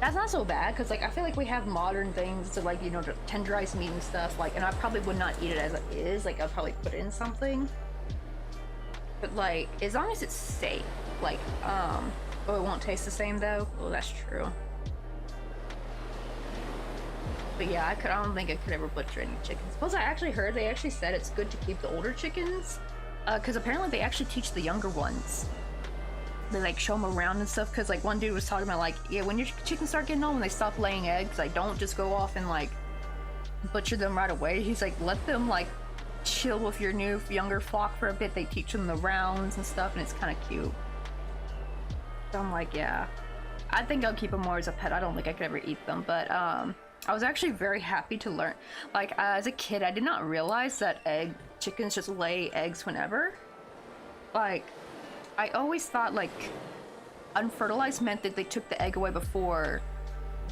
that's not so bad, because, like, I feel like we have modern things to, like, you know, to tenderize meat and stuff, like, and I probably would not eat it as it is. Like, I'd probably put it in something. But, like, as long as it's safe, like, oh, it won't taste the same, though? Oh, that's true. But yeah, I don't think I could ever butcher any chickens. Plus, I actually heard they actually said it's good to keep the older chickens, because apparently they actually teach the younger ones. They like show them around and stuff. Because like one dude was talking about like, yeah, when your chickens start getting old, when they stop laying eggs, like don't just go off and like butcher them right away. He's like, let them like chill with your new younger flock for a bit. They teach them the rounds and stuff, and it's kind of cute. So I'm like, yeah, I think I'll keep them more as a pet. I don't think I could ever eat them, but I was actually very happy to learn. Like, as a kid, I did not realize that chickens just lay eggs whenever. Like, I always thought, like, unfertilized meant that they took the egg away before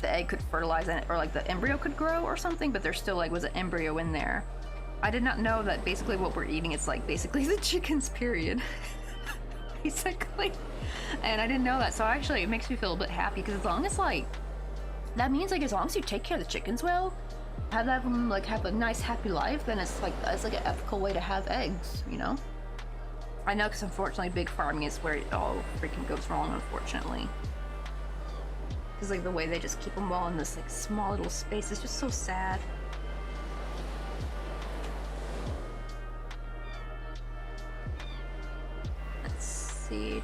the egg could fertilize and or, like, the embryo could grow or something, but there still, like, was an embryo in there. I did not know that basically what we're eating is, like, basically the chickens, period. Basically. And I didn't know that, so actually it makes me feel a bit happy, because as long as, like, that means like as long as you take care of the chickens well, have them like have a nice happy life, then it's like an ethical way to have eggs, you know? I know, because unfortunately big farming is where it all freaking goes wrong, unfortunately. Because like the way they just keep them all in this like small little space is just so sad. Let's see.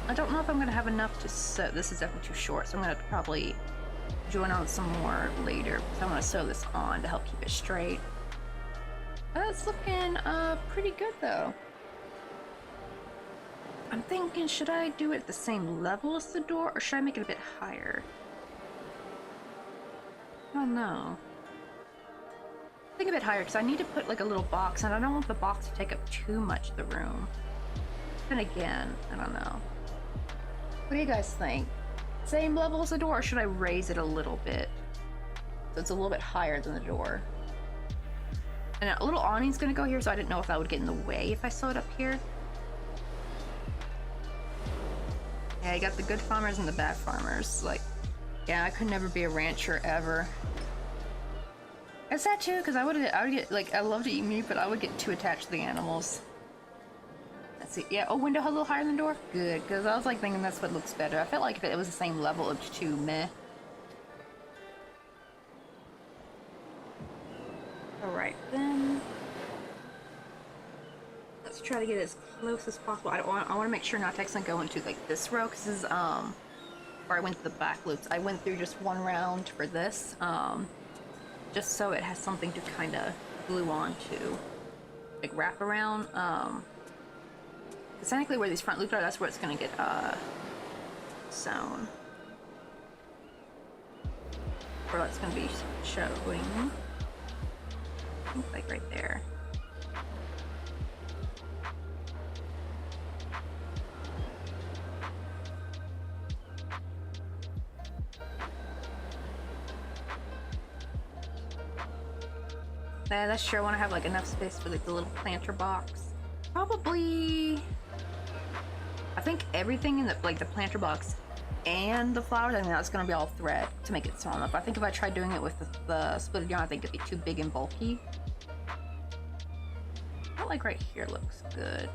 I don't know if I'm gonna have enough to sew. This is definitely too short, so I'm gonna probably join on some more later. So I'm gonna sew this on to help keep it straight. It's looking pretty good though. I'm thinking, should I do it at the same level as the door, or should I make it a bit higher? I don't know. I think a bit higher because I need to put like a little box, and I don't want the box to take up too much of the room. Then again, I don't know. What do you guys think? Same level as the door, or should I raise it a little bit? So it's a little bit higher than the door. And a little awning's gonna go here, so I didn't know if that would get in the way if I sewed up here. Yeah, you got the good farmers and the bad farmers. Like, yeah, I could never be a rancher ever. It's sad too, because I would get, like, I love to eat meat, but I would get too attached to the animals. Let's see. Yeah, oh, window a little higher than door? Good, because I was like thinking that's what looks better. I felt like if it was the same level, it was too meh. Alright, then. Let's try to get as close as possible. I want to make sure not to accidentally go into, like, this row, because this is, where I went to the back loops. I went through just one round for this, just so it has something to kind of glue on to, like, wrap around. Technically where these front loops are, that's where it's gonna get sewn. Or that's gonna be showing. I think like right there. Yeah, that's true. I want to have like enough space for like the little planter box. Probably, I think everything in the like the planter box and the flowers, I think that's gonna be all thread to make it small enough. I think if I tried doing it with the split yarn, I think it'd be too big and bulky. I like right here looks good.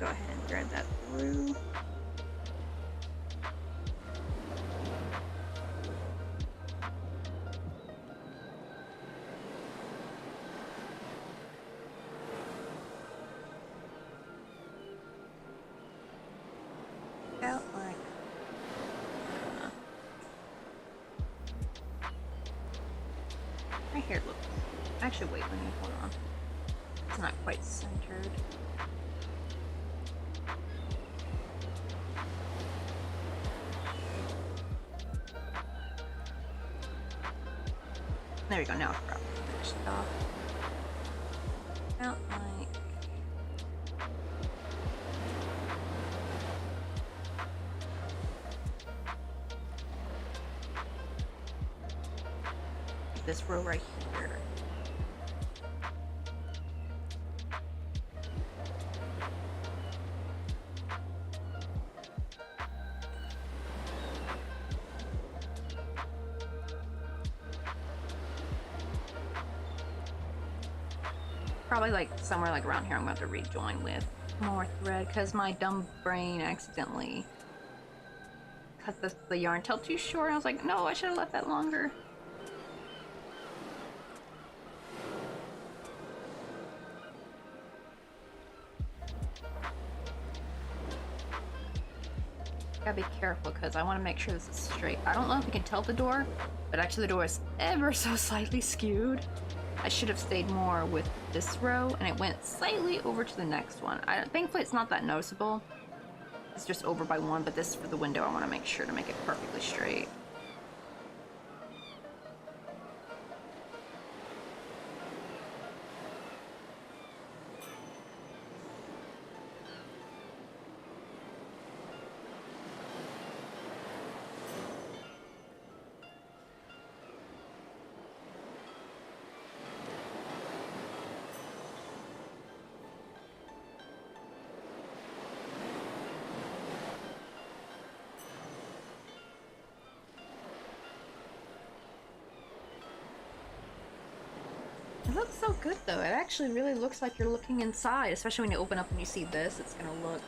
Go ahead and thread that through. Out like right here looks. Actually, wait. Let me hold on. It's not quite centered. There we go, now I've got finished off. Out like this row right here. Probably like somewhere like around here I'm going to have to rejoin with more thread because my dumb brain accidentally cut the yarn tail too short. I was like, no, I should have left that longer. Gotta be careful because I want to make sure this is straight. I don't know if you can tell the door, but actually the door is ever so slightly skewed. I should have stayed more with this row, and it went slightly over to the next one. Thankfully, it's not that noticeable. It's just over by one, but this for the window, I want to make sure to make it perfectly straight. It looks so good though. It actually really looks like you're looking inside, especially when you open up and you see this. It's gonna look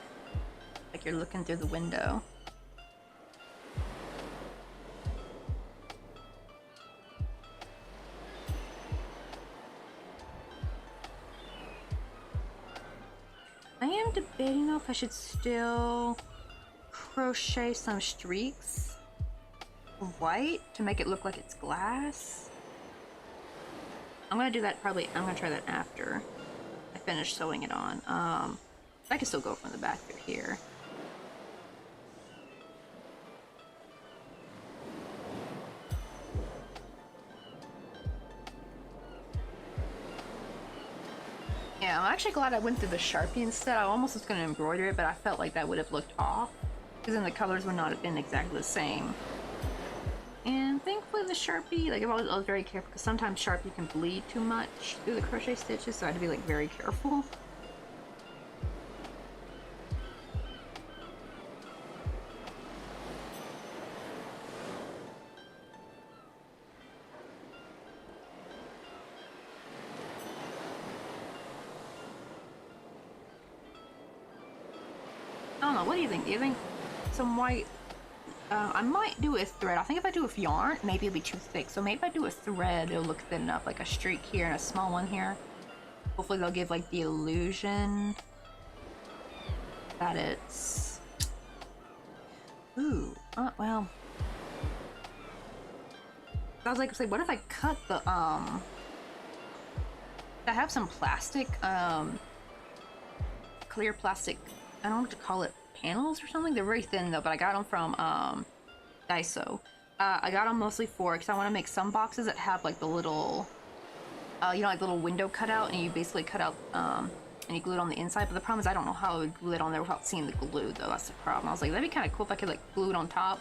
like you're looking through the window. I am debating though if I should still crochet some streaks of white to make it look like it's glass. I'm gonna do that probably. I'm gonna try that after I finish sewing it on. I can still go from the back through here. Yeah, I'm actually glad I went through the Sharpie instead. I almost was gonna embroider it, but I felt like that would have looked off because then the colors would not have been exactly the same. And thankfully the Sharpie, like I was very careful because sometimes Sharpie can bleed too much through the crochet stitches, so I had to be like very careful. I don't know, what do you think? Do you think some white... I might do a thread. I think if I do with yarn, maybe it'll be too thick. So maybe if I do a thread, it'll look thin enough, like a streak here and a small one here. Hopefully they'll give like the illusion that it's... Ooh, well... I was like, say, what if I cut the, I have some plastic, clear plastic, I don't know what to call it, panels or something. They're very thin though, but I got them from Daiso. I got them mostly for because I want to make some boxes that have like the little, you know, like little window cutout, and you basically cut out and you glue it on the inside. But the problem is I don't know how I would glue it on there without seeing the glue, though. That's the problem. I was like, that'd be kind of cool if I could like glue it on top.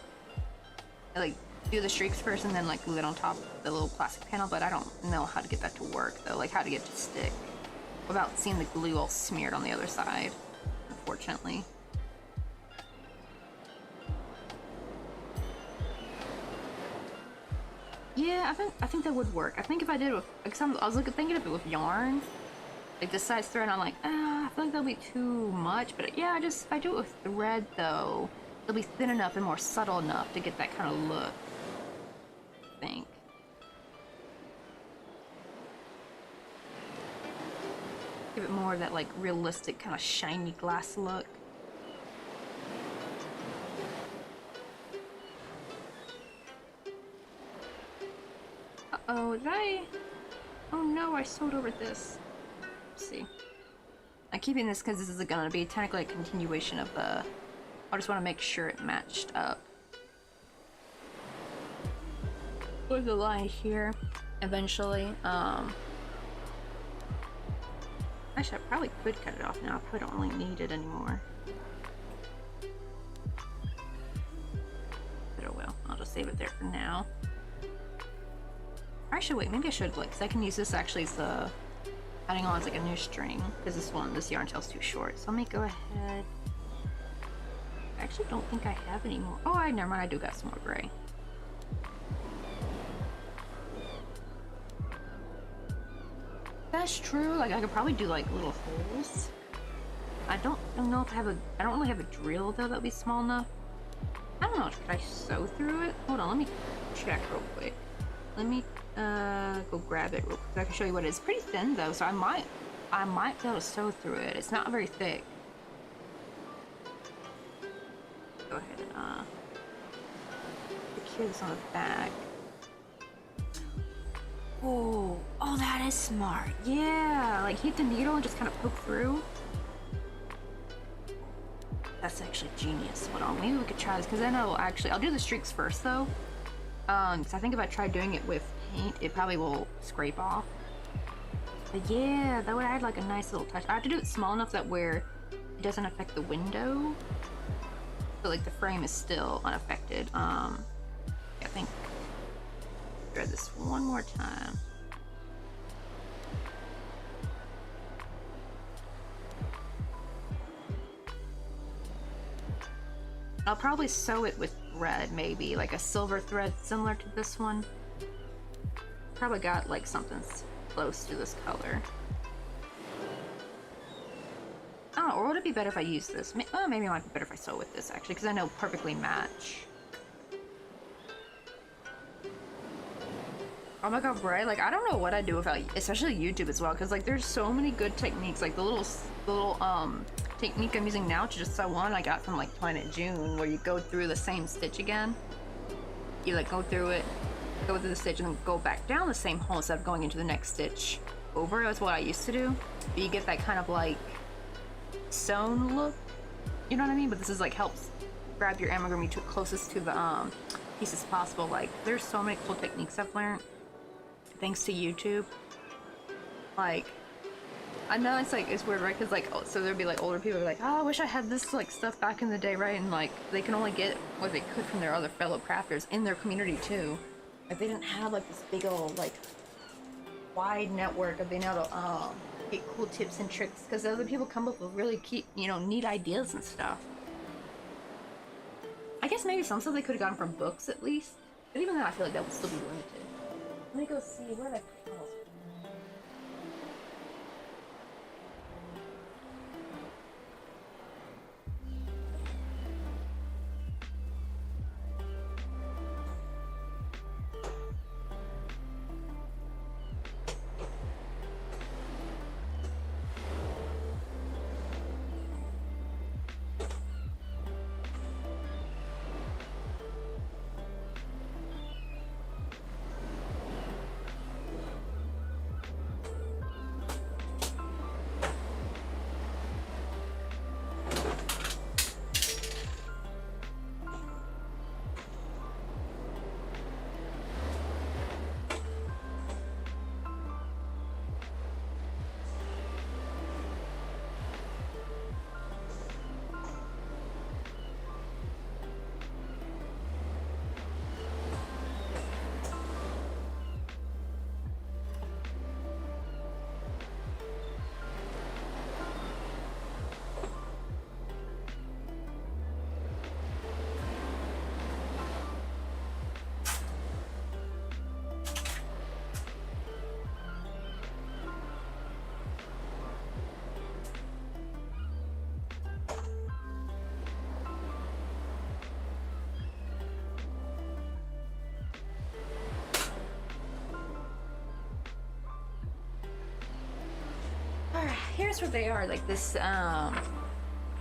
I, like do the streaks first and then like glue it on top of the little plastic panel. But I don't know how to get that to work though. Like how to get it to stick without seeing the glue all smeared on the other side. Unfortunately. Yeah, I think that would work. I think if I did it with, like, I was thinking of it with yarn, like this size thread. I'm like, I feel like that'll be too much. But yeah, if I do it with thread though, it'll be thin enough and more subtle enough to get that kind of look. I think. Give it more of that like realistic kind of shiny glass look. Uh-oh, did I? Oh no, I sewed over this. Let's see. I'm keeping this because this is gonna be technically a continuation of the... I just want to make sure it matched up with the line here eventually. Actually, I probably could cut it off now. I probably don't really need it anymore. But oh well, I'll just save it there for now. Actually, wait, maybe I should, like, 'cause I can use this actually as the adding on as like a new string, because this yarn tail's too short. So let me go ahead. I actually don't think I have any more. Oh, never mind, I do got some more gray. That's true. Like I could probably do like little holes. I don't know if I have I don't really have a drill though that'll be small enough. I don't know. Could I sew through it? Hold on, let me check real quick. Let me go grab it real quick. I can show you what it is. It's pretty thin though, so I might be able to sew through it. It's not very thick. Go ahead and secure this on the back. Oh, that is smart. Yeah, like heat the needle and just kind of poke through. That's actually genius. Hold on, maybe we could try this because then I'll do the streaks first though. Because I think if I try doing it with paint, it probably will scrape off. But yeah, that would add like a nice little touch. I have to do it small enough that where it doesn't affect the window. So like the frame is still unaffected. I think thread this one more time. I'll probably sew it with thread, maybe like a silver thread similar to this one. Probably got like something close to this color. I don't know, or would it be better if I use this? Maybe it might be better if I sew with this actually, because I know perfectly match. Oh my god, right? Like I don't know what I'd do without, especially YouTube as well, because like there's so many good techniques. Like the little technique I'm using now to just sew on, I got from like Planet June, where you go through the same stitch again. You like go through it, go through the stitch, and then go back down the same hole instead of going into the next stitch over. That's what I used to do. But you get that kind of like sewn look. You know what I mean? But this is like helps grab your amigurumi to closest to the pieces possible. Like there's so many cool techniques I've learned thanks to YouTube. Like I know it's like it's weird, right? Because like so there'd be like older people like, oh, I wish I had this like stuff back in the day, right? And like they can only get what they could from their other fellow crafters in their community too. Like they didn't have like this big old like wide network of being able to get cool tips and tricks, because other people come up with really neat ideas and stuff. I guess maybe some stuff they could have gotten from books at least, but even then I feel like that would still be limited. Let me go see where the panels. here's what they are. Like this, oh,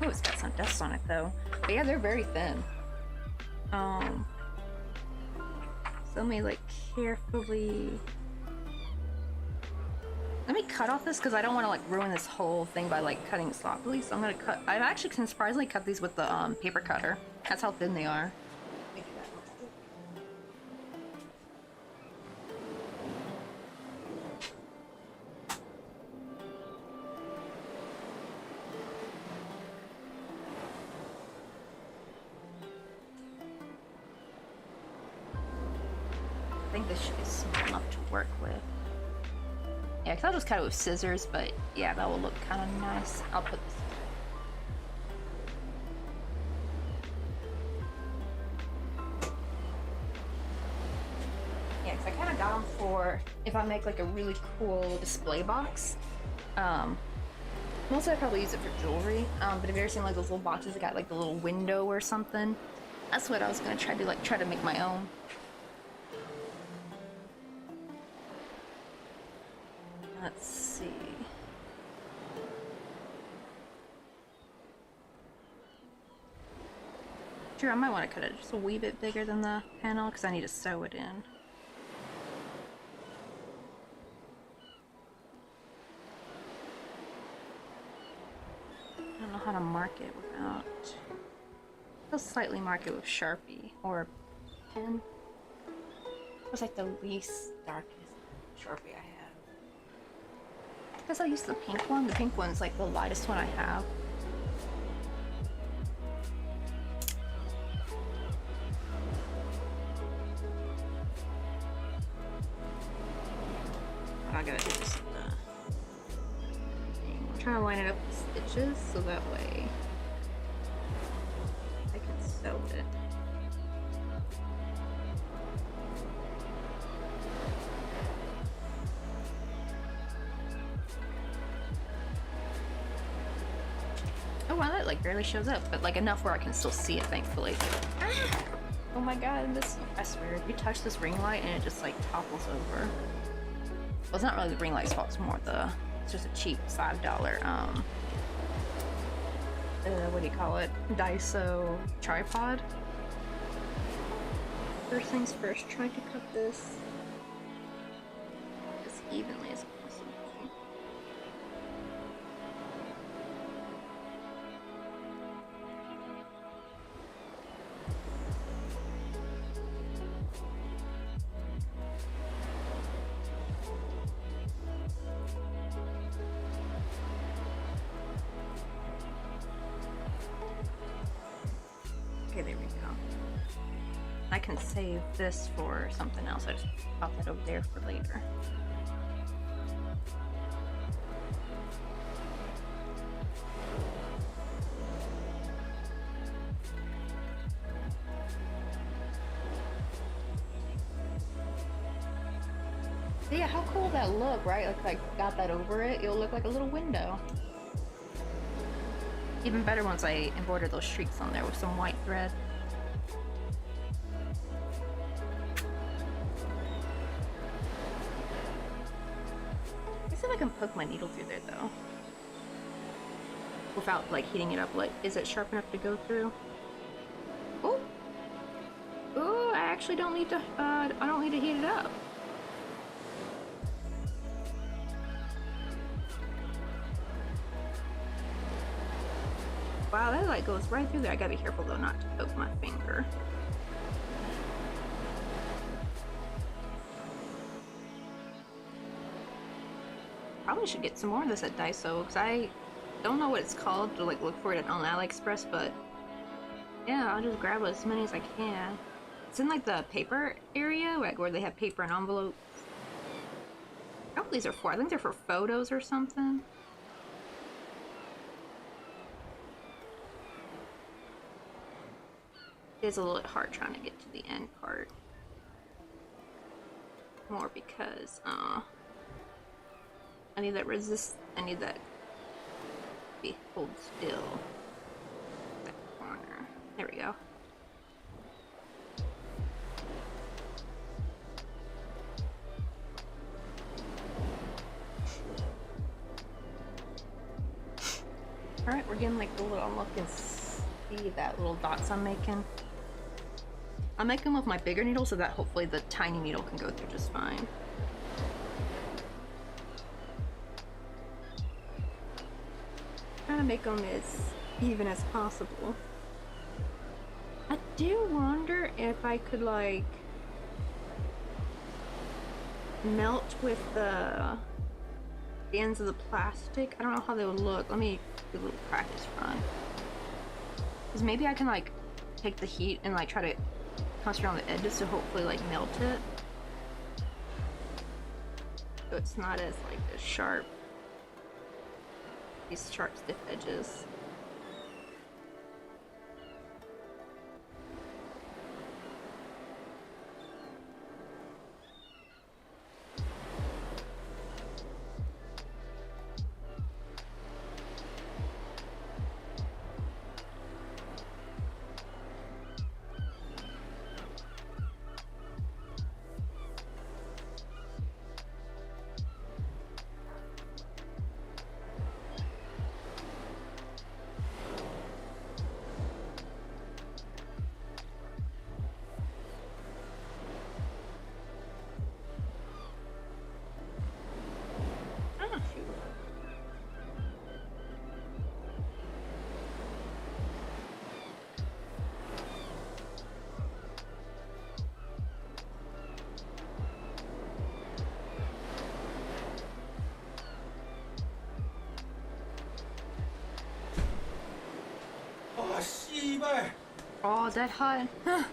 it's got some dust on it though. But yeah, they're very thin. So let me like carefully. Let me cut off this because I don't want to like ruin this whole thing by like cutting sloppily. So I'm gonna cut. I've actually can surprisingly cut these with the paper cutter. That's how thin they are. I think this should be small enough to work with. Yeah, because I'll just cut it with scissors, but yeah, that will look kind of nice. I'll put this. Yeah, because I kind of got them for if I make like a really cool display box. Mostly I probably use it for jewelry. But have you ever seen like those little boxes that got like the little window or something? That's what I was gonna try to make my own. Let's see. Sure, I might want to cut it just a wee bit bigger than the panel because I need to sew it in. I don't know how to mark it without. I'll slightly mark it with Sharpie or a pen. It was like the least darkest Sharpie I have. Because I use the pink one. The pink one's like the lightest one I have. I gotta do this. I'm trying to line it up with stitches so that way I can sew it. Oh wow, that like barely shows up, but like enough where I can still see it, thankfully. Ah! Oh my god, I swear, if you touch this ring light and it just like topples over. Well, it's not really the ring light's fault, it's just a cheap $5, what do you call it? Daiso tripod. First things first, try to cut this as evenly as possible. Okay, there we go. I can save this for something else. I just pop that over there for later. But yeah, how cool will that look, right? Like I got that over it. It'll look like a little window. Even better once I embroider those streaks on there with some white thread. I see if I can poke my needle through there though. Without like heating it up. Like, is it sharp enough to go through? Oh! Oh, I actually don't need to, I don't need to heat it up. Wow, that like goes right through there. I gotta be careful though not to poke my finger. Probably should get some more of this at Daiso because I don't know what it's called to like look for it on AliExpress, but yeah, I'll just grab as many as I can. It's in like the paper area, like where they have paper and envelopes. I don't know what these are for. I think they're for photos or something. It is a little bit hard trying to get to the end part. More because, I need that I need that be hold still. That corner. There we go. Alright, we're getting like the little, I'm looking, see that little dots I'm making. I'm making them with my bigger needle so that hopefully the tiny needle can go through just fine. Trying to make them as even as possible. I do wonder if I could like melt with the ends of the plastic. I don't know how they would look. Let me do a little practice run. Because maybe I can like take the heat and like try to concentrate on the edges to hopefully like melt it. So it's not as like as sharp. These sharp stiff edges. Oh, that hot. Huh.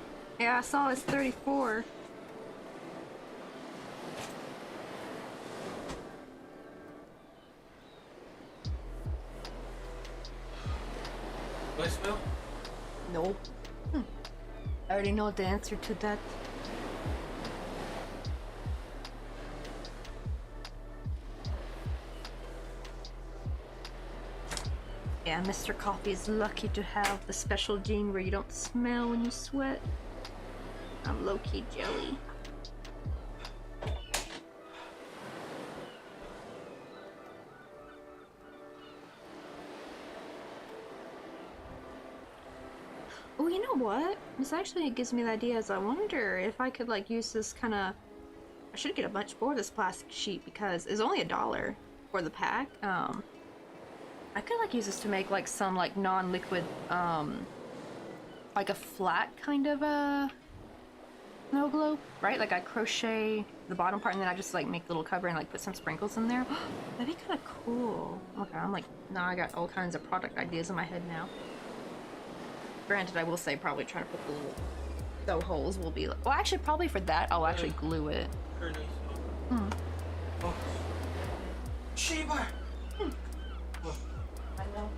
Yeah, I saw it's 34. Voicemail? Nope. I already know the answer to that. Yeah, Mr. Coffee is lucky to have the special gene where you don't smell when you sweat. I'm low-key jelly. Oh, you know what? This actually gives me the idea is I wonder if I could like use this kind of... I should get a bunch more of this plastic sheet because it's only $1 for the pack. I could like use this to make like some like non-liquid, like a flat kind of a snow globe, right? Like I crochet the bottom part and then I just like make a little cover and like put some sprinkles in there. That'd be kind of cool. Okay, I'm like, now I got all kinds of product ideas in my head now. Granted, I will say probably trying to put the little sew holes will be like, well, actually probably for that I'll actually glue it. Very nice. Hmm. Oh. Shiba! I know.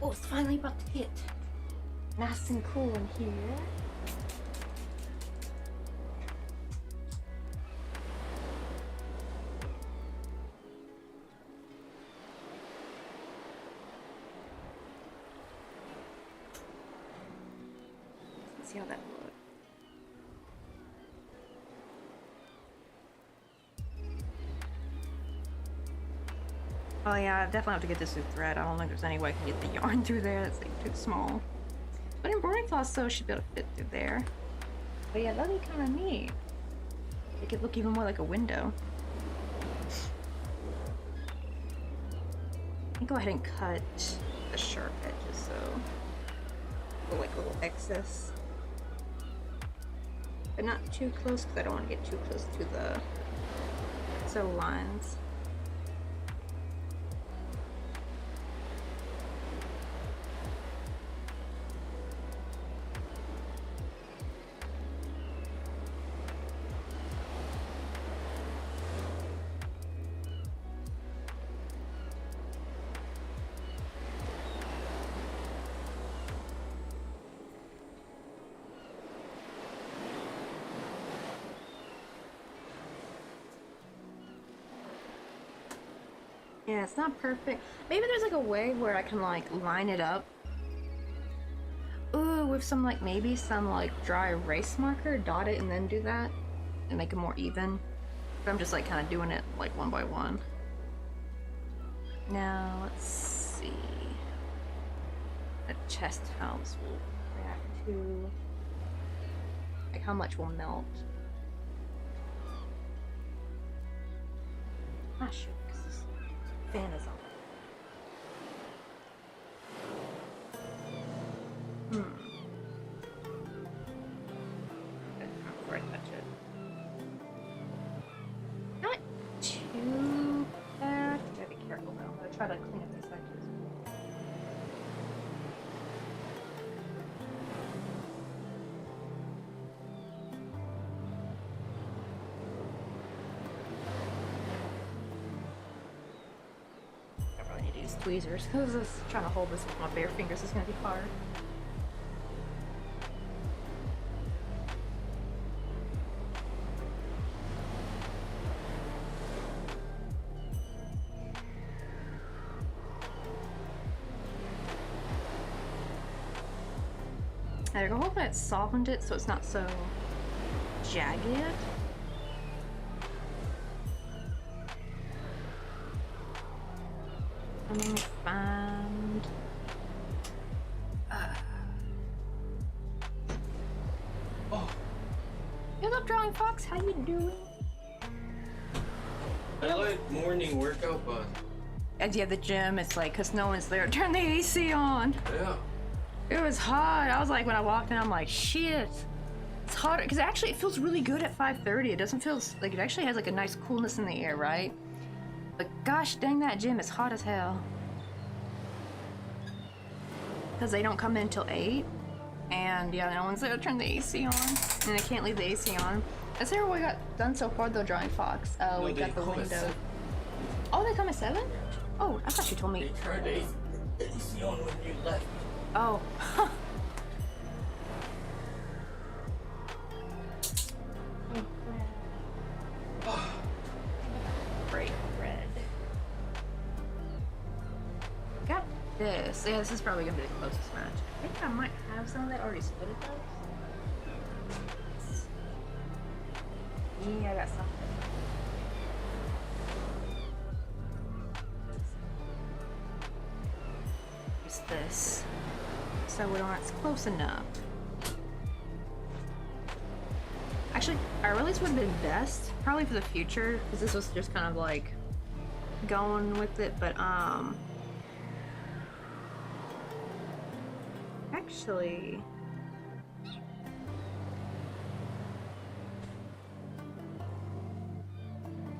Oh, it's finally about to hit. Nice and cool in here. Let's see how that looks. Oh yeah, I definitely have to get this through thread. I don't think there's any way I can get the yarn through there. That's like too small. But embroidery cloth though should be able to fit through there. But yeah, that'd be kind of neat. Make it look even more like a window. I can go ahead and cut the sharp edges so like a little excess. But not too close because I don't want to get too close to the sew lines. Yeah, it's not perfect. Maybe there's like a way where I can like line it up. Ooh, with some like maybe some like dry erase marker, dot it and then do that and make it more even. But I'm just like kind of doing it like one by one. Now let's see. The chest house will react to like how much will melt. Ah shoot, 'cause this fan is on. Before I touch it. Not too bad. Gotta be careful though. I'm gonna try to clean up these edges. I probably need to use tweezers because trying to hold this with my bare fingers is gonna be hard. There we go. Hopefully it softened it so it's not so jagged. And then we found Oh, What's up, Drawing Fox? How you doing? I like morning workout, but And yeah, the gym, it's like, cause no one's there. Turn the AC on. yeah. It was hot. I was like, when I walked in, I'm like, shit. It's hotter. Because actually, it feels really good at 5:30. It doesn't feel like it actually has like a nice coolness in the air, right? But gosh dang, that gym is hot as hell. Because they don't come in till 8. And yeah, no one's there to turn the AC on. And I can't leave the AC on. That's what we got done so far, though, Drawing Fox. No, We they got the come at window. 7. Oh, they come at 7? Oh, I thought you told They me. turned the AC on when you left. Oh. Bright red. Got this. Yeah, this is probably gonna be the closest match. I think I might have some of that already split it though. Yeah, I got some. Use this. So we don't, it's close enough. Actually, I realized would have been best, probably for the future, because this was just kind of like going with it, but actually,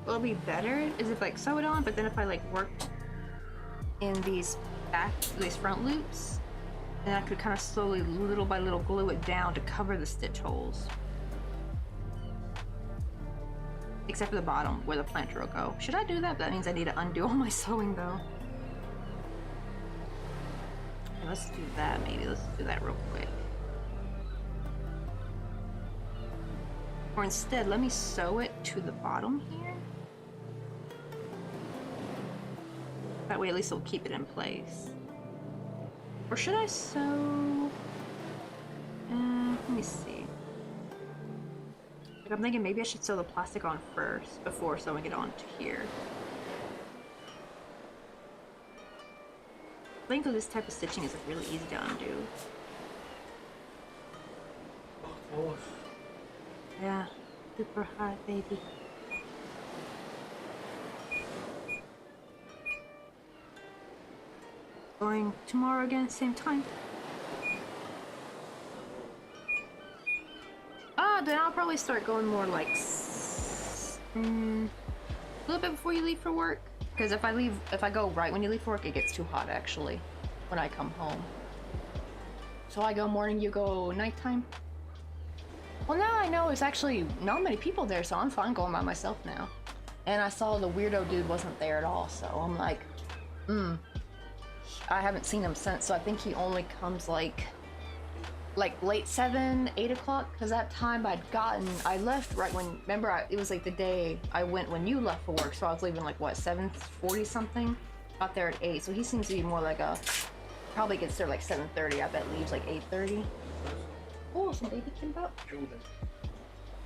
what'll be better is if like sew it on, but then if I like worked in these front loops, then I could kind of slowly, little by little, glue it down to cover the stitch holes. Except for the bottom, where the planter will go. Should I do that? That means I need to undo all my sewing, though. Okay, let's do that, maybe. Let's do that real quick. Or instead, let me sew it to the bottom here. That way, at least it'll keep it in place. Or should I sew... let me see. Like, I'm thinking maybe I should sew the plastic on first before sewing it onto here. I think that this type of stitching is like really easy to undo. Oh, Yeah, super hot, baby. Going tomorrow again, same time. Then I'll probably start going more like a little bit before you leave for work. Because if I go right when you leave for work, it gets too hot actually when I come home. So I go morning, you go nighttime. Well, now I know it's actually not many people there, so I'm fine going by myself now. And I saw the weirdo dude wasn't there at all, so I'm like, I haven't seen him since, so I think he only comes like like late 7, 8 o'clock, because that time I left right when, remember, it was like the day I went when you left for work, so I was leaving like, what, 7:40 something? Got there at 8, so he seems to be more like a, probably gets there like 7:30, I bet leaves like 8:30. Oh, some baby kimbap.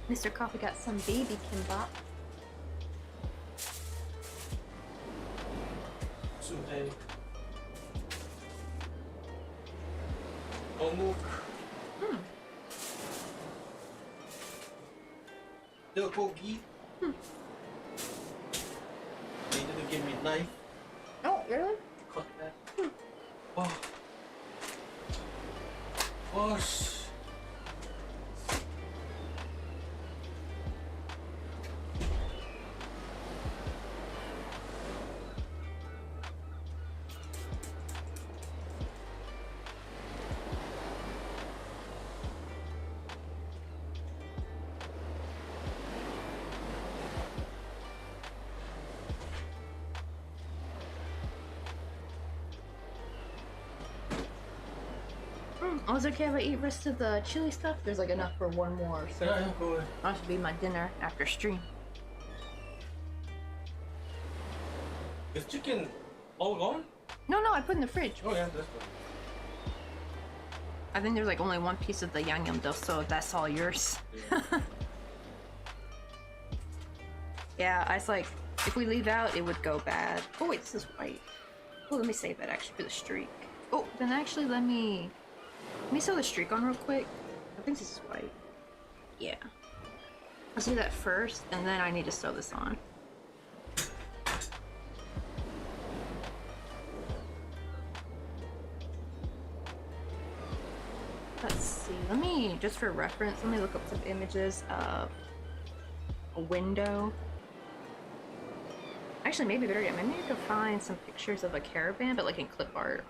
Mr. Coffee got some baby kimbap. Today. 어묵. 떡볶이. They didn't give me knife Oh, really? to cut that. Oh. Oh, 씨. Oh, is it okay if I eat rest of the chili stuff? There's like enough for one more, so Yeah, go ahead. that should be my dinner after stream. Is chicken all gone? No, I put in the fridge. Oh yeah, that's good. I think there's like only one piece of the yangnyeom though, so that's all yours. Yeah. Yeah, I was like, if we leave out, it would go bad. Oh wait, this is white. Oh, let me save that actually for the streak. Oh, then actually let me sew the streak on real quick. I think this is white. Yeah. Let's do that first, and then I need to sew this on. Let's see, let me, just for reference, let me look up some images of a window. Actually, maybe better yet, maybe I could find some pictures of a caravan, but like in clip art.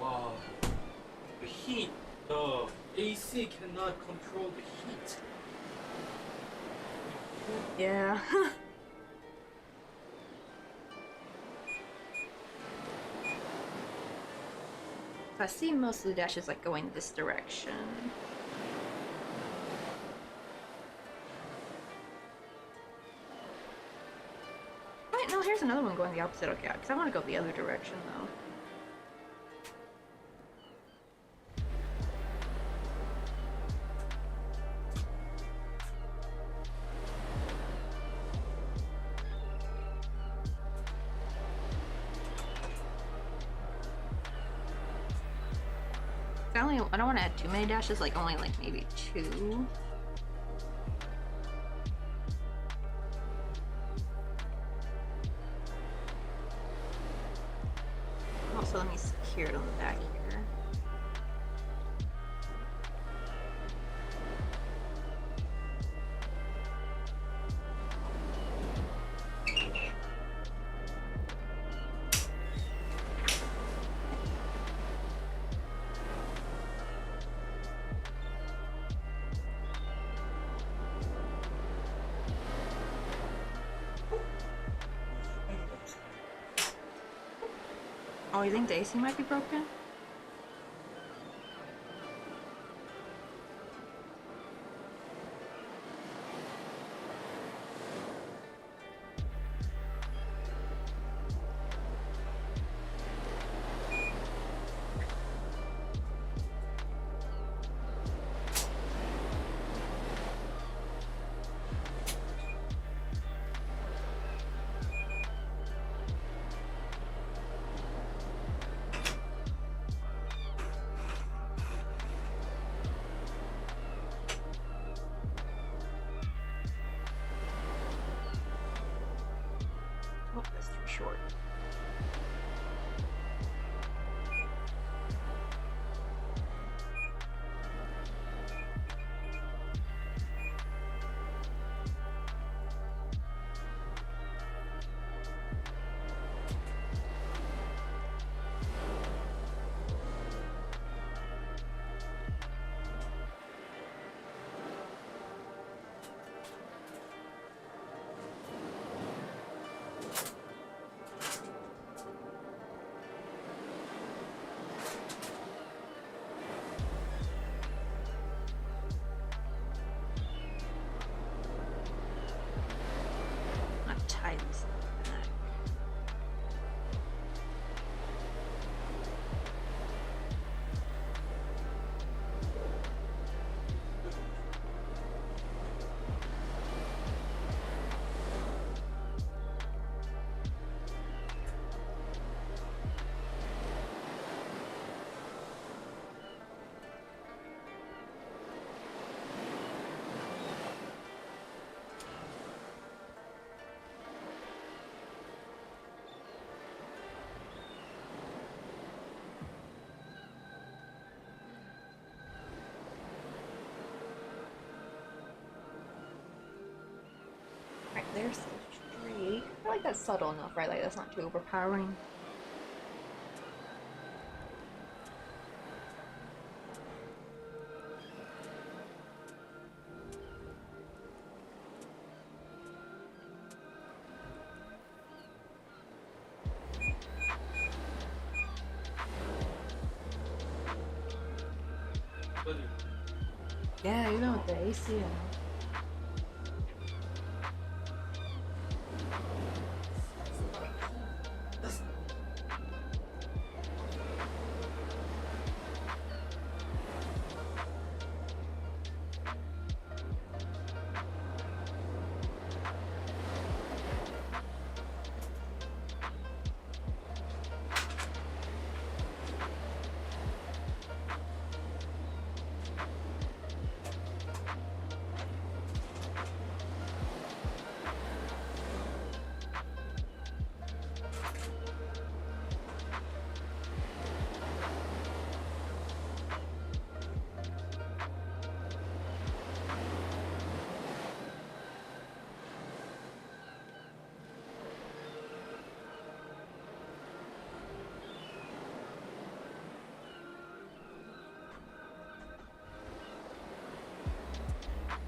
Wow. The heat. The AC cannot control the heat. Yeah. I see most of the dashes like going this direction. Wait, no, here's another one going the opposite. Okay, because I want to go the other direction though. I don't want to add too many dashes, like only like maybe 2. Also, let me secure it on the back here. Oh, you think the AC might be broken? tie this back. Right, there's the streak. I feel like that's subtle enough, right? Like, that's not too overpowering. Yeah, you know, with the AC and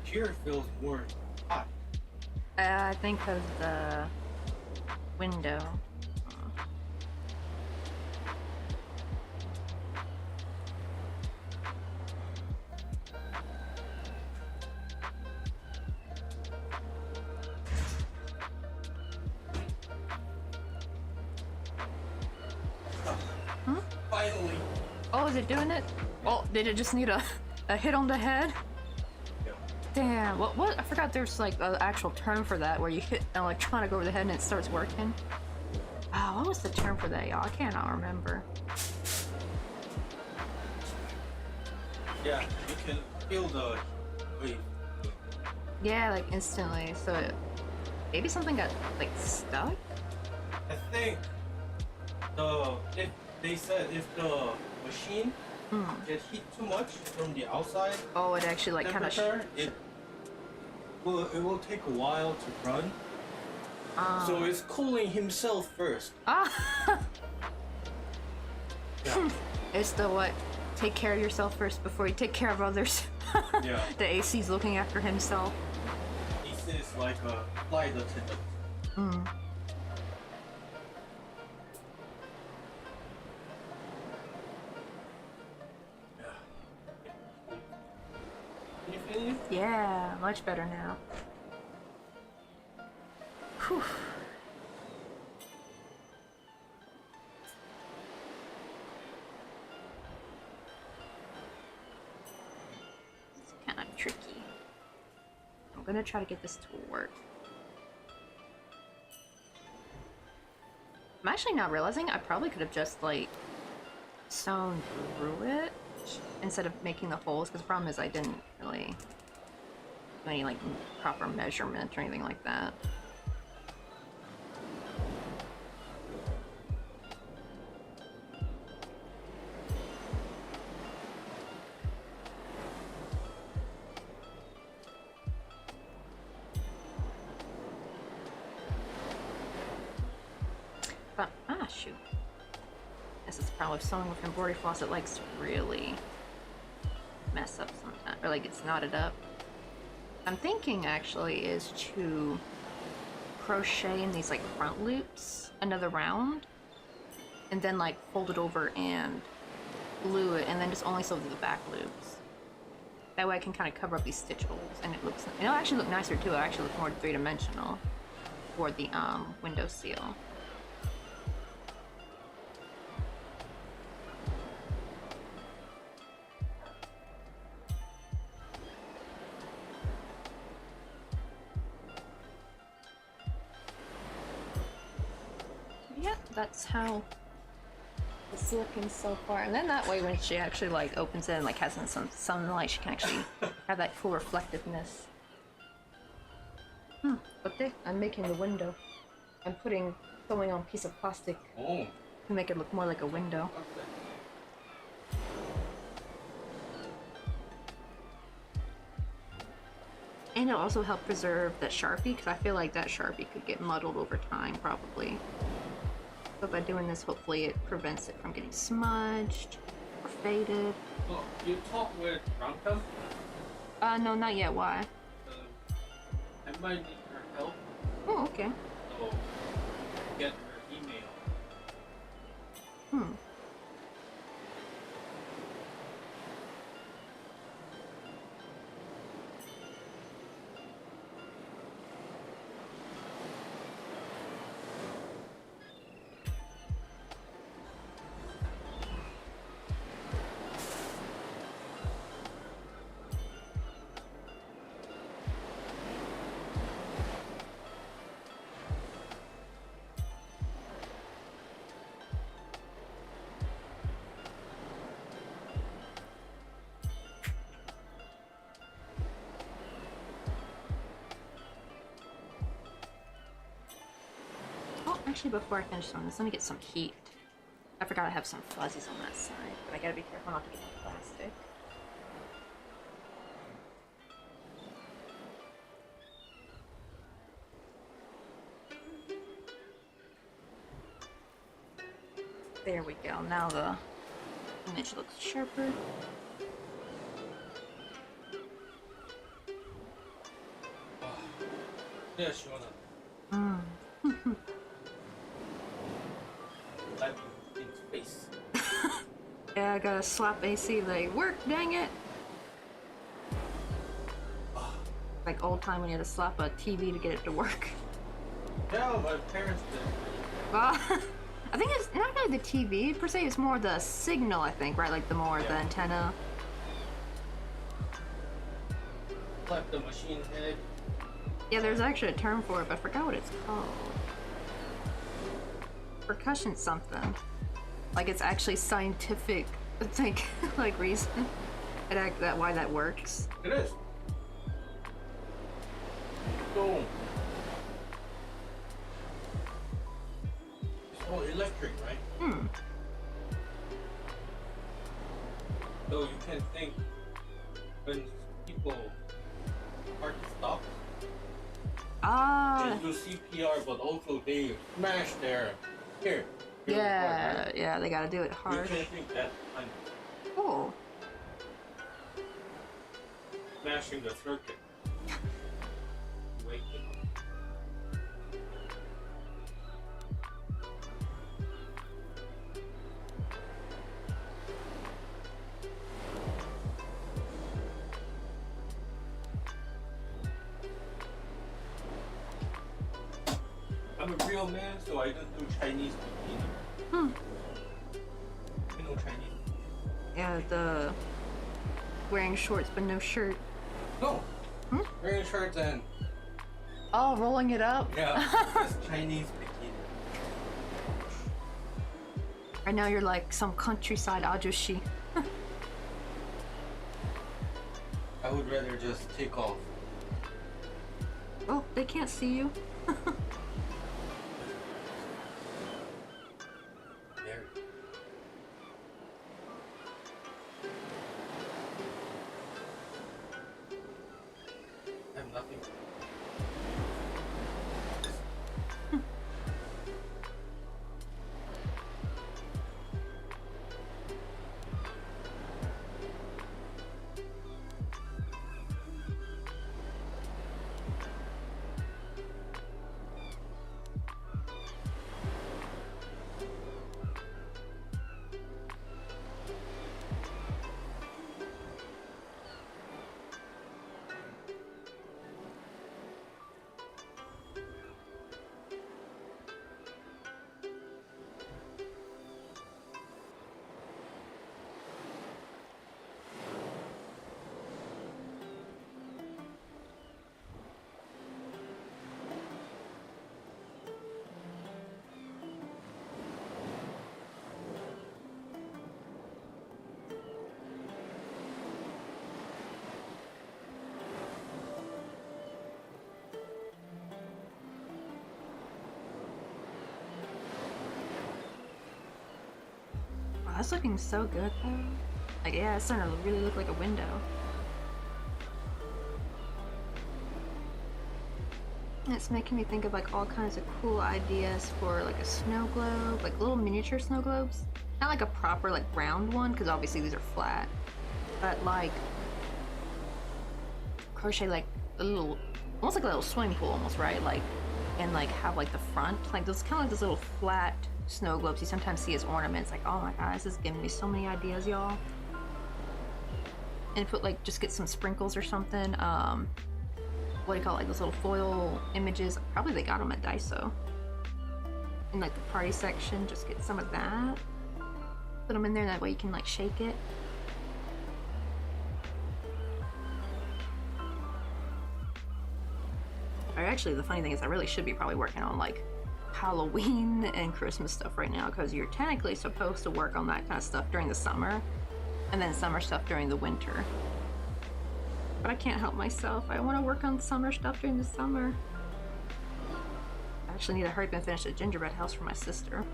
Here feels more hot. I think because the window. Finally. Oh, is it doing it? Oh, did it just need a hit on the head? Yeah. Damn, what? I forgot there's like an actual term for that where you hit an electronic over the head and it starts working. Oh, what was the term for that, y'all? I cannot remember. Yeah, you can feel the wave. Yeah, like instantly. So maybe something got like stuck? I think if they said if the machine get heat too much from the outside Oh, it actually like kind of. temperature, it will take a while to run. So it's cooling himself first. Ah! Yeah. It's the what? Take care of yourself first before you take care of others. Yeah. The AC's looking after himself. He is like a flight attendant. Can you feel it? Yeah, much better now. Whew. It's kind of tricky. I'm gonna try to get this to work. I'm actually not realizing I probably could have just like sewn through it instead of making the holes, because the problem is I didn't really do any like proper measurement or anything like that. But, shoot. This is the problem with sewing with embroidery floss. It likes to really mess up sometimes, or like it's knotted up. I'm thinking actually is to crochet in these like front loops another round, and then like fold it over and glue it, and then just only sew the back loops. That way I can kind of cover up these stitch holes, and it'll actually look nicer too. It'll actually look more three-dimensional for the window seal. Yep, that's how it's looking so far. And then that way when she actually like opens it and like has some sunlight, she can actually have that cool reflectiveness. But there, I'm making the window. I'm sewing on a piece of plastic Oh. to make it look more like a window. Okay. And it'll also help preserve that Sharpie, because I feel like that Sharpie could get muddled over time, probably. So by doing this, hopefully it prevents it from getting smudged or faded. Oh, you talk with Ramkam? No, not yet. Why? I might need her help. Oh, okay. So, get her email. Oh, actually, before I finish on this, let me get some heat. I forgot I have some fuzzies on that side, but I gotta be careful not to get the plastic. There we go. Now the image looks sharper. Yeah, Shona. Live in space. Yeah, I gotta slap AC, like, work, dang it! Like old time when you had to slap a TV to get it to work. Yeah, my parents did. Well, I think it's not really the TV per se, it's more the signal, I think, right? Like the antenna. Like the machine head. Yeah, there's actually a term for it, but I forgot what it's called. Percussion something. Like it's actually scientific, like reason that why that works. It is. So, it's all electric, right? So you can think when people heart stops, Ah. they do CPR, but also they smash their here. Yeah, yeah, they gotta do it You hard. can think that I'm Cool. smashing the circuit. Wake them up. I'm a real man, so I don't do Chinese bikini. You know Chinese? Yeah, the wearing shorts but no shirt. No. Wearing shirts and Oh, rolling it up. yeah, it's Chinese bikini. Right now you're like some countryside ajushi. I would rather just take off. Oh, they can't see you. There. I have nothing. that's looking so good though. Like, yeah, it's starting to really look like a window. It's making me think of like all kinds of cool ideas for like a snow globe, like little miniature snow globes. Not like a proper like round one, because obviously these are flat, but like crochet like a little, almost like a little swimming pool almost, right? Like, and like have like the front, like those kind of like those little flat snow globes you sometimes see as ornaments. Like, oh my god, this is giving me so many ideas, y'all. And put like, just get some sprinkles or something. What do you call it? Like those little foil images. Probably they got them at Daiso. In like the party section, just get some of that. Put them in there, that way you can like shake it. Or actually, the funny thing is I really should be probably working on like Halloween and Christmas stuff right now, because you're technically supposed to work on that kind of stuff during the summer, and then summer stuff during the winter. But I can't help myself. I want to work on summer stuff during the summer. I actually need to hurry up and finish the gingerbread house for my sister.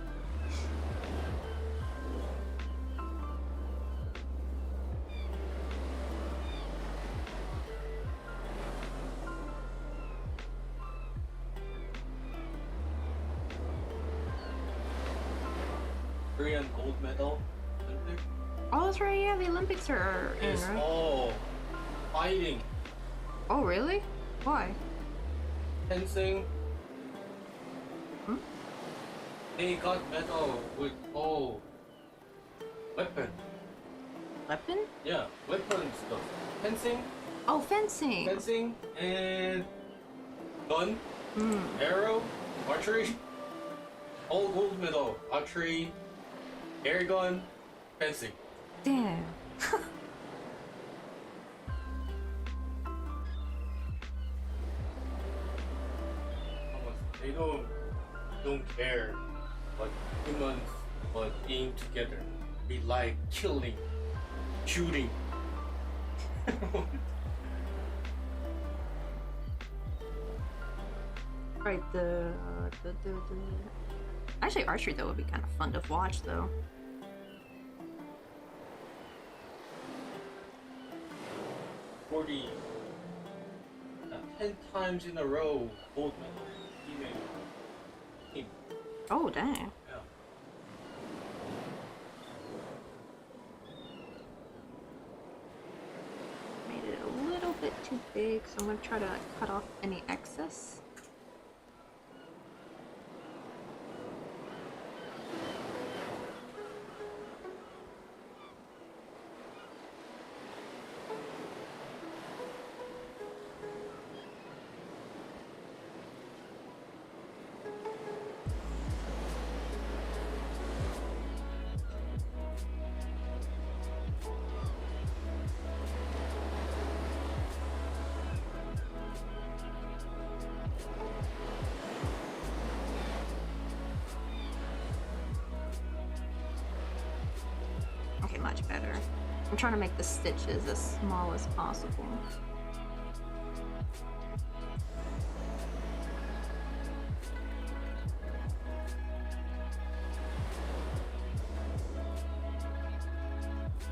Korean gold medal Olympic Oh, that's right. Yeah, the Olympics are in, is right? all fighting, Oh, really? Why? fencing. Hmm? They got medal with all weapon. Weapon? Yeah, weapon stuff. Fencing, Oh, fencing. fencing, and gun, Hmm. arrow, archery. All gold medal, archery, air gun, fencing. Damn. They don't care what humans but being together. We like killing, shooting. Right, Actually, archery, though, would be kind of fun to watch, though. Forty, 10 times in a row, gold medal, female team. Oh, dang. Yeah. Made it a little bit too big, so I'm going to try to cut off any excess. Okay, much better. I'm trying to make the stitches as small as possible.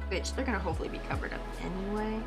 Which they're gonna hopefully be covered up anyway.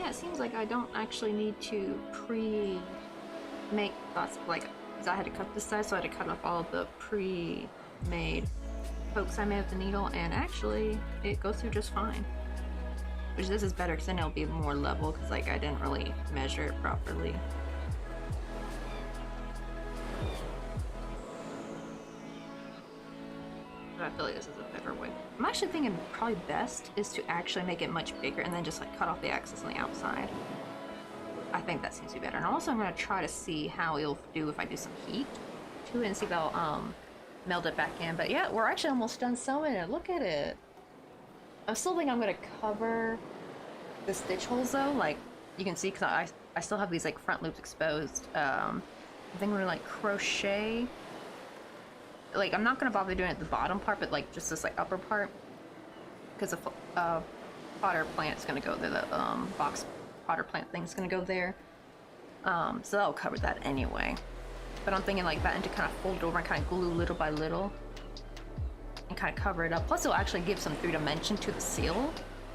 yeah, it seems like I don't actually need to pre-make thoughts, like, because I had to cut this side, so I had to cut off all the pre-made pokes I made with the needle, and actually, it goes through just fine. Which this is better, because then it'll be more level, because, like, I didn't really measure it properly. But I feel like this is a better way. I'm actually thinking probably best is to actually make it much bigger and then just like cut off the excess on the outside. I think that seems to be better. And also I'm going to try to see how it'll do if I do some heat to it and see if I'll meld it back in. But yeah, we're actually almost done sewing it. Look at it. I still think I'm going to cover the stitch holes though. Like you can see, because I still have these like front loops exposed. I think I'm going to like crochet. Like, I'm not going to bother doing it at the bottom part, but, like, just this, like, upper part. Because the potter plant's going to go there. The box potter plant thing's going to go there. So that'll cover that anyway. But I'm thinking like that, and to kind of fold it over and kind of glue little by little. And kind of cover it up. Plus, it'll actually give some 3-dimension to the seal,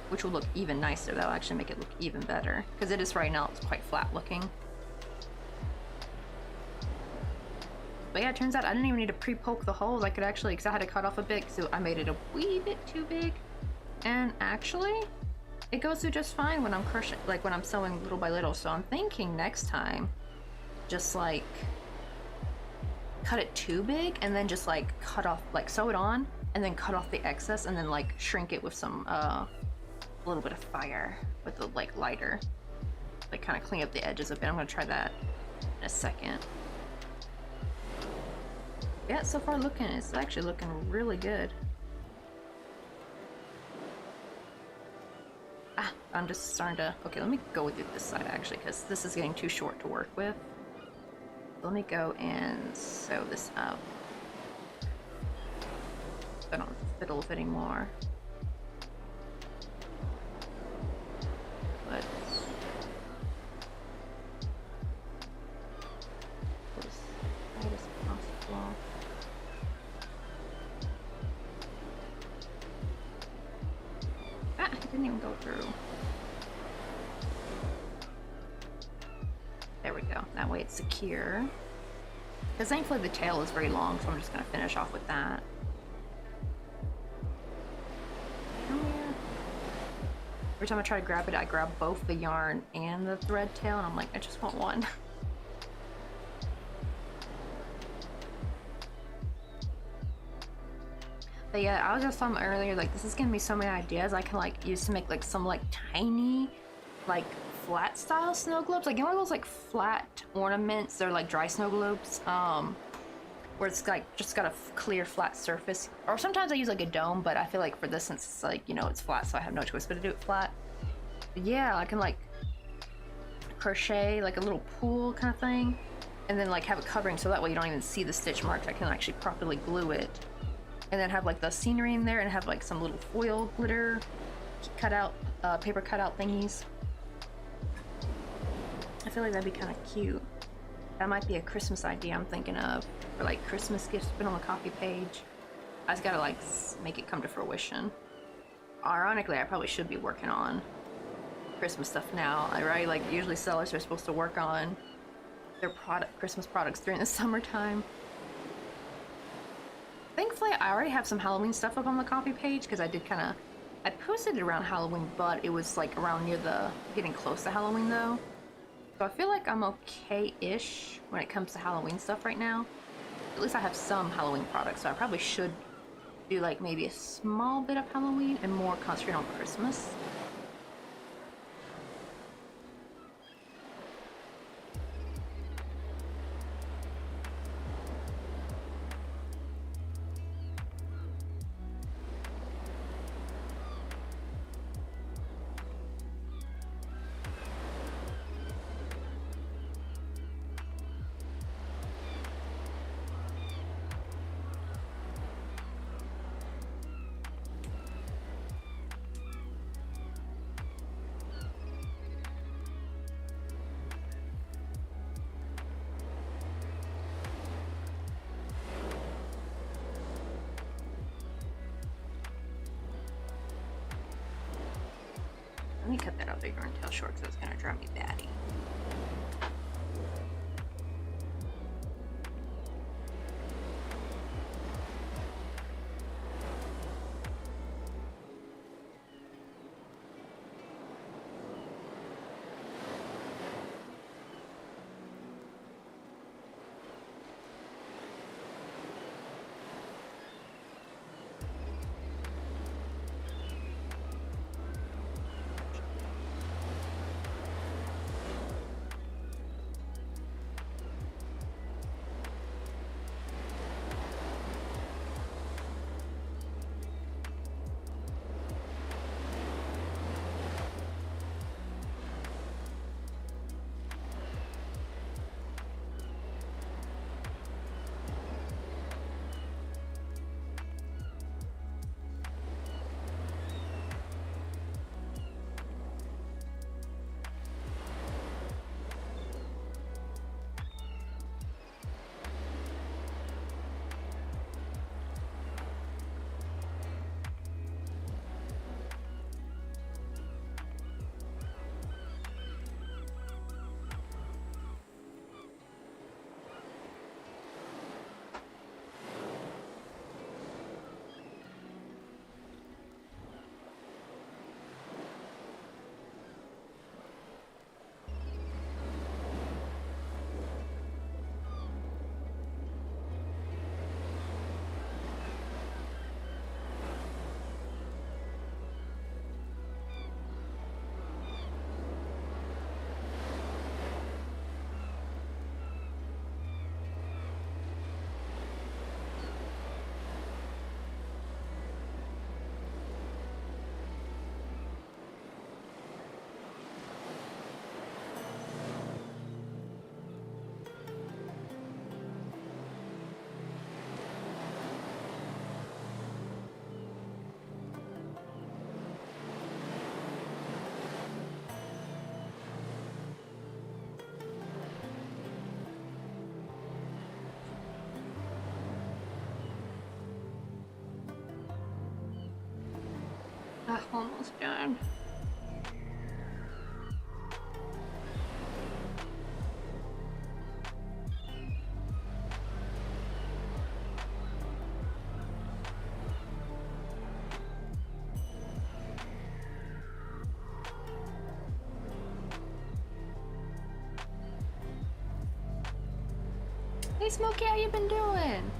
which will look even nicer. That'll actually make it look even better. Because it is right now, it's quite flat looking. But yeah, it turns out I didn't even need to pre-poke the holes. I could actually, because I had to cut off a bit, so I made it a wee bit too big. And actually, it goes through just fine when I'm crushing, like when I'm sewing little by little. So I'm thinking next time, just like cut it too big and then just like cut off, like sew it on and then cut off the excess and then like shrink it with some, a little bit of fire with the like lighter, like kind of clean up the edges a bit. I'm gonna try that in a second. Yeah, so far it's actually looking really good. Ah, I'm just starting to, okay, let me go with it this side actually, because this is getting too short to work with. Let me go and sew this up. So I don't fiddle with it anymore. But as tight as possible. Ah, it didn't even go through. There we go. That way it's secure. Because thankfully the tail is very long, so I'm just going to finish off with that. Oh yeah. Every time I try to grab it, I grab both the yarn and the thread tail, and I'm like, I just want one. But yeah, I was just talking earlier, like, this is giving me so many ideas I can, like, use to make, like, some, like, tiny, like, flat style snow globes. Like, you know those, like, flat ornaments? They're, like, dry snow globes, where it's, like, just got a clear, flat surface. Or sometimes I use, like, a dome, but I feel like for this, since it's, like, you know, it's flat, so I have no choice but to do it flat. But yeah, I can, like, crochet, like, a little pool kind of thing, and then, like, have it covering so that way you don't even see the stitch marks. I can actually properly glue it. And then have like the scenery in there and have like some little foil glitter cutout, paper cutout thingies. I feel like that'd be kind of cute. That might be a Christmas idea I'm thinking of. For like Christmas gifts put on the copy page. I just gotta like make it come to fruition. Ironically, I probably should be working on Christmas stuff now, right? Like usually sellers are supposed to work on their Christmas products during the summertime. Thankfully, I already have some Halloween stuff up on the copy page because I posted it around Halloween, but it was like around near getting close to Halloween though. So I feel like I'm okay-ish when it comes to Halloween stuff right now. At least I have some Halloween products, so I probably should do like maybe a small bit of Halloween and more concentrate on Christmas. cut that out bigger and tail short because it's gonna drive me batty. Almost done. Hey Smokey, how you been doing?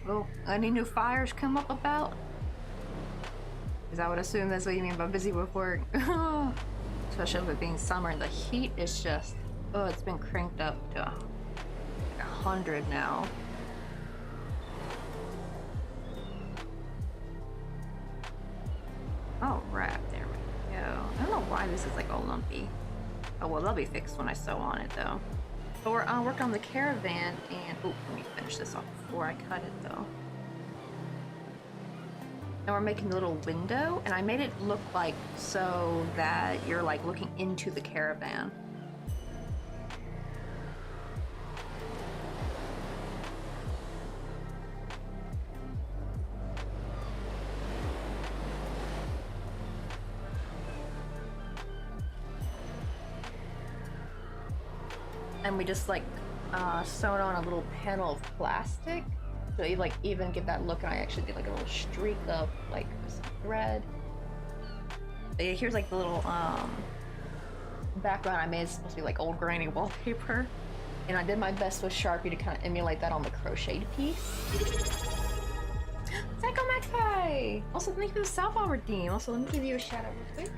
Oh, any new fires come up about? Because I would assume that's what you mean by busy with work. Especially with it being summer and the heat is just, oh, it's been cranked up to 100 now. Oh, right, there we go. I don't know why this is like all lumpy. Oh, well, they'll be fixed when I sew on it though. But we're working on the Caravan and, oh, let me finish this off before I cut it though. And we're making a little window, and I made it look like so that you're like looking into the Caravan. And we just like sewn on a little panel of plastic, so you like even give that look. And I actually did like a little streak of like some thread. But yeah, here's like the little background I made. It's supposed to be like old granny wallpaper, and I did my best with Sharpie to kind of emulate that on the crocheted piece. Psycho Max Pie! Also, thank you for the Southall redeem. Also, let me give you a shout out real quick.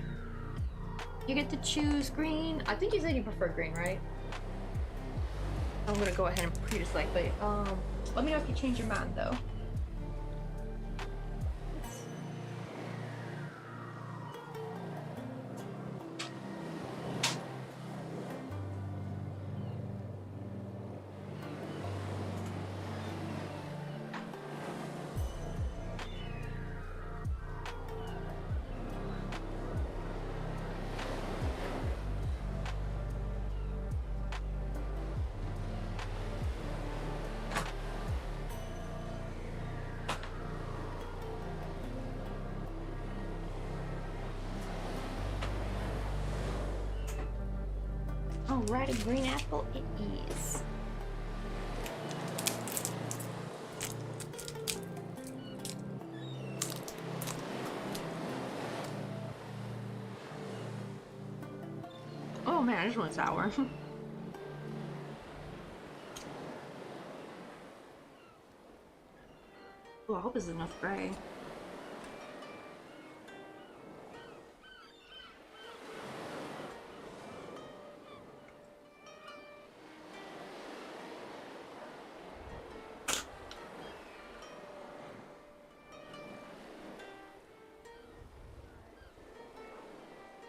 You get to choose green. I think you said you prefer green, right? I'm gonna go ahead and pre-select, but let me know if you change your mind though. Alrighty, green apple it is. Oh man, this one's sour. Oh, I hope this is enough gray.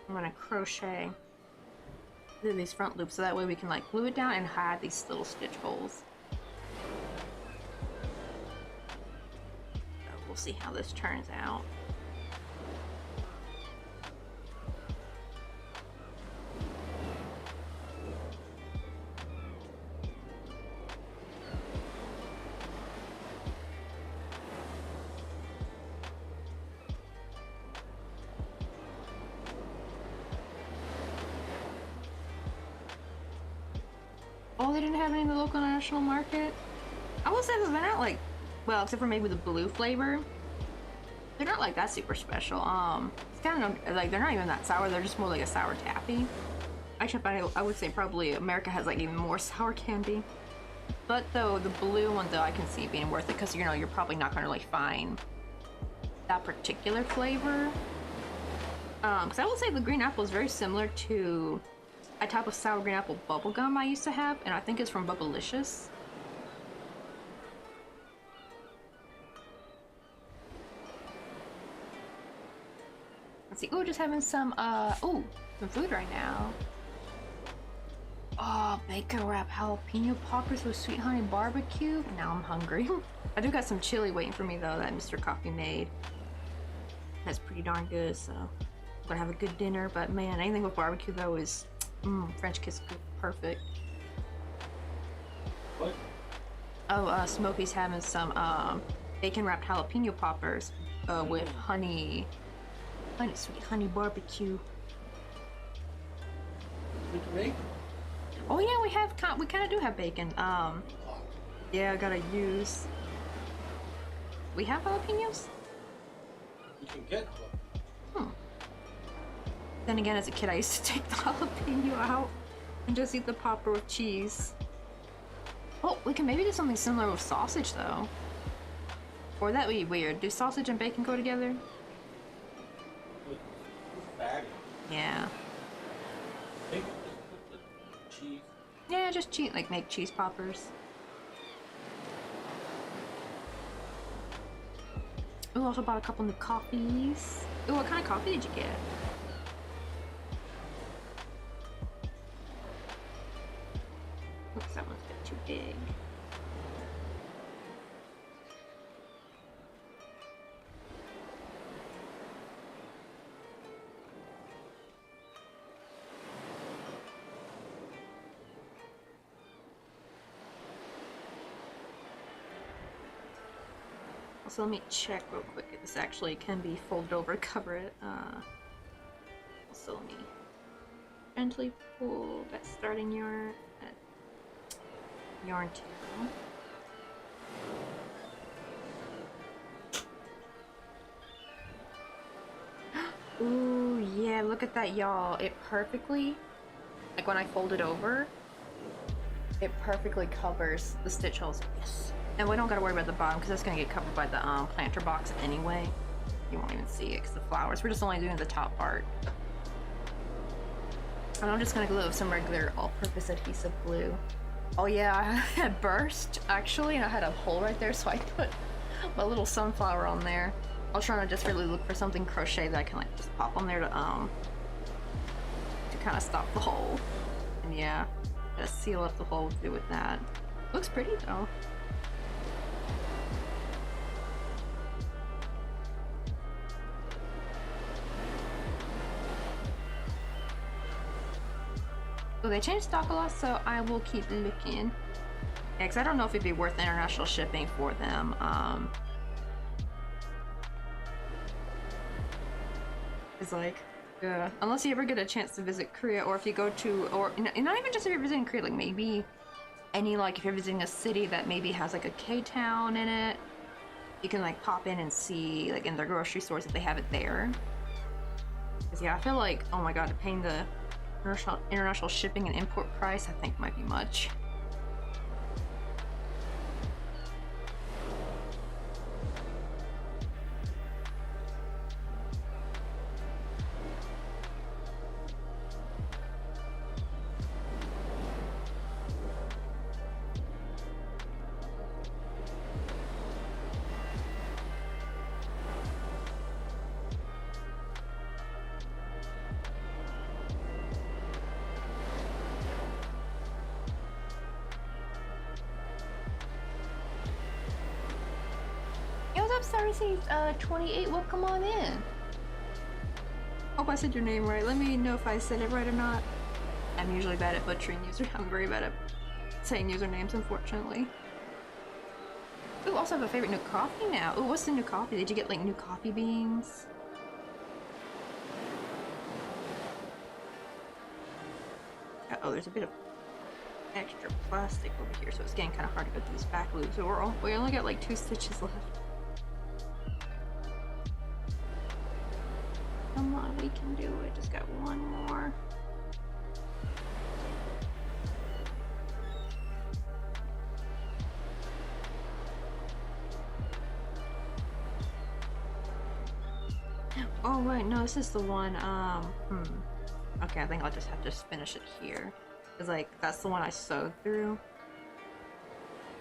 I'm gonna crochet through these front loops so that way we can like glue it down and hide these little stitch holes. So we'll see how this turns out. Oh, they didn't have any in the local national market? I will say that they're not like, well, except for maybe the blue flavor. They're not like that super special. It's kind of like, they're not even that sour, they're just more like a sour taffy. Actually, I would say probably America has like even more sour candy. But though, the blue one though, I can see being worth it because you know, you're probably not gonna like find that particular flavor. Because I will say the green apple is very similar to a type of sour green apple bubble gum I used to have, and I think it's from Bubblicious. Let's see. Oh, just having some some food right now. Oh, bacon wrap jalapeno poppers with sweet honey barbecue. Now I'm hungry. I do got some chili waiting for me though that Mr. Coffee made. That's pretty darn good, so I'm gonna have a good dinner. But man, anything with barbecue though is French kiss perfect. What? Oh, Smokey's having some bacon wrapped jalapeno poppers with sweet honey barbecue. We can make? Oh yeah, we kind of do have bacon. Yeah, I gotta use. We have jalapenos? You can get one. Then again, as a kid, I used to take the jalapeno out and just eat the popper with cheese. Oh, we can maybe do something similar with sausage, though. Or that'd be weird. Do sausage and bacon go together? Bag. Yeah. Maybe just put the cheese. Yeah, just cheat, like make cheese poppers. Ooh, also bought a couple new coffees. Ooh, what kind of coffee did you get? Oops, that one's a bit too big. So let me check real quick if this actually can be folded over to cover it. So let me gently pull that starting yarn, yarn tail. Ooh, yeah, look at that, y'all. It perfectly, like when I fold it over, it perfectly covers the stitch holes. Yes. And we don't gotta worry about the bottom because that's gonna get covered by the planter box anyway. You won't even see it because the flowers. We're just only doing the top part. And I'm just gonna glue some regular all-purpose adhesive glue. Oh yeah, I had burst actually, and I had a hole right there, so I put my little sunflower on there. I was trying to just really look for something crochet that I can like just pop on there to kind of stop the hole. And yeah, just seal up the hole to do with that. Looks pretty though. So they changed stock a lot, so I will keep looking. Yeah, because I don't know if it'd be worth international shipping for them. It's like, Yeah, unless you ever get a chance to visit Korea, or if you go to, or not even just if you're visiting Korea, like maybe any, like if you're visiting a city that maybe has like a K-town in it, you can like pop in and see like in their grocery stores if they have it there. Because yeah, I feel like, oh my god, paying the international shipping and import price, I think might be much. Hey, what's up, Sorry Seas 28? Welcome on in. Hope I said your name right. Let me know if I said it right or not. I'm usually bad at butchering I'm very bad at saying usernames, unfortunately. Ooh, also have a favorite new coffee now. Ooh, what's the new coffee? Did you get like new coffee beans? Uh-oh, there's a bit of extra plastic over here, so it's getting kind of hard to go through this back loop. So we only got like 2 stitches left. Come on, we can do it. Just got one more. Oh right, no, this is the one, okay, I think I'll just have to finish it here. Cause like, that's the one I sewed through.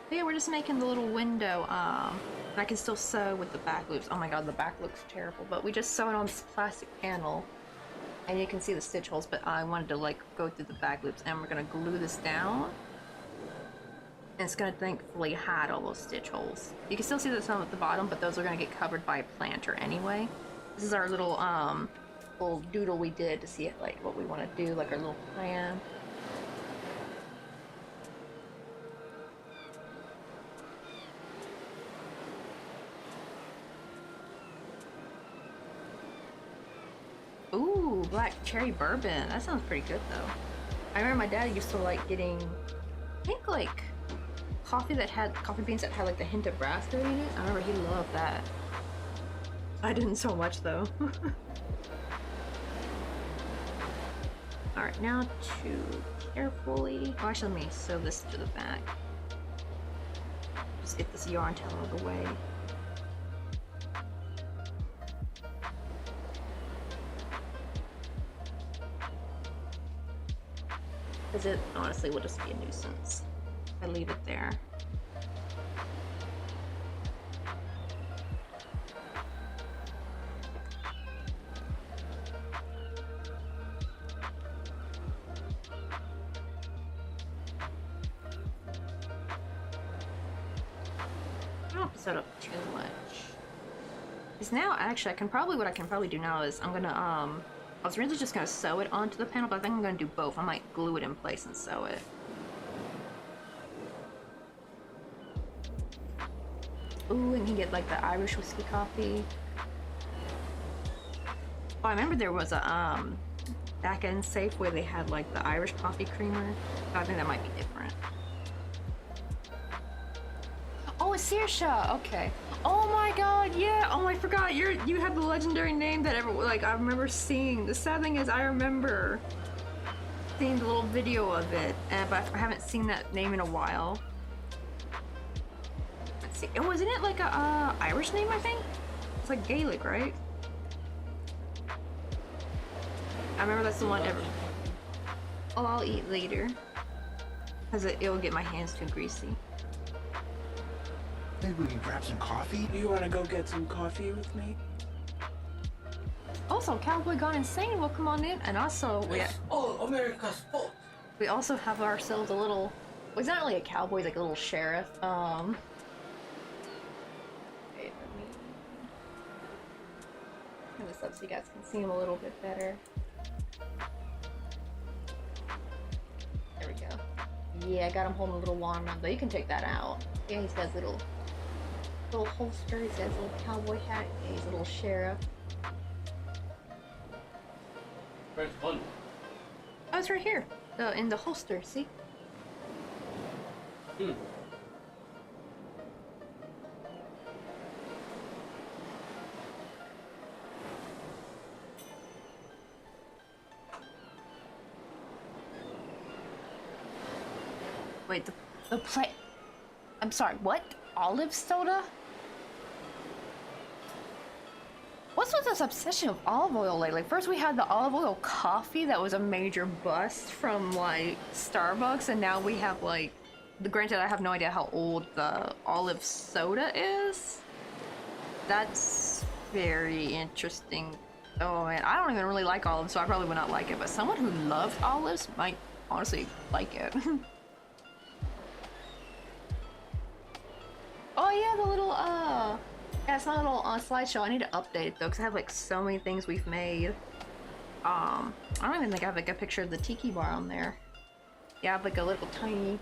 But yeah, we're just making the little window, and I can still sew with the back loops. Oh my god, the back looks terrible, but we just sew it on this plastic panel. And you can see the stitch holes, but I wanted to like go through the back loops, and we're gonna glue this down. And it's gonna thankfully hide all those stitch holes. You can still see the some at the bottom, but those are gonna get covered by a planter anyway. This is our little little doodle we did to see it, like what we want to do, like our little plan. Ooh, black cherry bourbon. That sounds pretty good though. I remember my dad used to like getting, I think like coffee beans that had like the hint of raspberry in it. I remember he loved that. I didn't so much though. Alright, now to carefully, oh, actually let me sew this to the back. Just get this yarn tail out of the way. Because it honestly will just be a nuisance if I leave it there. Set up too much. Because now actually what I can probably do now is I'm gonna I was really just gonna sew it onto the panel, but I think I'm gonna do both. I might glue it in place and sew it. Ooh, and you can get like the Irish whiskey coffee. Oh, I remember there was a back end safe where they had like the Irish coffee creamer. So I think that might be different. Oh, it's Saoirse. Okay. Oh my god, yeah. Oh, I forgot. You have the legendary name that I remember seeing. The sad thing is I remember seeing the little video of it, but I haven't seen that name in a while. Let's see. Oh, isn't it like a Irish name, I think? It's like Gaelic, right? I remember that's the one ever. Oh, I'll eat later. Because it'll get my hands too greasy. Maybe we can grab some coffee? Do you want to go get some coffee with me? Also, Cowboy Gone Insane will come on in, and also America's fault. we also have ourselves a little. Well, it's not really a cowboy; he's like a little sheriff. Wait, let me turn this up so you guys can see him a little bit better. There we go. Yeah, I got him holding a little wand, though. You can take that out. Yeah, he's got his little holster. He's got his little cowboy hat. Yeah, he's a little sheriff. Press 1. Oh, it's right here. In the holster, see? Hmm. Wait, the play. I'm sorry, what? Olive soda? What's with this obsession with olive oil lately? First we had the olive oil coffee that was a major bust from like Starbucks, and now we have like, granted I have no idea how old the olive soda is. That's very interesting. Oh man, I don't even really like olives, so I probably would not like it, but someone who loves olives might honestly like it. Oh yeah, the little yeah, it's my little slideshow. I need to update it though, because I have like so many things we've made. I don't even think I have like a picture of the tiki bar on there. Yeah, I have like a little tiny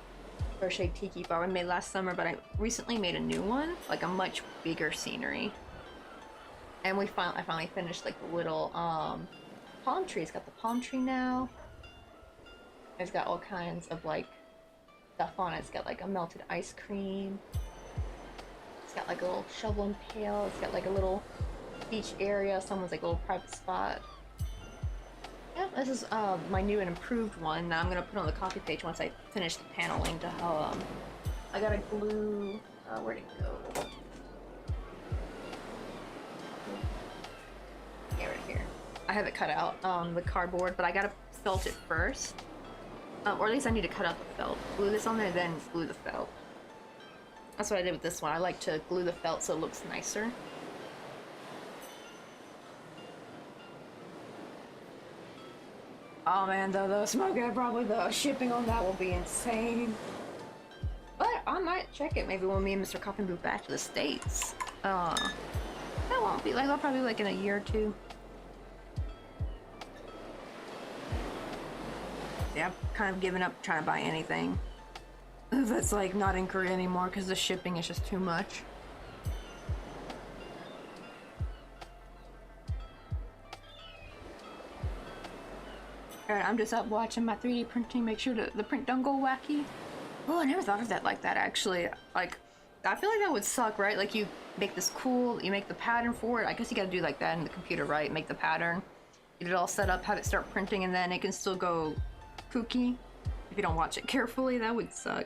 crochet tiki bar I made last summer, but I recently made a new one, like a much bigger scenery. And I finally finished like the little palm tree. It's got the palm tree now. It's got all kinds of like stuff on it. It's got like a melted ice cream. It's got like a little shovel and pail. It's got like a little beach area. Someone's like a little private spot. Yeah, this is my new and improved one. Now I'm gonna put on the coffee page once I finish the paneling to how I gotta glue. Where'd it go? Yeah, right here. I have it cut out on the cardboard, but I gotta felt it first. Or at least I need to cut out the felt. Glue this on there, then glue the felt. That's what I did with this one. I like to glue the felt so it looks nicer. Oh man, the smoke, probably the shipping on that will be insane. But I might check it maybe when me and Mr. Coffee move back to the States. That won't be like, that'll probably be like in a year or two. Yeah, I've kind of given up trying to buy anything that's like not in Korea anymore because the shipping is just too much. Alright, I'm just up watching my 3D printing, make sure the print don't go wacky. Oh, I never thought of that like that actually. Like, I feel like that would suck, right? Like you make this cool, you make the pattern for it. I guess you gotta do like that in the computer, right? Make the pattern, get it all set up, have it start printing, and then it can still go kooky. If you don't watch it carefully, that would suck.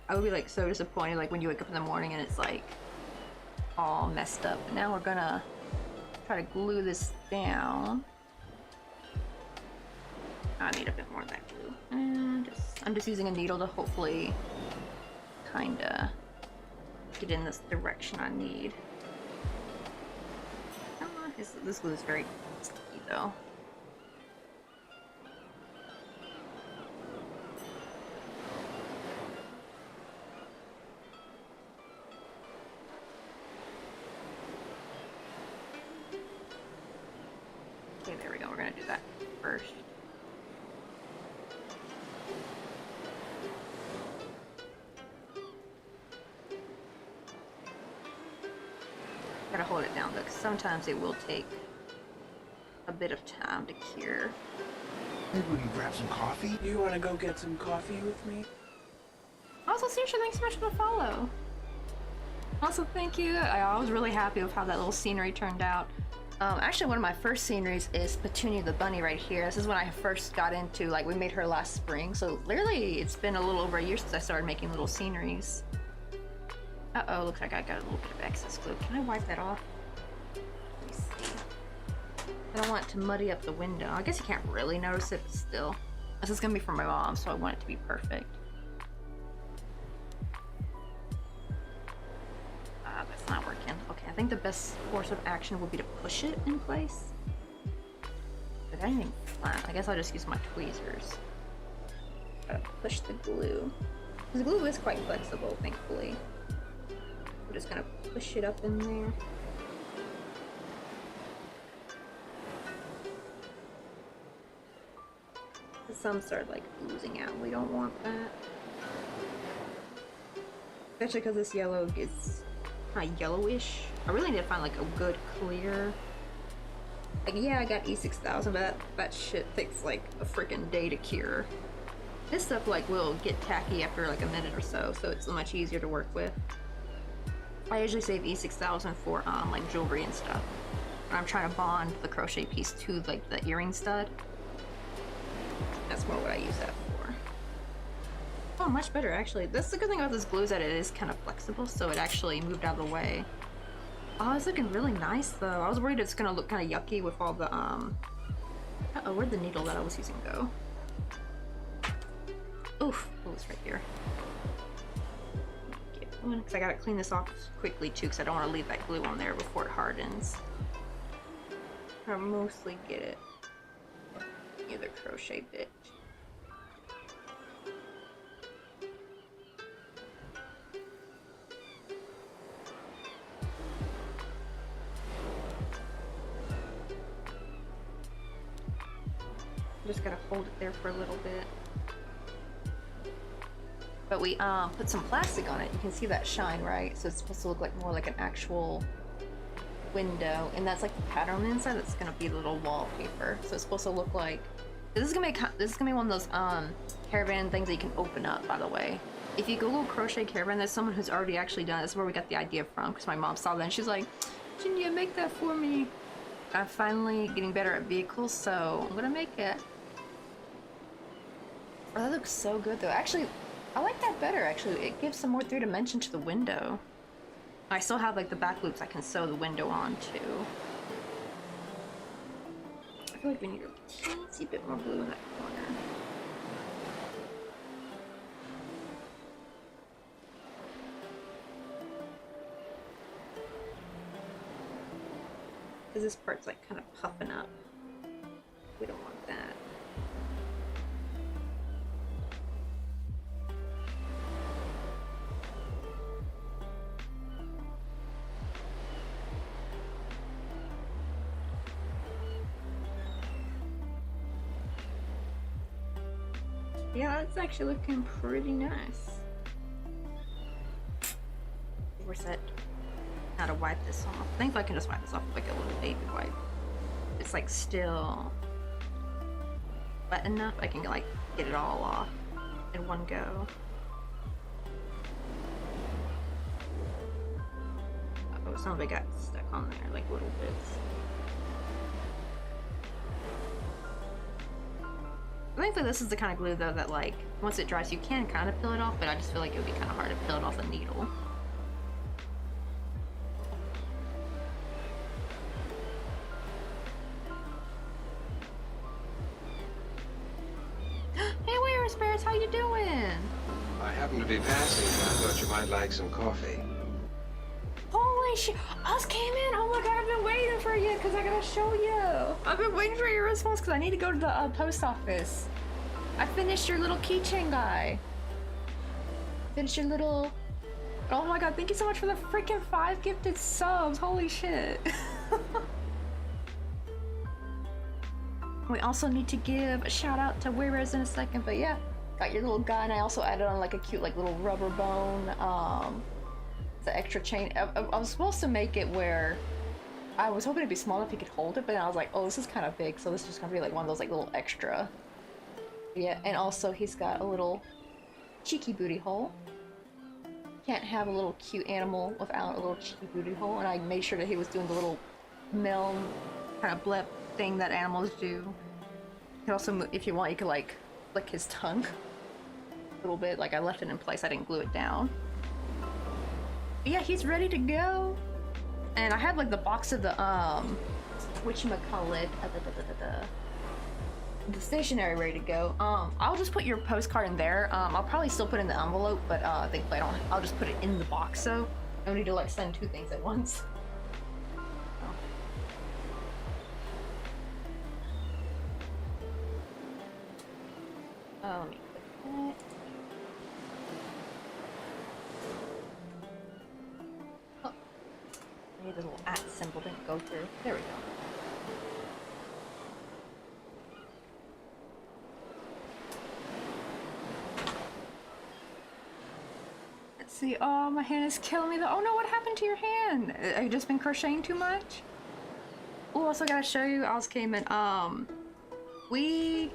I would be like so disappointed like when you wake up in the morning and it's like all messed up. But now we're gonna try to glue this down. I need a bit more of that glue. And I'm just using a needle to hopefully kinda get in this direction I need. This glue is very sticky though. Okay, there we go. We're gonna do that first. Gotta hold it down though, because sometimes it will take a bit of time to cure. Maybe we can grab some coffee? You want to go get some coffee with me? Also, seriously, thanks so much for the follow. Also, thank you. I was really happy with how that little scenery turned out. Actually, one of my first sceneries is Petunia the bunny right here. This is when I first got into, like, we made her last spring. So, literally, it's been a little over a year since I started making little sceneries. Uh-oh, looks like I got a little bit of excess glue. Can I wipe that off? Let me see. I don't want it to muddy up the window. I guess you can't really notice it, but still. This is gonna be for my mom, so I want it to be perfect. That's not working. Okay, I think the best course of action would be to push it in place. But that ain't even flat. I guess I'll just use my tweezers. Gotta push the glue. The glue is quite flexible, thankfully. I'm just gonna push it up in there. Some start like oozing out. We don't want that. Especially because this yellow gets kind of yellowish. I really need to find like a good clear Like, yeah, I got E6000, but that shit takes like a freaking day to cure. This stuff like will get tacky after like a minute or so, so it's much easier to work with. I usually save E6000 for like jewelry and stuff. When I'm trying to bond the crochet piece to like the earring stud. That's more what I use that for. Oh, much better actually. That's the good thing about this glue is that it is kind of flexible, so it actually moved out of the way. Oh, it's looking really nice though. I was worried it's gonna look kind of yucky with all the uh-oh, where'd the needle that I was using go? Oof, oh, it's right here. Get one, because I gotta clean this off quickly too, because I don't want to leave that glue on there before it hardens. I'll mostly get it near the crochet bit. Just gotta hold it there for a little bit. But we put some plastic on it. You can see that shine, right? So it's supposed to look like more like an actual window, and that's like the pattern on the inside. That's gonna be the little wallpaper. So it's supposed to look like this is gonna be one of those caravan things that you can open up. By the way, if you Google crochet caravan, there's someone who's already actually done it. That's where we got the idea from, because my mom saw that and she's like, "Can you make that for me?" I'm finally getting better at vehicles, so I'm gonna make it. Oh, that looks so good though. Actually, I like that better actually. It gives some more 3 dimension to the window. I still have like the back loops I can sew the window on too. I feel like we need a teensy bit more glue in that corner. Because this part's like kind of puffing up. We don't want that. Yeah, it's actually looking pretty nice. We're set. Now to wipe this off. I think I can just wipe this off with like a little baby wipe. It's like still wet enough I can like get it all off in one go. Oh, some of it got stuck on there, like little bits. Thankfully, this is the kind of glue though that like once it dries you can kind of peel it off, but I just feel like it would be kind of hard to peel it off a needle. Hey, where's Bears? How you doing? I happen to be passing, and I thought you might like some coffee. Holy shit! Us came in! Oh my god, I've been waiting for you because I gotta show you. I've been waiting for your response because I need to go to the post office. I finished your little keychain guy. Finished your little... Oh my god, thank you so much for the freaking 5 gifted subs. Holy shit. We also need to give a shout out to Wearers in a second, but yeah. Got your little guy, and I also added on like a cute like little rubber bone. The extra chain. I was supposed to make it where I was hoping it'd be small if he could hold it, but then I was like, oh, this is kind of big, so this is just gonna be like one of those like little extra. Yeah, and also he's got a little cheeky booty hole. Can't have a little cute animal without a little cheeky booty hole, and I made sure that he was doing the little male kind of blep thing that animals do. You can also, if you want, you could like lick his tongue a little bit. Like I left it in place, I didn't glue it down. But yeah, he's ready to go. And I have like the box of the whatchamacallit, the stationery ready to go. I'll just put your postcard in there. I'll probably still put it in the envelope, but thankfully I'll just put it in the box, so I don't need to like send 2 things at once. Let me click that. Oh, maybe the little @ symbol didn't go through. There we go. Let's see. Oh, my hand is killing me though. Oh no, what happened to your hand? Have you just been crocheting too much? Oh, also gotta show you, I was came in, I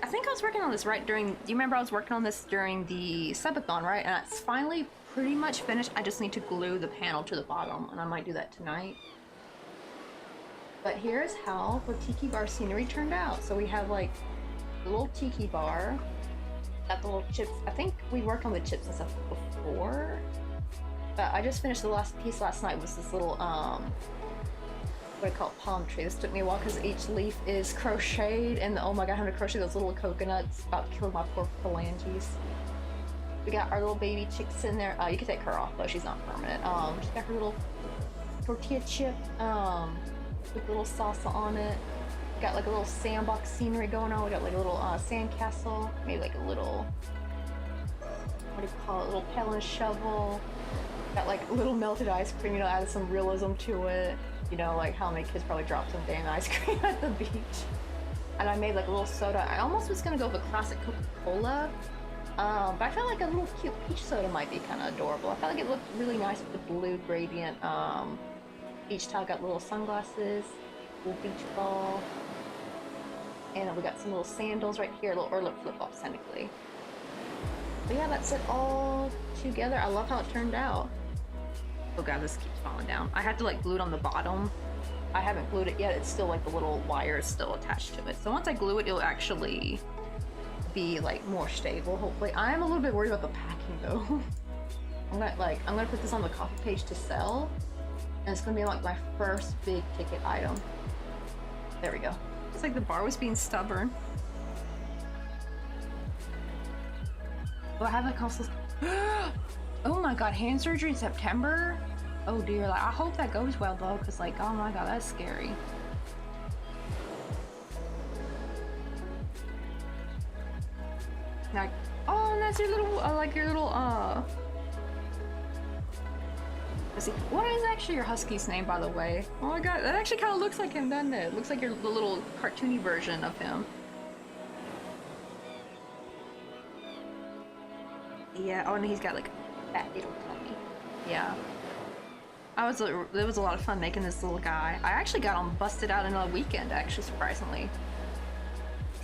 think I was working on this right during, do you remember I was working on this during the subathon, right? And it's finally pretty much finished. I just need to glue the panel to the bottom, and I might do that tonight. But here's how the tiki bar scenery turned out. So we have like the little tiki bar, got the little chips. I think we worked on the chips and stuff before, but I just finished the last piece last night. Was this little what I call it, palm tree. This took me a while because each leaf is crocheted, and oh my god, having to crochet those little coconuts about killed my poor phalanges. We got our little baby chick sitting there. You can take her off though, she's not permanent. She's got her little tortilla chip with a little salsa on it. Got like a little sandbox scenery going on. We got like a little sand castle, maybe like a little what do you call it, a little paddle and shovel. Got like a little melted ice cream, you know, added some realism to it. You know, like how many kids probably dropped some damn ice cream at the beach. And I made like a little soda. I almost was gonna go with a classic Coca-Cola, but I felt like a little cute peach soda might be kind of adorable. I felt like it looked really nice with the blue gradient. Each tile got little sunglasses, little beach ball, and then we got some little sandals right here, or little flip-flops technically. But yeah, that's it all together. I love how it turned out. Oh god, this keeps falling down. I had to like glue it on the bottom. I haven't glued it yet. It's still like the little wire is still attached to it. So once I glue it, it'll actually be like more stable, hopefully. I am a little bit worried about the packing though. I'm gonna put this on the coffee page to sell, and it's gonna be like my first big ticket item. There we go. It's like the bar was being stubborn. Oh, I haven't also. Oh my god, hand surgery in September? Oh dear, like I hope that goes well though, cause like, oh my god, that's scary. Like, oh, and that's your little, like your little, let's see, what is actually your husky's name, by the way? Oh my god, that actually kind of looks like him, doesn't it? Looks like the little cartoony version of him. Yeah, oh, and he's got like a fat little tummy. Yeah. It was a lot of fun making this little guy. I actually got him busted out in a weekend, actually, surprisingly.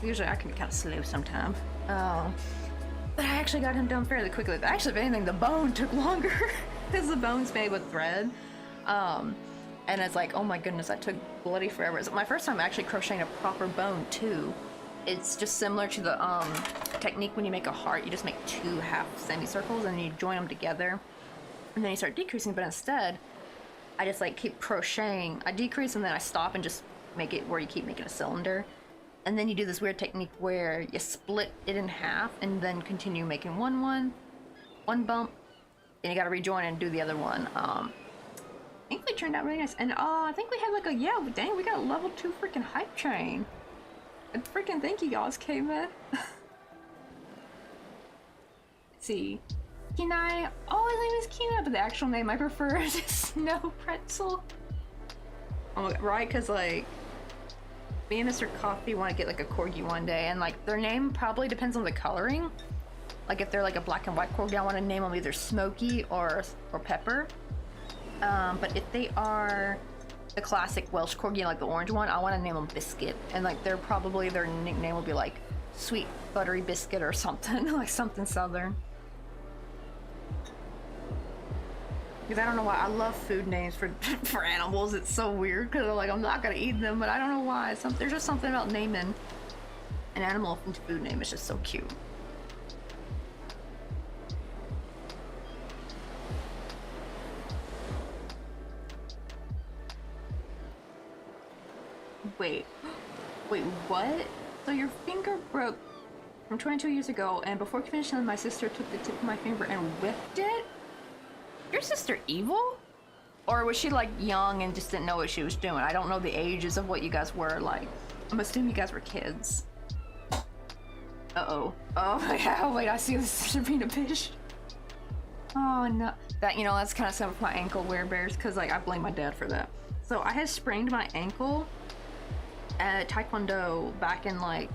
Usually I can be kind of slow sometimes. But I actually got him done fairly quickly. Actually, if anything, the bone took longer because the bone's made with thread. And it's like, oh my goodness, that took bloody forever. It's my first time actually crocheting a proper bone too. It's just similar to the technique when you make a heart. You just make 2 half semicircles and you join them together, and then you start decreasing. But instead, I just like keep crocheting. I decrease and then I stop and just make it where you keep making a cylinder. And then you do this weird technique where you split it in half and then continue making one bump, and you gotta rejoin and do the other one. I think they turned out really nice. And I think we had like a, yeah, dang, we got a level 2 freaking hype train. And freaking thank you guys, Caveman. Let's see. Kenai. Oh, his name is Kenai, but the actual name I prefer is Snow Pretzel. Oh my god, right? Because like, me and Mr. Coffee want to get like a corgi one day, and like their name probably depends on the coloring. Like if they're like a black and white corgi, I want to name them either Smoky or Pepper. But if they are the classic Welsh corgi, like the orange one, I want to name them Biscuit, and like they're probably, their nickname will be like Sweet Buttery Biscuit or something, like something southern. Because I don't know why, I love food names for animals. It's so weird because like I'm not gonna eat them, but I don't know why. There's just something about naming an animal into food name. It's just so cute. Wait, what? So your finger broke from 22 years ago, and before finishing, my sister took the tip of my finger and whipped it? Your sister evil? Or was she like young and just didn't know what she was doing? I don't know the ages of what you guys were like. I'm assuming you guys were kids. Uh-oh. Oh yeah, wait, I see this Sabrina fish. Oh no. That, you know, that's kind of some of my ankle wear bears, because like I blame my dad for that. So I had sprained my ankle at Taekwondo back in like,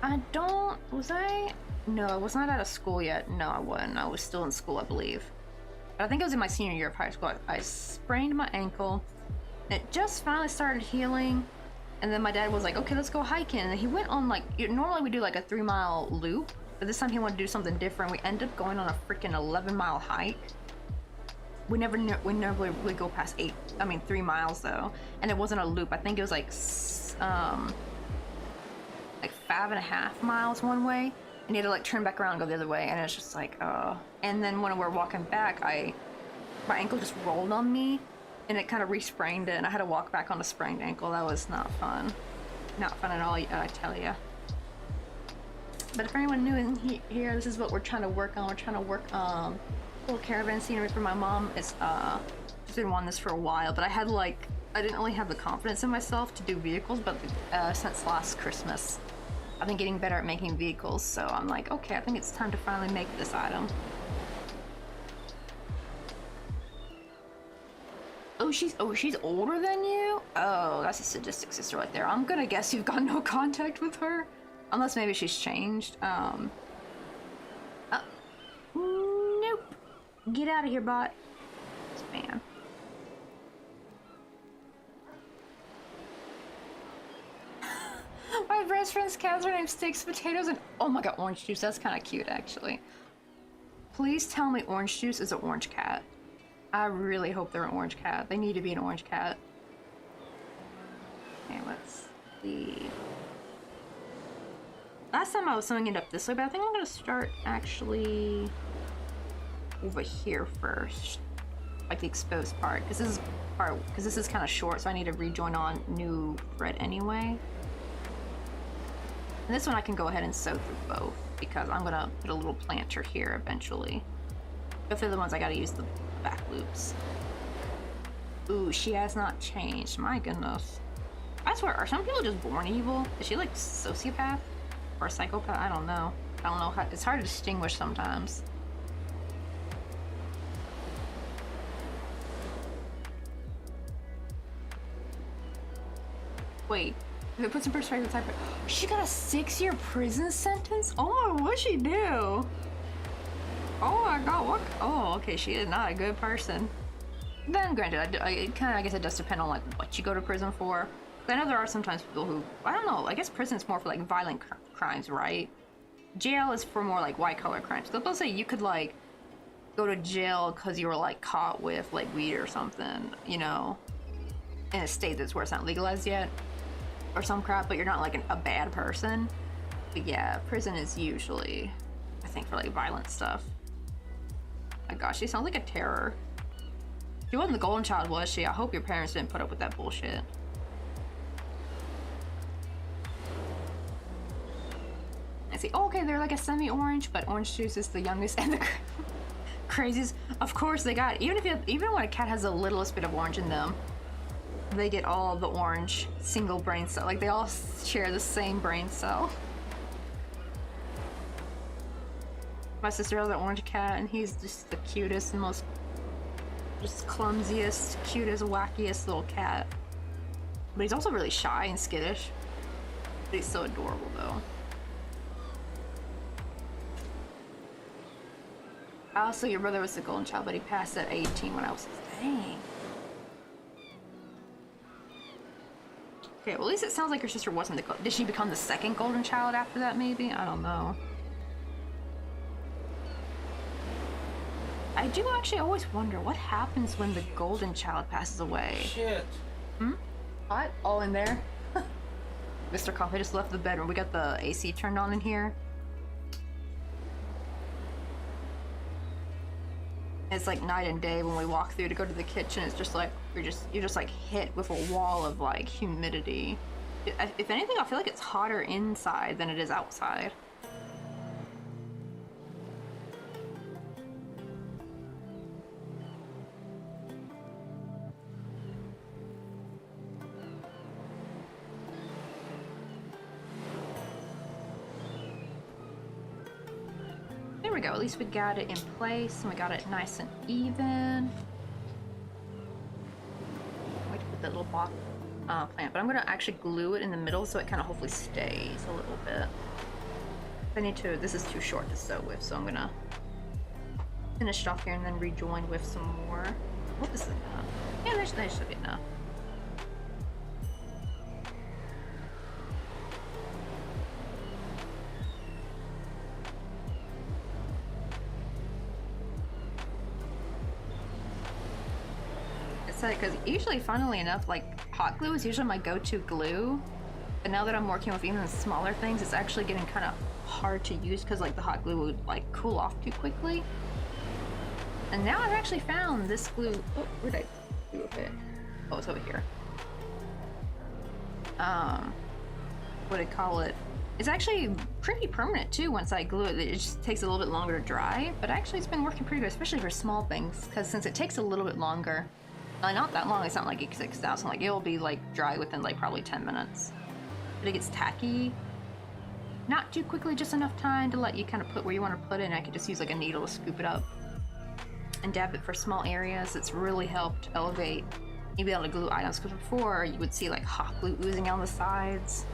no, I was not out of school yet. No, I wasn't. I was still in school, I believe. But I think it was in my senior year of high school. I sprained my ankle, It just finally started healing, and then my dad was like, okay, let's go hiking. And he went on like, normally we do like a 3-mile loop, but this time he wanted to do something different. We ended up going on a freaking 11-mile hike. We never really go past 3 miles though, and it wasn't a loop. I think it was like 5.5 miles one way, and you had to like turn back around and go the other way, and it's just like, and then when we were walking back, my ankle just rolled on me, and it kind of re-sprained it, and I had to walk back on a sprained ankle. That was not fun. Not fun at all, I tell you. But if anyone new in here, this is what we're trying to work on. We're trying to work little caravan scenery for my mom. It's she's been wanting this for a while, but I didn't really have the confidence in myself to do vehicles, but since last Christmas I've been getting better at making vehicles, so I'm like, okay, I think it's time to finally make this item. Oh, she's older than you? Oh, that's a sadistic sister right there. I'm gonna guess you've got no contact with her. Unless maybe she's changed. Nope. Get out of here, bot. Spam. My best friend's cats are named Steaks, Potatoes, and oh my god, Orange Juice. That's kind of cute, actually. Please tell me Orange Juice is an orange cat. I really hope they're an orange cat. They need to be an orange cat. Okay, let's see. Last time I was sewing it up this way, but I think I'm gonna start actually over here first, like the exposed part, because this is kind of short, so I need to rejoin on new thread anyway. And this one I can go ahead and sew through both, because I'm gonna put a little planter here eventually. But for the ones I gotta use the back loops. Ooh, she has not changed. My goodness. I swear, are some people just born evil? Is she like sociopath or a psychopath? I don't know. It's hard to distinguish sometimes. Wait, if it puts in perspective, type. She got a 6-year prison sentence? Oh, what'd she do? Oh my god, what? Oh, okay, she is not a good person. Then, granted, I guess it does depend on like what you go to prison for. But I know there are sometimes people who, I don't know, I guess prison's more for like violent crimes, right? Jail is for more like white-collar crimes. So they'll say you could like go to jail because you were like caught with like weed or something, you know, in a state that's where it's not legalized yet, or some crap, but you're not like a bad person. But yeah, prison is usually, I think, for like violent stuff. My gosh, she sounds like a terror. She wasn't the golden child, was she? I hope your parents didn't put up with that bullshit. I see. Oh, okay, they're like a semi-orange, but Orange Juice is the youngest and the craziest. Of course, they got, even when a cat has the littlest bit of orange in them, they get all of the orange single brain cell. Like they all share the same brain cell. My sister has an orange cat, and he's just the cutest and most, just clumsiest, cutest, wackiest little cat. But he's also really shy and skittish. But he's so adorable, though. Also, your brother was the golden child, but he passed at 18 when I was, dang. Okay, well, at least it sounds like your sister wasn't the, did she become the second golden child after that, maybe? I don't know. I do actually always wonder what happens when the golden child passes away. Shit. What? All in there? Mr. Coffee just left the bedroom. We got the AC turned on in here. It's like night and day when we walk through to go to the kitchen. It's just like you're just like hit with a wall of like humidity. If anything, I feel like it's hotter inside than it is outside. There we go, at least we got it in place and we got it nice and even. Wait to put that little block plant, but I'm gonna actually glue it in the middle so it kind of hopefully stays a little bit. I need to, this is too short to sew with, so I'm gonna finish it off here and then rejoin with some more. What is enough? Yeah, there should be enough. said, because usually, funnily enough, like hot glue is usually my go-to glue. But now that I'm working with even smaller things, it's actually getting kind of hard to use because like the hot glue would like cool off too quickly. And now I've actually found this glue. Oh, where did I glue it? Oh, it's over here. What do I call it? It's actually pretty permanent too once I glue it. It just takes a little bit longer to dry, but actually it's been working pretty good, especially for small things, because since it takes a little bit longer, not that long, it's not like it sticks out, so like it will be like dry within like probably 10 minutes. But it gets tacky. Not too quickly, just enough time to let you kind of put where you want to put it, and I could just use like a needle to scoop it up and dab it for small areas. It's really helped elevate you be able to glue items, because before you would see like hot glue oozing on the sides.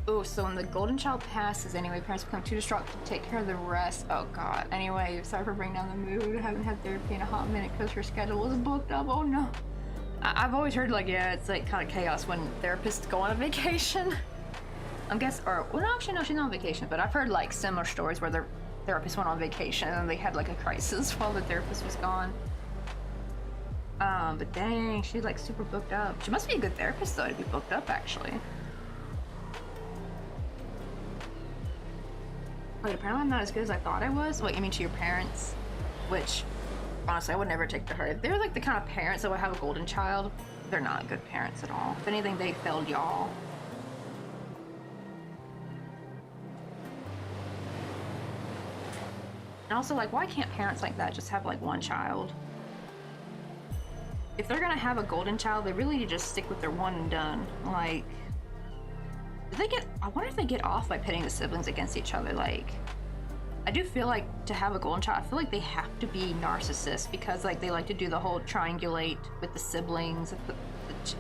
Oh, so when the golden child passes, anyway, parents become too distraught to take care of the rest. Oh god. Anyway, sorry for bringing down the mood. I haven't had therapy in a hot minute because her schedule was booked up. Oh no. I've always heard like, yeah, it's like kind of chaos when therapists go on a vacation. I'm guessing, or well, no, actually no, she's not on vacation, but I've heard like similar stories where their therapist went on vacation and they had like a crisis while the therapist was gone. But dang, she's like super booked up. She must be a good therapist though to be booked up actually. Wait, apparently I'm not as good as I thought I was. What, you mean to your parents? Which, honestly, I would never take to heart. If they're like the kind of parents that would have a golden child, they're not good parents at all. If anything, they failed y'all. And also, like, why can't parents like that just have like one child? If they're gonna have a golden child, they really need to just stick with their one and done. Like, I wonder if they get off by pitting the siblings against each other. Like, I do feel like to have a golden child, I feel like they have to be narcissists because like they like to do the whole triangulate with the siblings and put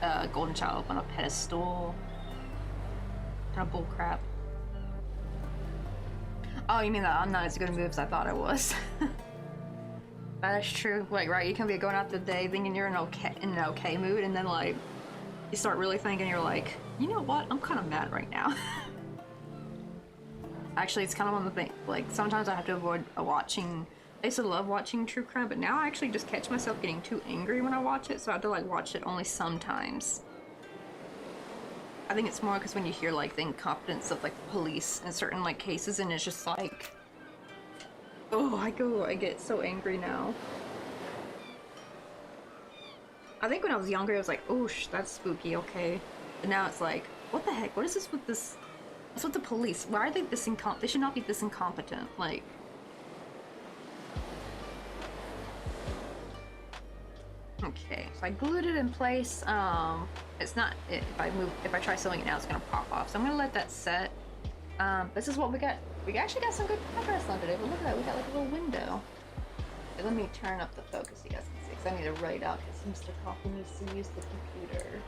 the golden child up on a pedestal. Kind of bull crap. Oh, you mean that I'm not as good at moves as I thought I was? That is true. Like, right, you can be going out the day thinking you're in an okay mood, and then like you start really thinking, you're like, you know what? I'm kind of mad right now. Actually, it's kind of one of the things, like, sometimes I have to avoid watching. I used to love watching true crime, but now I actually just catch myself getting too angry when I watch it, so I have to, like, watch it only sometimes. I think it's more because when you hear, like, the incompetence of, like, the police in certain, like, cases, and it's just like, oh, I get so angry now. I think when I was younger, I was like, oh, that's spooky, okay. But now it's like, what the heck? What is this with this? What's with the police? Why are they this incompetent? They should not be this incompetent. Like, okay, so I glued it in place. It's not. If I try sewing it now, it's gonna pop off. So I'm gonna let that set. This is what we got. We actually got some good progress on today. But look at that, we got like a little window. Okay, let me turn up the focus so you guys can see. Cause I need to write out because Mr. Coffee needs to use the computer.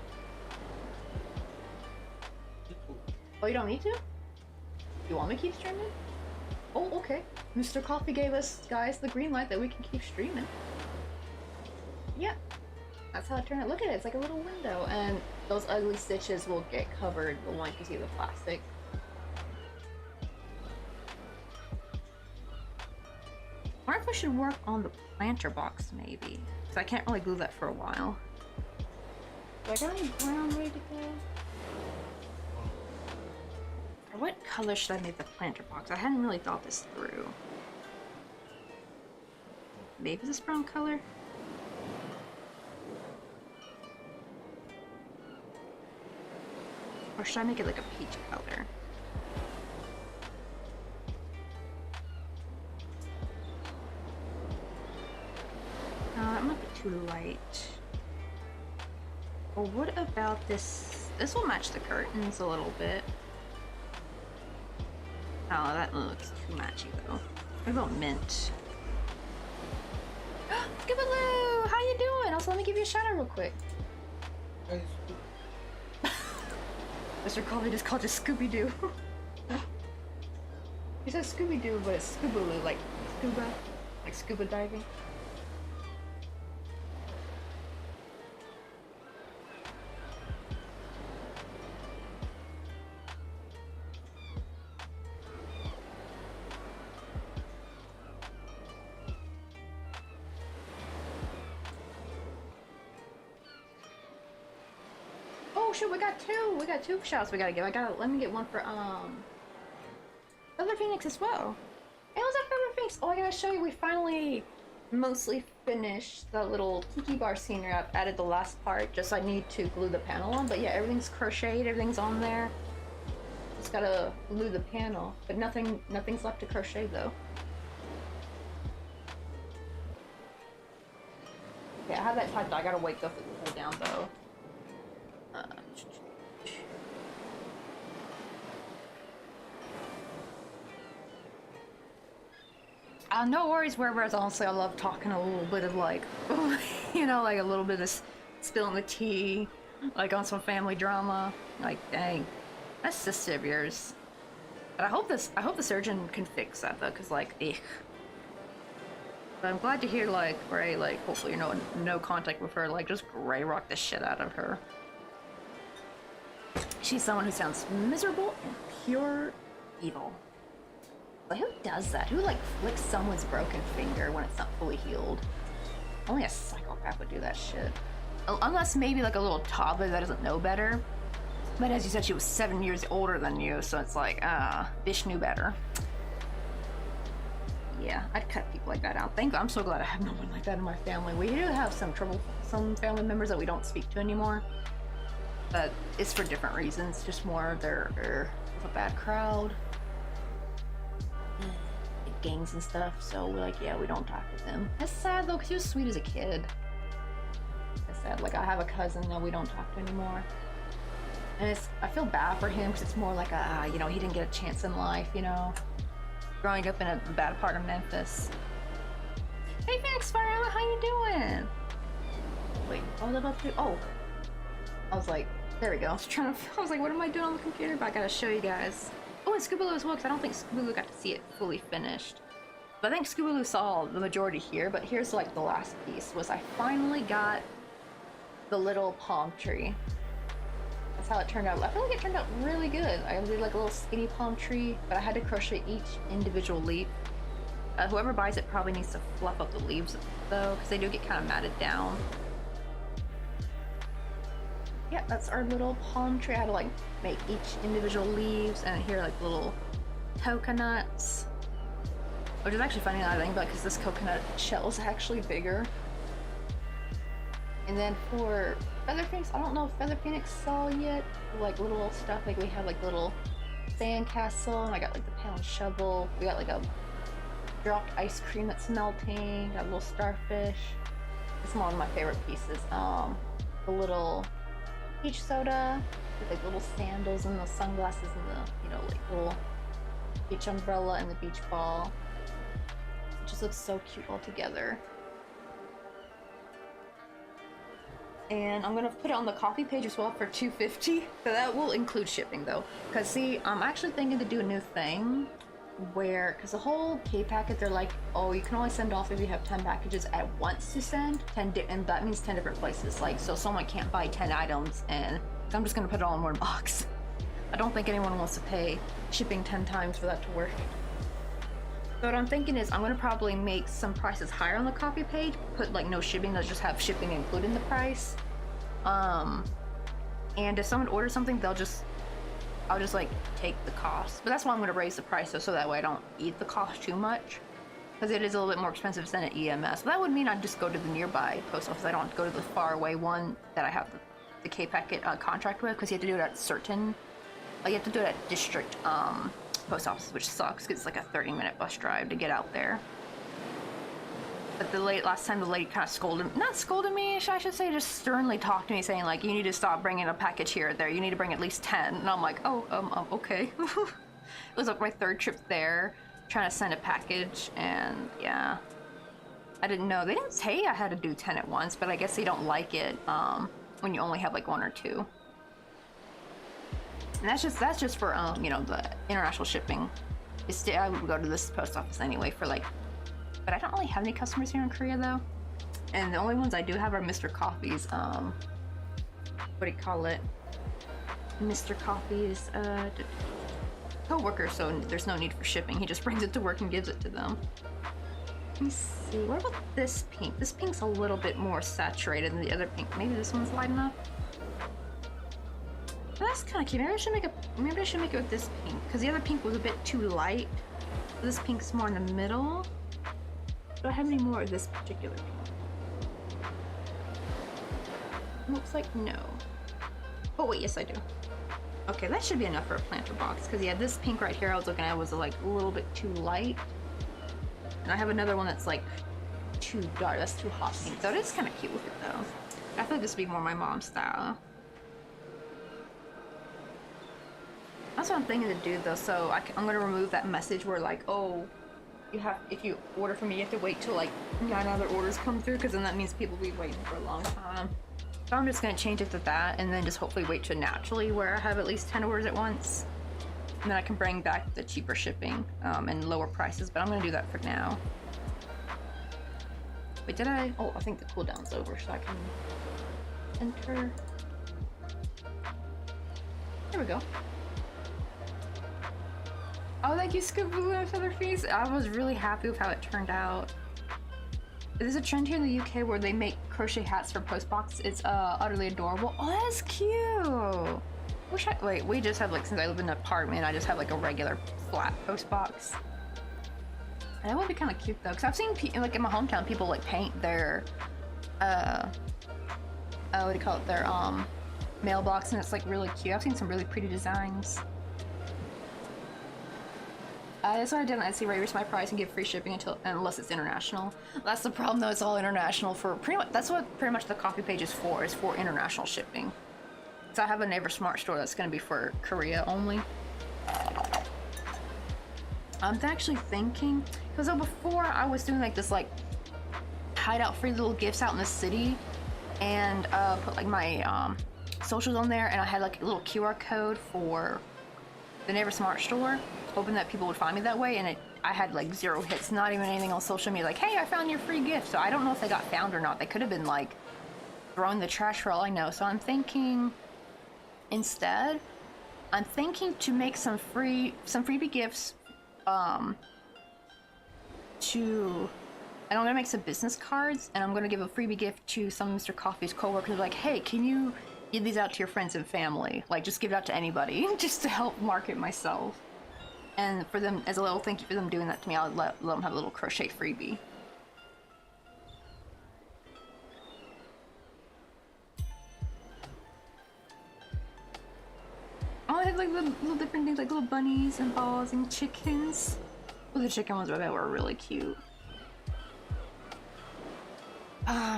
Oh, you don't need to? You want me to keep streaming? Oh, okay. Mr. Coffee gave us, guys, the green light that we can keep streaming. Yep. That's how I turn it. Look at it. It's like a little window. And those ugly stitches will get covered the one you can see the plastic. I wonder if I should work on the planter box, maybe. Because I can't really glue that for a while. Do I got any brown ready to go? Or what color should I make the planter box? I hadn't really thought this through. Maybe this brown color? Or should I make it like a peach color? That might be too light. Well, what about this? This will match the curtains a little bit. Oh, that looks too matchy though. What about mint? Skibbaloo! How you doing? Also, let me give you a shout out real quick. Mr. Coffee just called you Scooby-Doo. He says Scooby-Doo, but it's Scoobaloo, like scuba, like scuba diving. shoot, we got two. We got two shots we gotta give. Let me get one for Feather Phoenix as well. Hey, what's up, Feather Phoenix? Oh, I gotta show you. We finally mostly finished the little tiki bar scenery. I've added the last part. Just I need to glue the panel on. But yeah, everything's crocheted. Everything's on there. Just gotta glue the panel. But nothing's left to crochet though. Yeah, I have that typed. I gotta wait till it cool down though. No worries, whereas honestly I love talking a little bit of like, you know, like a little bit of spilling the tea, like on some family drama. Like, dang, that's sister of yours. But I hope the surgeon can fix that though, cause like, eek. But I'm glad to hear like Gray, like hopefully you're no contact with her, like just Gray rock the shit out of her. She's someone who sounds miserable and pure evil. Like, who does that? Who, like, flicks someone's broken finger when it's not fully healed? Only a psychopath would do that shit. Unless maybe, like, a little toddler that doesn't know better. But as you said, she was 7 years older than you, so it's like, Bish knew better. Yeah, I'd cut people like that out. I'm so glad I have no one like that in my family. We do have some family members that we don't speak to anymore. But it's for different reasons, just more they're a bad crowd. Gangs and stuff, so we're like, yeah, we don't talk to them. It's sad though, because he was sweet as a kid. It's sad. Like, I have a cousin that we don't talk to anymore, and I feel bad for him because it's more like you know, he didn't get a chance in life, you know, growing up in a bad part of Memphis. Hey, thanks, Fire, how you doing? Wait, what was I about to do? Oh, I was like, there we go. I was like, what am I doing on the computer? But I gotta show you guys. Oh, and Scoobaloo as well, because I don't think Scoobaloo got to see it fully finished. But I think Scoobaloo saw the majority here, but here's like the last piece, was I finally got the little palm tree. That's how it turned out. I feel like it turned out really good. I did like a little skinny palm tree, but I had to crochet each individual leaf. Whoever buys it probably needs to fluff up the leaves though, because they do get kind of matted down. Yeah, that's our little palm tree. I had to like make each individual leaves, and here like little coconuts, which is actually funny now that I think about it, because this coconut shell is actually bigger. And then for Feather Phoenix, I don't know if Feather Phoenix saw yet, like little stuff, like we have like little sand castle, and I got like the pound shovel. We got like a dropped ice cream that's melting, got a little starfish. This is one of my favorite pieces. The little peach soda with like little sandals and the sunglasses and the, you know, like little beach umbrella and the beach ball. It just looks so cute all together. And I'm gonna put it on the coffee page as well for $2.50. So that will include shipping though. Cause see, I'm actually thinking to do a new thing where, cause the whole K-packet, they're like, oh, you can only send off if you have 10 packages at once to send, and that means 10 different places. Like, so someone can't buy 10 items, and I'm just gonna put it all in one box. I don't think anyone wants to pay shipping 10 times for that to work. So what I'm thinking is I'm gonna probably make some prices higher on the copy page, put like no shipping, they'll just have shipping included in the price. And if someone orders something, I'll just like take the cost. But that's why I'm gonna raise the price though, so that way I don't eat the cost too much. Because it is a little bit more expensive to send an EMS. But that would mean I'd just go to the nearby post office. I don't have to go to the far away one that I have the K-packet contract with, because you have to do it at certain, like you have to do it at district post office, which sucks because it's like a 30-minute bus drive to get out there. But last time the lady kind of not scolded me, I should say, just sternly talked to me saying like, you need to stop bringing a package here or there, you need to bring at least 10. And I'm like, oh, okay. It was like my third trip there, trying to send a package, and yeah. I didn't know, they didn't say I had to do 10 at once, but I guess they don't like it when you only have like 1 or 2. And that's just for you know, the international shipping. I would go to this post office anyway for like, but I don't really have any customers here in Korea though. And the only ones I do have are Mr. Coffee's, what do you call it? Mr. Coffee's co-worker, so there's no need for shipping. He just brings it to work and gives it to them. Let me see, what about this pink? This pink's a little bit more saturated than the other pink. Maybe this one's light enough? That's kind of cute. Maybe I should make it with this pink, because the other pink was a bit too light. This pink's more in the middle. Do I have any more of this particular pink? Looks like no. Oh wait, yes I do. Okay, that should be enough for a planter box, because yeah, this pink right here I was looking at was like a little bit too light. And I have another one that's like too dark. That's too hot pink. So it is kind of cute with it though. I feel like this would be more my mom's style. That's what I'm thinking to do though. So I'm gonna remove that message where like, oh, if you order from me, you have to wait till like 9 other orders come through, because then that means people will be waiting for a long time. So I'm just gonna change it to that, and then just hopefully wait to naturally where I have at least 10 orders at once. And then I can bring back the cheaper shipping and lower prices, but I'm gonna do that for now. Wait, did I? Oh, I think the cooldown's over, so I can enter. There we go. Oh, thank you, Skaboo and Feather Feast. I was really happy with how it turned out. There's a trend here in the UK where they make crochet hats for post box. It's utterly adorable. Oh, that's cute. Wait, we just have like, since I live in an apartment, I just have like a regular flat post box. And that would be kind of cute though, because I've seen like in my hometown people like paint their what do you call it, their mailbox, and it's like really cute. I've seen some really pretty designs. That's what I did on Etsy, where I raise my price and give free shipping unless it's international. That's the problem though, it's all international for pretty much, that's what pretty much the coffee page is for international shipping. So I have a Neighbor Smart store that's going to be for Korea only. I'm actually thinking, because before I was doing like this like hide out free little gifts out in the city, and put like my socials on there, and I had like a little QR code for the Neighbor Smart store, hoping that people would find me that way, and I had like 0 hits, not even anything on social media like, hey, I found your free gift. So I don't know if they got found or not. They could have been like thrown in the trash for all I know. So I'm thinking instead, I'm thinking to make some freebie gifts and I'm gonna make some business cards, and I'm gonna give a freebie gift to some of Mr. Coffee's coworkers, like, hey, can you give these out to your friends and family? Like, just give it out to anybody, just to help market myself. And for them, as a little thank you for them doing that to me, I'll let them have a little crochet freebie. Oh, I had like little different things, like little bunnies and balls and chickens. Oh, the chicken ones I bet were really cute.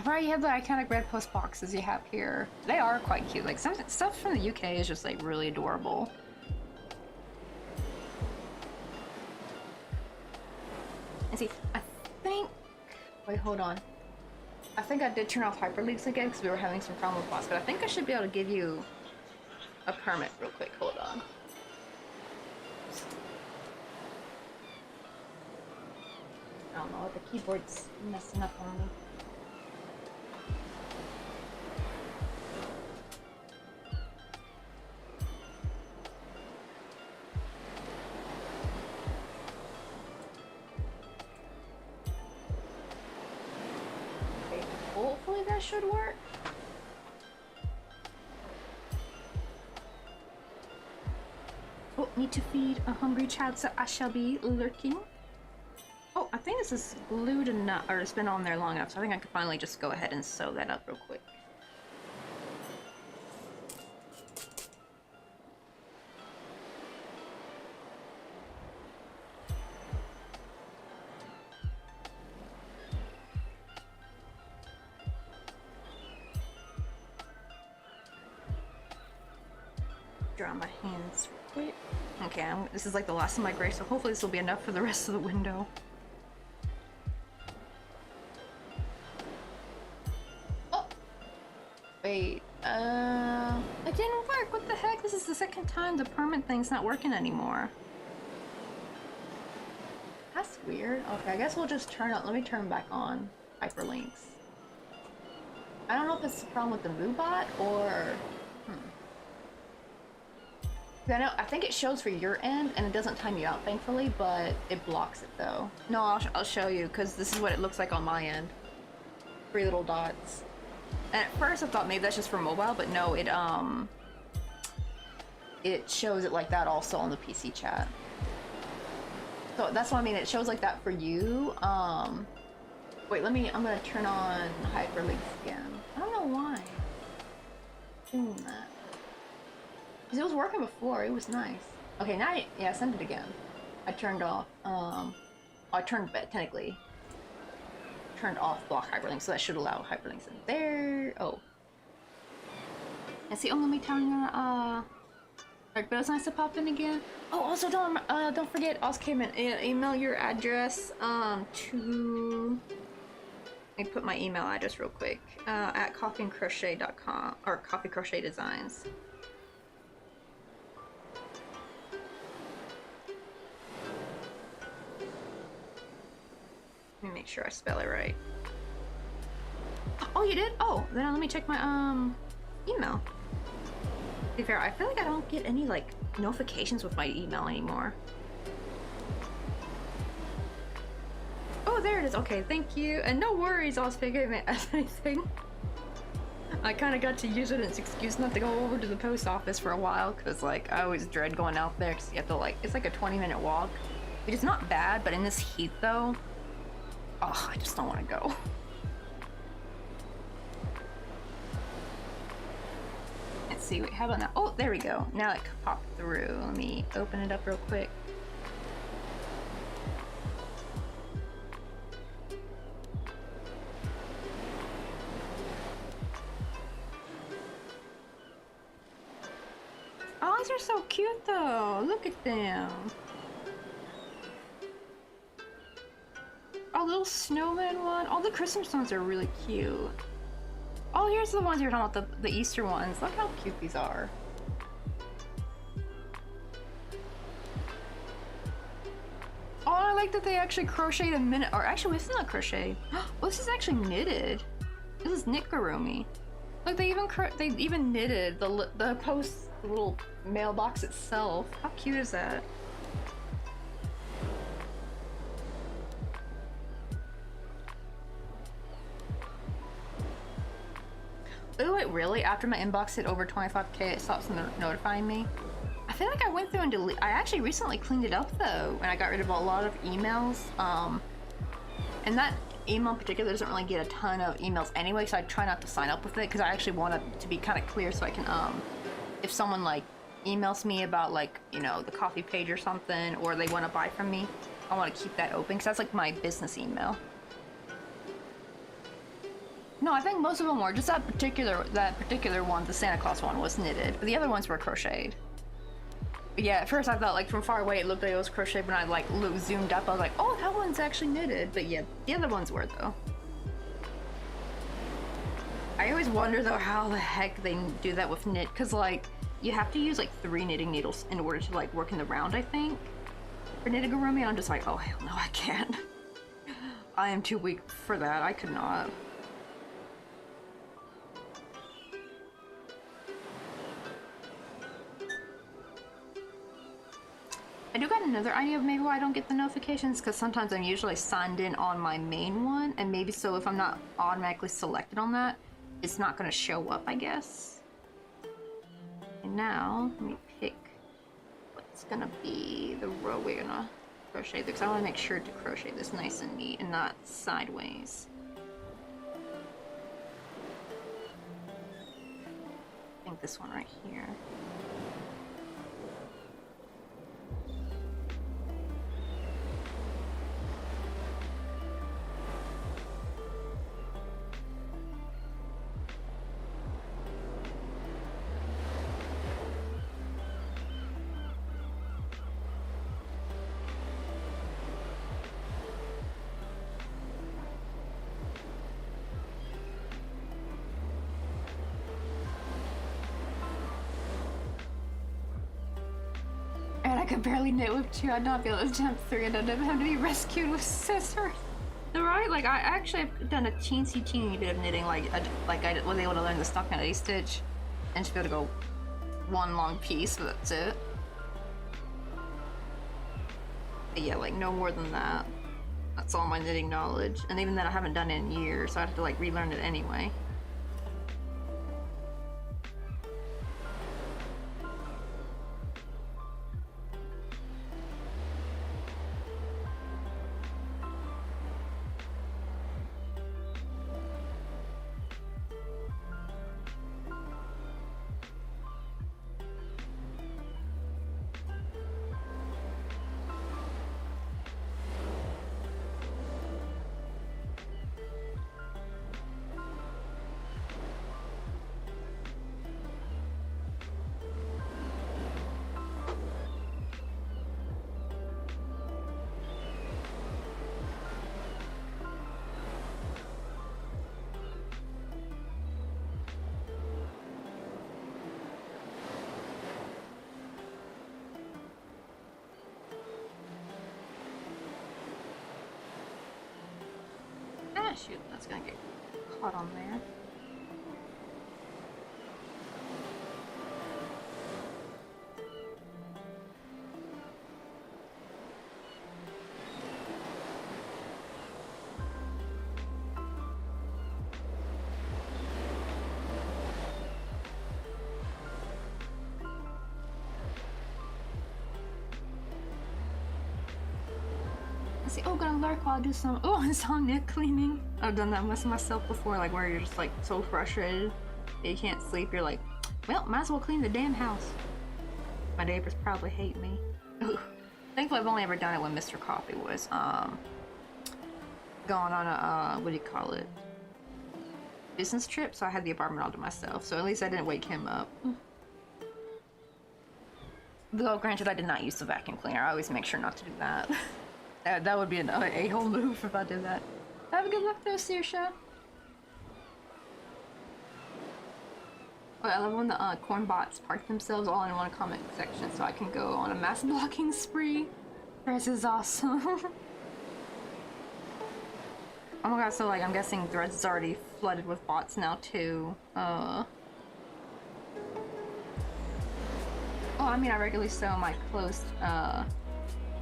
Right, you have the iconic red post boxes you have here. They are quite cute. Like, some stuff from the UK is just like really adorable. And see, I think... Wait, hold on. I think I did turn off hyperlinks again because we were having some problem with bots, but I think I should be able to give you a permit real quick. Hold on. I don't know, the keyboard's messing up on me. Okay, hopefully that should work. Oh, need to feed a hungry child, so I shall be lurking. Oh, I think this is glued enough, or it's been on there long enough, so I think I could finally just go ahead and sew that up real quick. Dry my hands real quick. Okay, this is like the last of my gray, so hopefully this will be enough for the rest of the window. Oh! Wait, it didn't work! What the heck? This is the second time the permanent thing's not working anymore. That's weird. Okay, I guess we'll just turn it. Let me turn back on hyperlinks. I don't know if it's the problem with the MooBot or... I think it shows for your end, and it doesn't time you out, thankfully, but it blocks it, though. No, I'll show you, because this is what it looks like on my end. 3 little dots. And at first I thought maybe that's just for mobile, but no, it shows it like that also on the PC chat. So that's what I mean, it shows like that for you. Wait, I'm gonna turn on hyperlinks again. I don't know why. Doing that. Because it was working before, it was nice. Okay, now, yeah, send it again. I turned off, I turned, technically, turned off block hyperlinks, so that should allow hyperlinks in there. Oh. And see, let me turn on, but it's nice to pop in again. Oh, also don't forget, also came in, email your address, to, let me put my email address real quick, at coffeeandcrochet.com, or Coffee Crochet Designs. Let me make sure I spell it right. Oh, you did? Oh, then let me check my, email. To be fair, I feel like I don't get any, like, notifications with my email anymore. Oh, there it is. Okay, thank you. And no worries, I'll speak of it as anything. I kind of got to use it as an excuse not to go over to the post office for a while, because, like, I always dread going out there, because you have to, like, it's like a 20-minute walk. Which is not bad, but in this heat, though, oh, I just don't want to go. Let's see, wait, how about now? Oh, there we go. Now it popped through. Let me open it up real quick. Oh, these are so cute though. Look at them. Oh, little snowman one. All the Christmas ones are really cute. Oh, here's the ones you're talking about, the Easter ones. Look how cute these are. Oh, I like that they actually crocheted a minute, or actually, this is not crochet. Well, this is actually knitted. This is knitgurumi. Look, they even knitted the post, the little mailbox itself. How cute is that? Oh wait, really? After my inbox hit over 25k, it stops notifying me? I feel like I went through and I actually recently cleaned it up though, and I got rid of a lot of emails. And that email in particular doesn't really get a ton of emails anyway, so I try not to sign up with it, because I actually want it to be kind of clear so I can, if someone like emails me about like, you know, the coffee page or something, or they want to buy from me, I want to keep that open, because that's like my business email. No, I think most of them were. Just that particular one, the Santa Claus one, was knitted. But the other ones were crocheted. But yeah, at first I thought, like, from far away it looked like it was crocheted, but when I, like, zoomed up, I was like, oh, that one's actually knitted. But yeah, the other ones were, though. I always wonder, though, how the heck they do that with knit. Because, like, you have to use, like, 3 knitting needles in order to, like, work in the round, I think. For knitgurumi, I'm just like, oh, hell no, I can't. I am too weak for that. I could not. I do got another idea of maybe why I don't get the notifications, because sometimes I'm usually signed in on my main one, and maybe so if I'm not automatically selected on that, it's not going to show up, I guess. And now, let me pick what's going to be the row we're going to crochet, because I want to make sure to crochet this nice and neat and not sideways. I think this one right here. And I could barely knit with 2. I'd not be able to attempt 3, and I'd have to be rescued with scissors. Right? Like, I actually have done a teeny bit of knitting, like I was able to learn the stockinette A-stitch, and just be able to go one long piece, but that's it. But yeah, like, no more than that. That's all my knitting knowledge. And even then, I haven't done it in years, so I have to, like, relearn it anyway. shoot, that's gonna get caught on there. Oh, gonna lurk while I do some. Oh, insomnia cleaning. I've done that myself before, like where you're just like so frustrated that you can't sleep. You're like, well, might as well clean the damn house. My neighbors probably hate me. Thankfully, I've only ever done it when Mr. Coffee was going on a what do you call it? Business trip. So I had the apartment all to myself. So at least I didn't wake him up. Though granted, I did not use the vacuum cleaner. I always make sure not to do that. That would be an a-hole move if I did that. Have a good luck though, Saoirse. Oh, I love when the corn bots park themselves all in one comment section so I can go on a mass blocking spree. This is awesome. Oh my god, so like I'm guessing Threads is already flooded with bots now too. Oh, I mean I regularly sew my clothes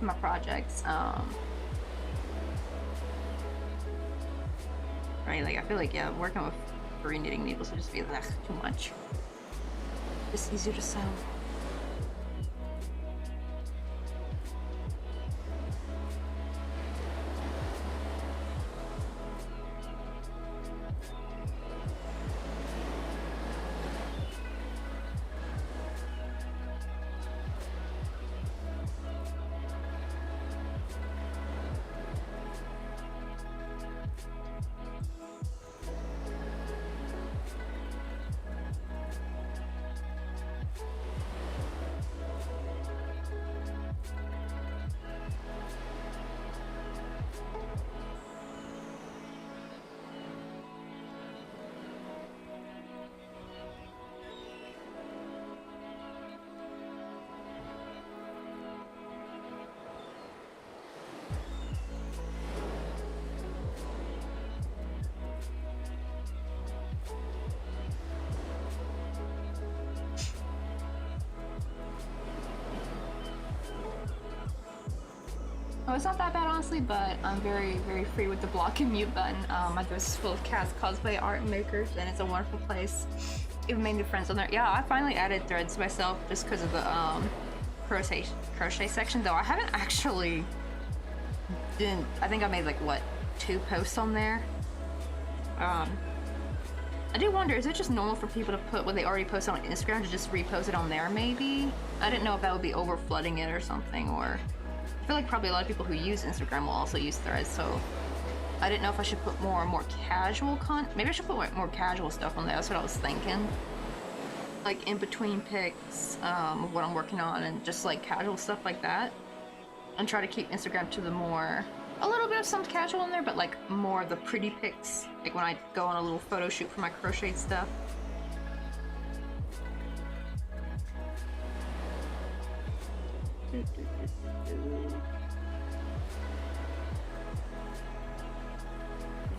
my projects, right, like I feel like, yeah, working with 3 knitting needles would just be like too much. Just easier to sew. Oh, it's not that bad honestly, but I'm very, very free with the block and mute button. My address is full of Cats cosplay art makers, and it's a wonderful place. Even made new friends on there. Yeah, I finally added Threads myself just because of the crochet section, though I haven't actually I think I made like what, 2 posts on there. I do wonder, is it just normal for people to put what they already posted on Instagram to just repost it on there maybe? I didn't know if that would be over flooding it or something, or I feel like probably a lot of people who use Instagram will also use Threads, so I didn't know if I should put more casual content. Maybe I should put more casual stuff on there. That's what I was thinking. Like in between pics of what I'm working on and just like casual stuff like that. And try to keep Instagram to the a little bit of some casual in there, but like more of the pretty pics. Like when I go on a little photo shoot for my crocheted stuff.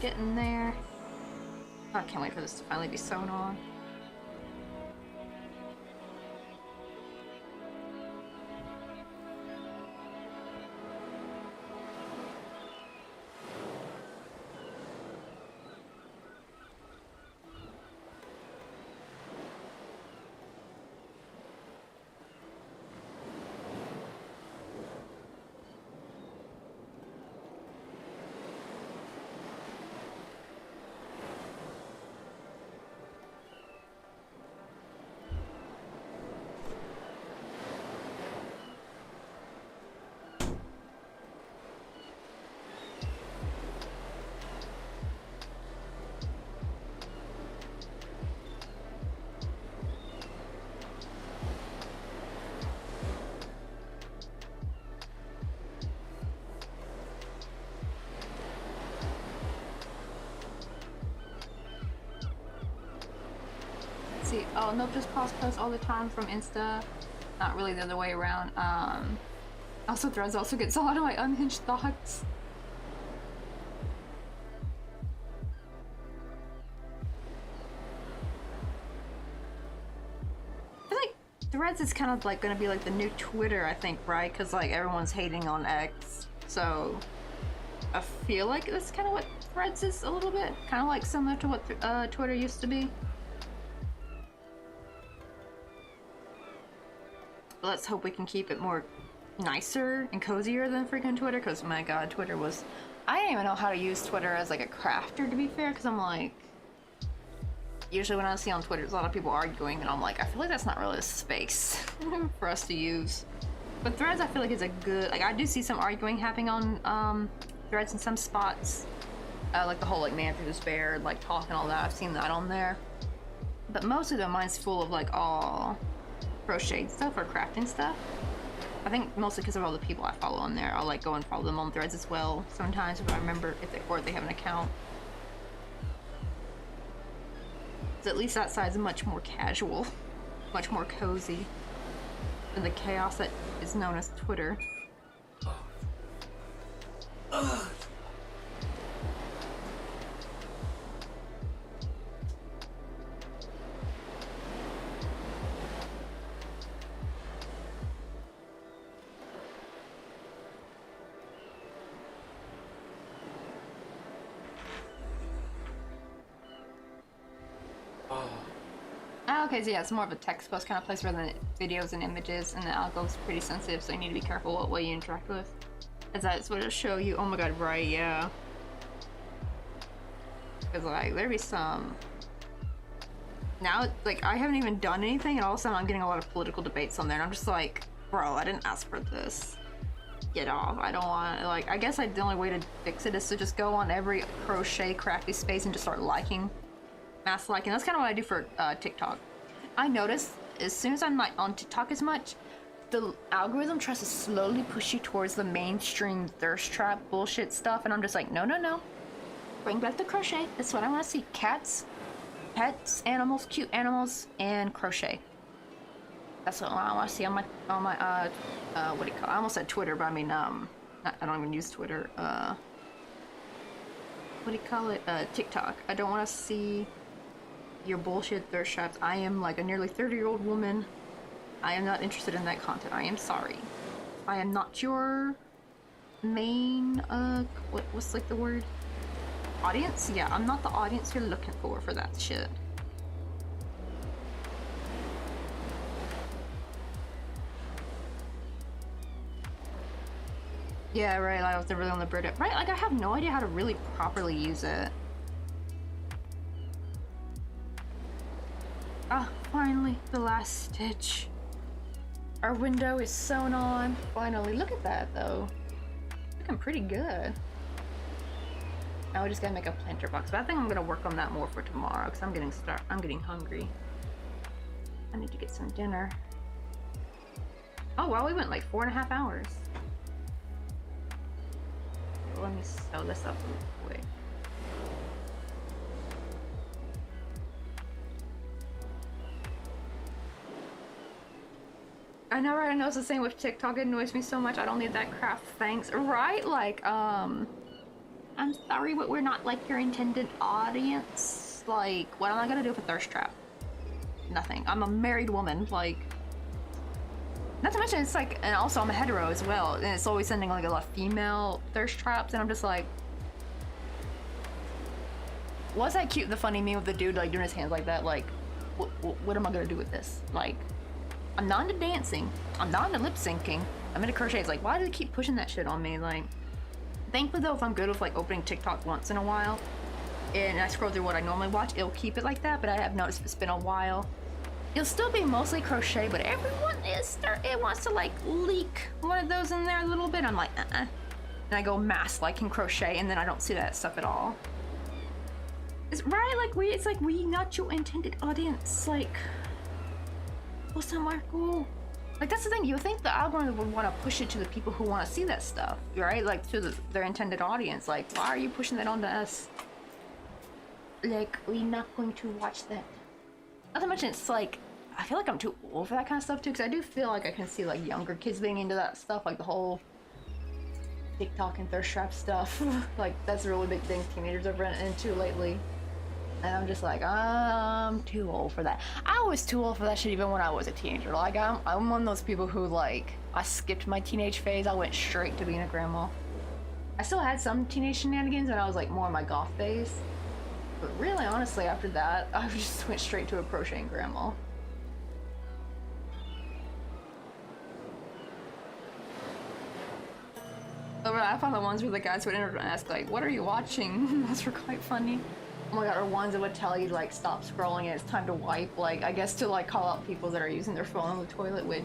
Getting there. Oh, I can't wait for this to finally be sewn on. See, oh nope, just pause posts all the time from Insta. Not really the other way around. Also Threads also gets a lot of my unhinged thoughts. Threads is kind of like gonna be like the new Twitter, I think, right? Because like everyone's hating on X, so I feel like that's kind of what Threads is a little bit, kind of like similar to what Twitter used to be. But let's hope we can keep it more nicer and cozier than freaking Twitter. Because my God, Twitter was. I didn't even know how to use Twitter as like a crafter, to be fair. Because I'm like. Usually when I see on Twitter, there's a lot of people arguing, and I'm like, I feel like that's not really a space for us to use. But Threads, I feel like is a good, like I do see some arguing happening on Threads in some spots, like the whole like man through despair, like talk and all that. I've seen that on there, but mostly though mine's full of like all crocheted stuff or crafting stuff. I think mostly because of all the people I follow on there. I'll like go and follow them on Threads as well sometimes if I remember if they have an account. At least that side's much more casual, much more cozy than the chaos that is known as Twitter. Okay, so yeah, it's more of a text post kind of place rather than videos and images, and the algo's pretty sensitive, so you need to be careful what way you interact with. As that's what it'll show you. Oh my God, right, yeah. Because like, there'd be some... Now, like, I haven't even done anything, and all of a sudden I'm getting a lot of political debates on there, and I'm just like, bro, I didn't ask for this. Get off. I don't want, like, I guess the only way to fix it is to just go on every crochet crafty space and just start liking. Mass liking. That's kind of what I do for TikTok. I notice as soon as I'm not on TikTok as much, the algorithm tries to slowly push you towards the mainstream thirst trap bullshit stuff, and I'm just like, no, no, no. Bring back the crochet. That's what I want to see. Cats, pets, animals, cute animals, and crochet. That's what I want to see on my what do you call it? I almost said Twitter, but I mean I don't even use Twitter. What do you call it? TikTok. I don't want to see your bullshit thirst traps. I am like a nearly 30-year-old woman. I am not interested in that content. I am sorry. I am not your main what's like the word? Audience? Yeah, I'm not the audience you're looking for that shit. Yeah, right, I was really on the bird. Right, like I have no idea how to really properly use it. Ah, finally, the last stitch. Our window is sewn on. Finally, look at that though. Looking pretty good. Now we just gotta make a planter box, but I think I'm gonna work on that more for tomorrow because I'm getting hungry. I need to get some dinner. Oh wow, we went like 4.5 hours. Let me sew this up real quick. I know, right? I know it's the same with TikTok. It annoys me so much. I don't need that crap. Thanks. Right? Like, I'm sorry, but we're not like your intended audience. Like, what am I gonna do with a thirst trap? Nothing. I'm a married woman. Like, not to mention, it's like, and also I'm a hetero as well, and it's always sending like a lot of female thirst traps, and I'm just like, was that cute? The funny meme with the dude like doing his hands like that. Like, what am I gonna do with this? Like, I'm not into dancing. I'm not into lip syncing. I'm into crochet. It's like, why do they keep pushing that shit on me? Like, thankfully though, if I'm good with like opening TikTok once in a while, and I scroll through what I normally watch, it'll keep it like that. But I have noticed it's been a while. It'll still be mostly crochet, but everyone it wants to like leak one of those in there a little bit. I'm like, and I go mass liking crochet, and then I don't see that stuff at all. It's right, like it's like we not your intended audience. Like, go somewhere cool. Like that's the thing. You would think the algorithm would want to push it to the people who want to see that stuff, right? Like to their intended audience. Like, why are you pushing that onto us? Like, we're not going to watch that. Not to mention, it's like, I feel like I'm too old for that kind of stuff too, because I do feel like I can see like younger kids being into that stuff, like the whole TikTok and thirst trap stuff. Like that's a really big thing teenagers have run into lately. And I'm just like, I'm too old for that. I was too old for that shit even when I was a teenager. Like, I'm one of those people who, like, I skipped my teenage phase. I went straight to being a grandma. I still had some teenage shenanigans when I was, like, more in my goth phase. But really, honestly, after that, I just went straight to a crocheting grandma. So I found the ones where the guys would enter and ask, like, what are you watching? Those were quite funny. Oh my god, or ones that would tell you, like, stop scrolling and it's time to wipe. Like, I guess to, like, call out people that are using their phone on the toilet, which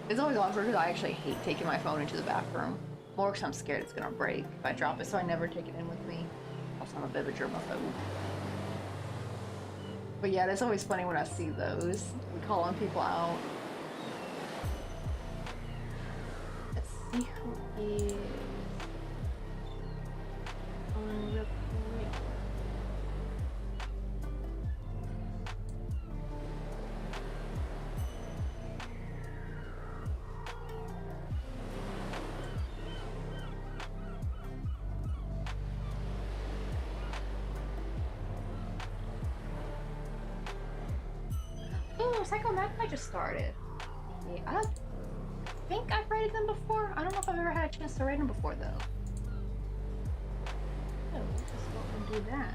is always awkward because I actually hate taking my phone into the bathroom. More because I'm scared it's gonna break if I drop it, so I never take it in with me. Also, I'm a bit of a germaphobe. But yeah, it's always funny when I see those. We calling people out. Let's see who is on real quick. Oh, Psycho Magpie just started. Yeah, I think I've rated them before. I don't know if I've ever had a chance to rate them before, though. Oh, let's just go and do that.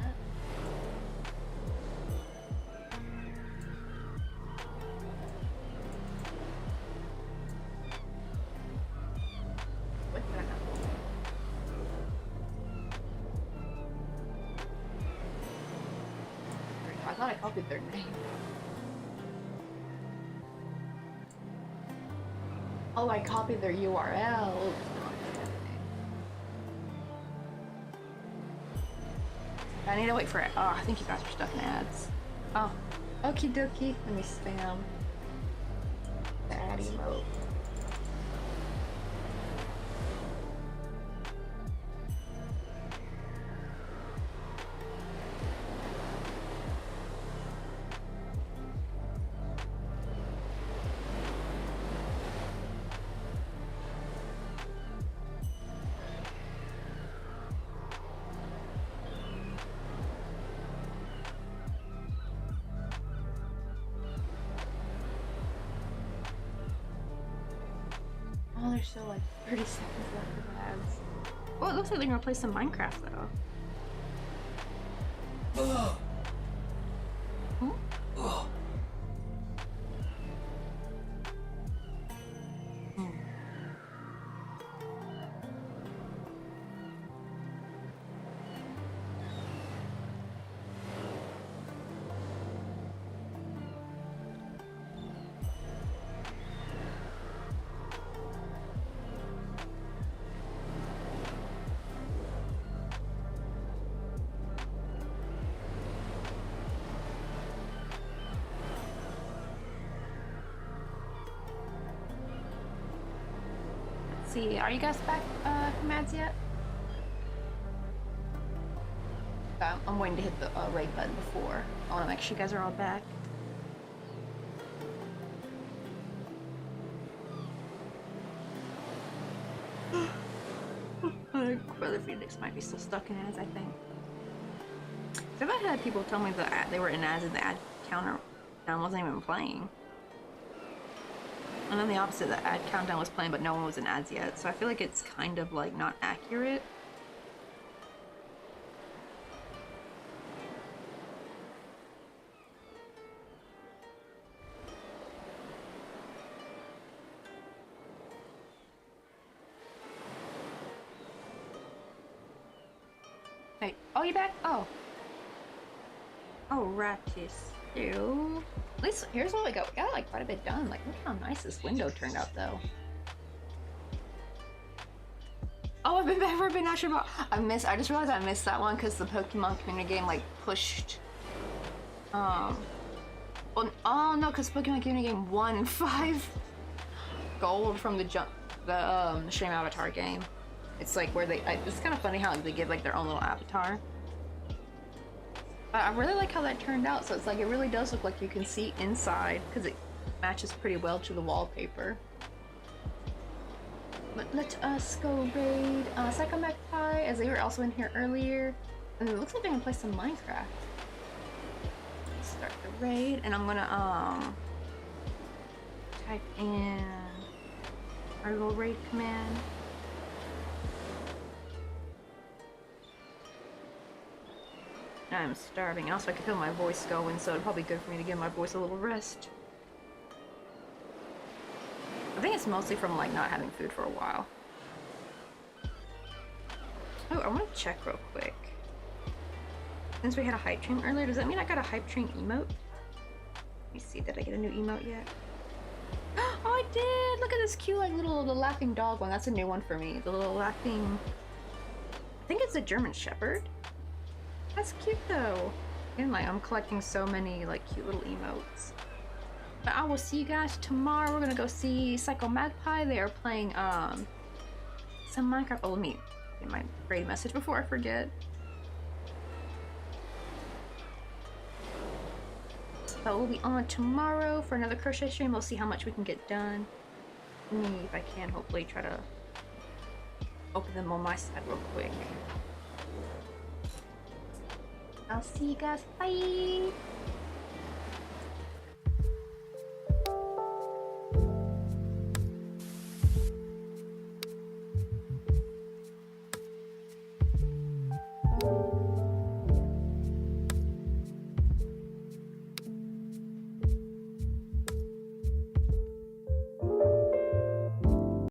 What did I have? I thought I copied their name. Oh, I copied their URL. I need to wait for it. Oh, I think you guys are stuck in ads. Oh, okie dokie. Let me spam the ad emote. Oh, there's still like 30 seconds left of ads. Oh, it looks like they're gonna play some Minecraft though. Ugh. Hmm? Ugh. Let's see, are you guys back from ads yet? I'm waiting to hit the rate button before. I want to make sure you guys are all back. Brother Phoenix might be still stuck in ads, I think. So I've had people tell me that they were in ads and the ad counter wasn't even playing. And then the opposite, the ad countdown was playing but no one was in ads yet. So I feel like it's kind of like not accurate. Hey, oh, you back? Oh. Oh, righty. So, at least here's what we got. We got like quite a bit done. Like, look how nice this window turned out, though. Oh, I've been actually about. I just realized I missed that one because the Pokemon community game like pushed. Well, oh no, because Pokemon community game won 5 gold from the Stream Avatar game. It's like where it's kind of funny how they give like their own little avatar. But I really like how that turned out. So it's like it really does look like you can see inside because it matches pretty well to the wallpaper. But let us go raid Psycho Magpie, as they were also in here earlier. And it looks like they're gonna play some Minecraft. start the raid, and I'm gonna type in our little raid command. I'm starving. Also, I can feel my voice going, so it'd probably be good for me to give my voice a little rest. I think it's mostly from like not having food for a while. Oh, I want to check real quick. Since we had a hype train earlier, does that mean I got a hype train emote? Let me see, did I get a new emote yet? Oh, I did! Look at this cute like little the laughing dog one. That's a new one for me. The little laughing... I think it's a German Shepherd. That's cute though. And like I'm collecting so many like cute little emotes. But I will see you guys tomorrow. We're gonna go see Psycho Magpie. They are playing some Minecraft. Oh, let me get my raid message before I forget. But we'll be on tomorrow for another crochet stream. We'll see how much we can get done. Let me, if I can, hopefully try to open them on my side real quick. I'll see you guys. Bye!